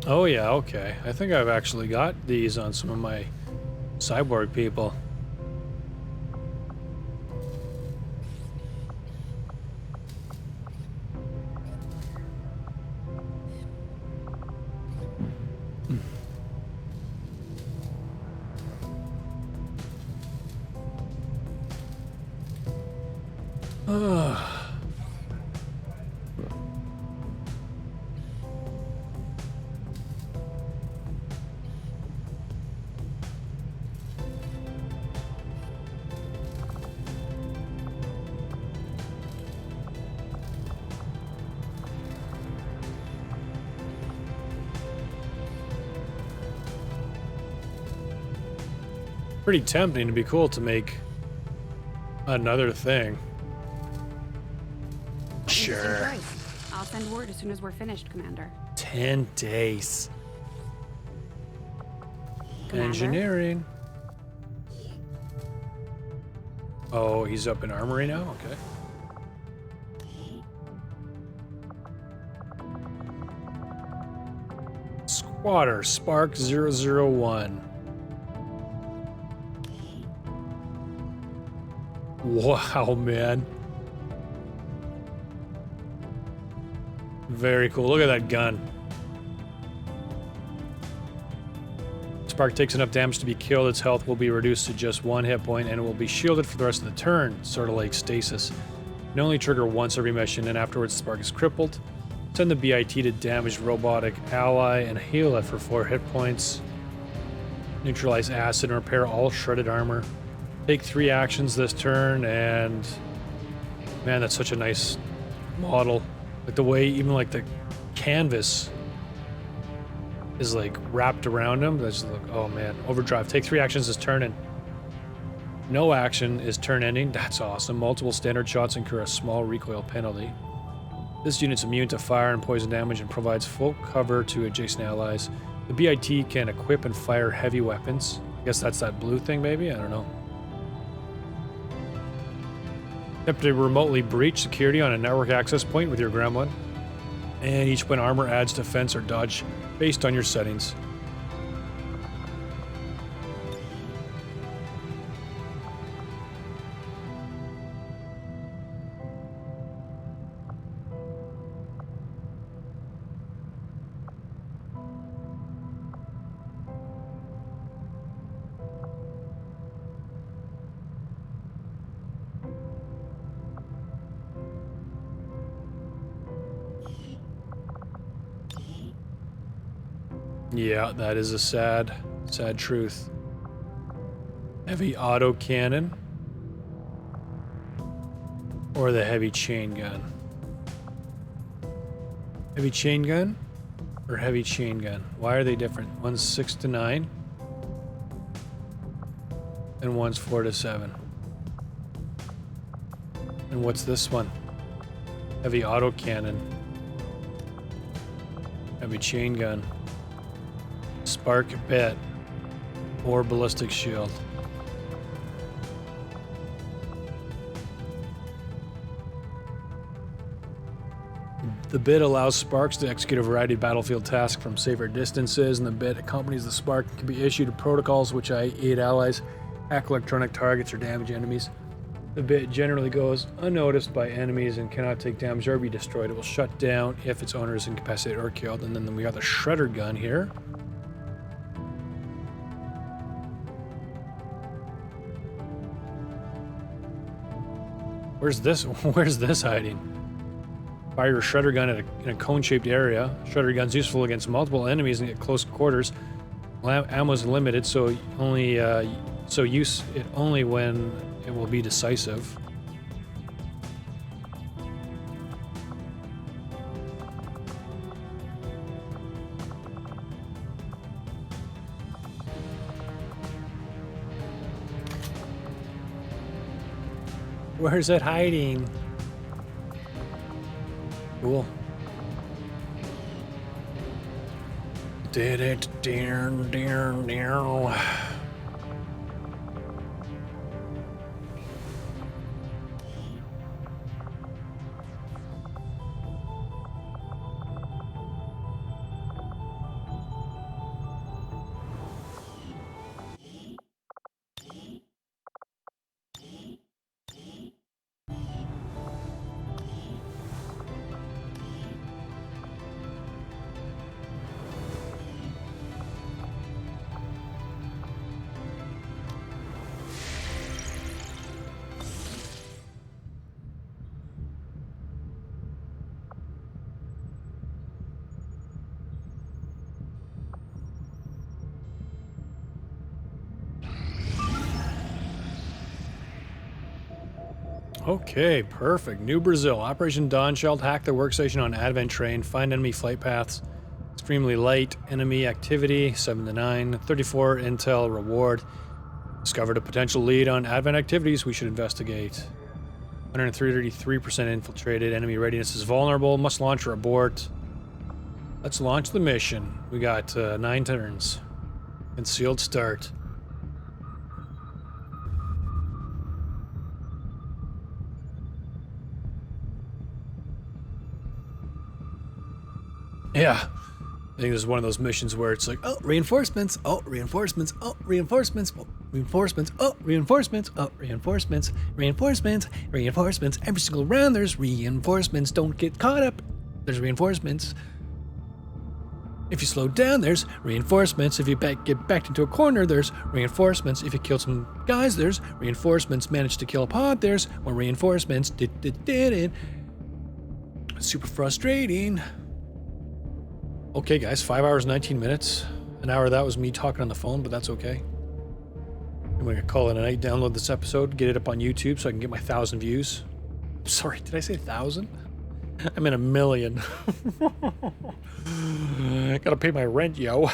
S1: Oh yeah, okay. I think I've actually got these on some of my cyborg people. Pretty tempting to be cool to make another thing. Sure.
S3: I'll send word as soon as we're finished, Commander.
S1: 10 days.
S3: Commander?
S1: Engineering. Oh, he's up in armory now? Okay. Squatter, Spark 001. Wow, man. Very cool. Look at that gun. Spark takes enough damage to be killed. Its health will be reduced to just 1 hit point, and it will be shielded for the rest of the turn, sort of like stasis. It can only trigger once every mission, and afterwards Spark is crippled. Send the BIT to damaged robotic ally and heal it for 4 hit points. Neutralize acid and repair all shredded armor. Take 3 actions this turn, and man, that's such a nice model. Like the way even like the canvas is like wrapped around him. That's like, oh man, overdrive. Take 3 actions this turn and No action is turn ending. That's awesome. Multiple standard shots incur a small recoil penalty. This unit's immune to fire and poison damage and provides full cover to adjacent allies. The BIT can equip and fire heavy weapons. I guess that's that blue thing, maybe? I don't know. Attempt to remotely breach security on a network access point with your gremlin. And each point armor adds defense or dodge based on your settings. Yeah, that is a sad truth. Heavy auto cannon. Or the heavy chain gun. Heavy chain gun or heavy chain gun? Why are they different? One's 6 to 9 and one's 4 to 7. And what's this one? Heavy auto cannon. Heavy chain gun. Spark bit or ballistic shield. The bit allows sparks to execute a variety of battlefield tasks from safer distances, and the bit accompanies the spark and can be issued to protocols which aid allies, hack electronic targets, or damage enemies. The bit generally goes unnoticed by enemies and cannot take damage or be destroyed. It will shut down if its owner is incapacitated or killed. And then we got the shredder gun here. Where's this hiding? Fire your shredder gun in a cone-shaped area. Shredder gun's useful against multiple enemies and at close quarters. Ammo is limited, so use it only when it will be decisive. Where's it hiding? Cool. Did it, dear. Okay, perfect. New Brazil. Operation Dawnchild. Hack the workstation on Advent train. Find enemy flight paths. Extremely light. Enemy activity. 7 to 9. 34 intel reward. Discovered a potential lead on Advent activities we should investigate. 133% infiltrated. Enemy readiness is vulnerable. Must launch or abort. Let's launch the mission. We got 9 turns. Concealed start. Yeah, I think this is one of those missions where it's like, oh, reinforcements, oh, reinforcements, oh, reinforcements, oh, reinforcements, oh, reinforcements, oh, reinforcements, reinforcements, reinforcements. Every single round there's reinforcements. Don't get caught up. There's reinforcements. If you slow down, there's reinforcements. If you get backed into a corner, there's reinforcements. If you kill some guys, there's reinforcements. Manage to kill a pod, there's more reinforcements. Super frustrating. Okay, guys, 5 hours, 19 minutes. An hour of that was me talking on the phone, but that's okay. I'm gonna call it a night, download this episode, get it up on YouTube so I can get my 1,000 views. Sorry, did I say 1,000? I'm in 1 million. I gotta pay my rent, yo.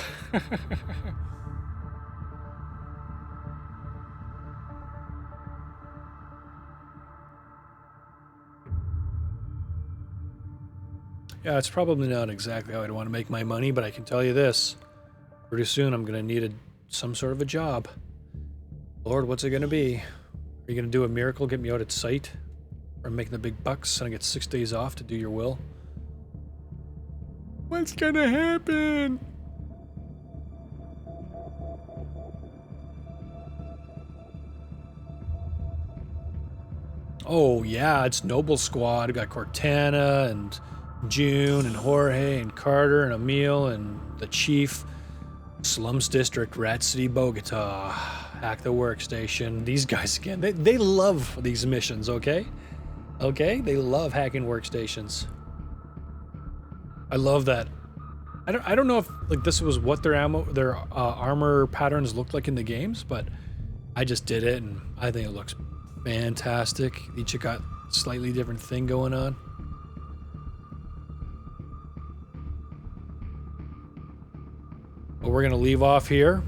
S1: Yeah, it's probably not exactly how I'd want to make my money, but I can tell you this. Pretty soon I'm going to need some sort of a job. Lord, what's it going to be? Are you going to do a miracle, get me out at sight? Or I'm making the big bucks and I get 6 days off to do your will? What's going to happen? Oh, yeah, it's Noble Squad. We got Cortana and June and Jorge and Carter and Emil and the Chief. Slums District, Rat City, Bogota. Hack the workstation. These guys again. They love these missions, okay? Okay? They love hacking workstations. I love that. I don't know if like this was what their armor patterns looked like in the games, but I just did it and I think it looks fantastic. Each got a slightly different thing going on. But we're gonna leave off here.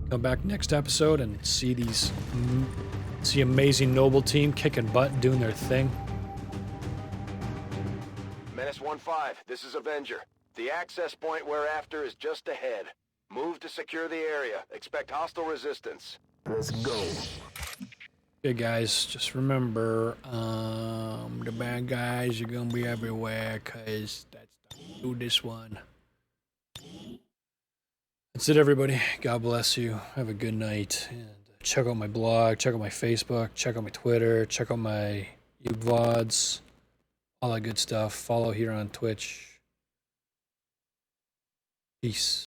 S1: Come back next episode and see amazing Noble team kicking butt, doing their thing.
S6: Menace 1-5, this is Avenger. The access point we're after is just ahead. Move to secure the area. Expect hostile resistance.
S18: Let's go.
S1: Okay, guys, just remember, the bad guys are gonna be everywhere, cause that's do this one. That's it, everybody. God bless you. Have a good night. And check out my blog, check out my Facebook, check out my Twitter, check out my YouTube VODs, all that good stuff. Follow here on Twitch. Peace.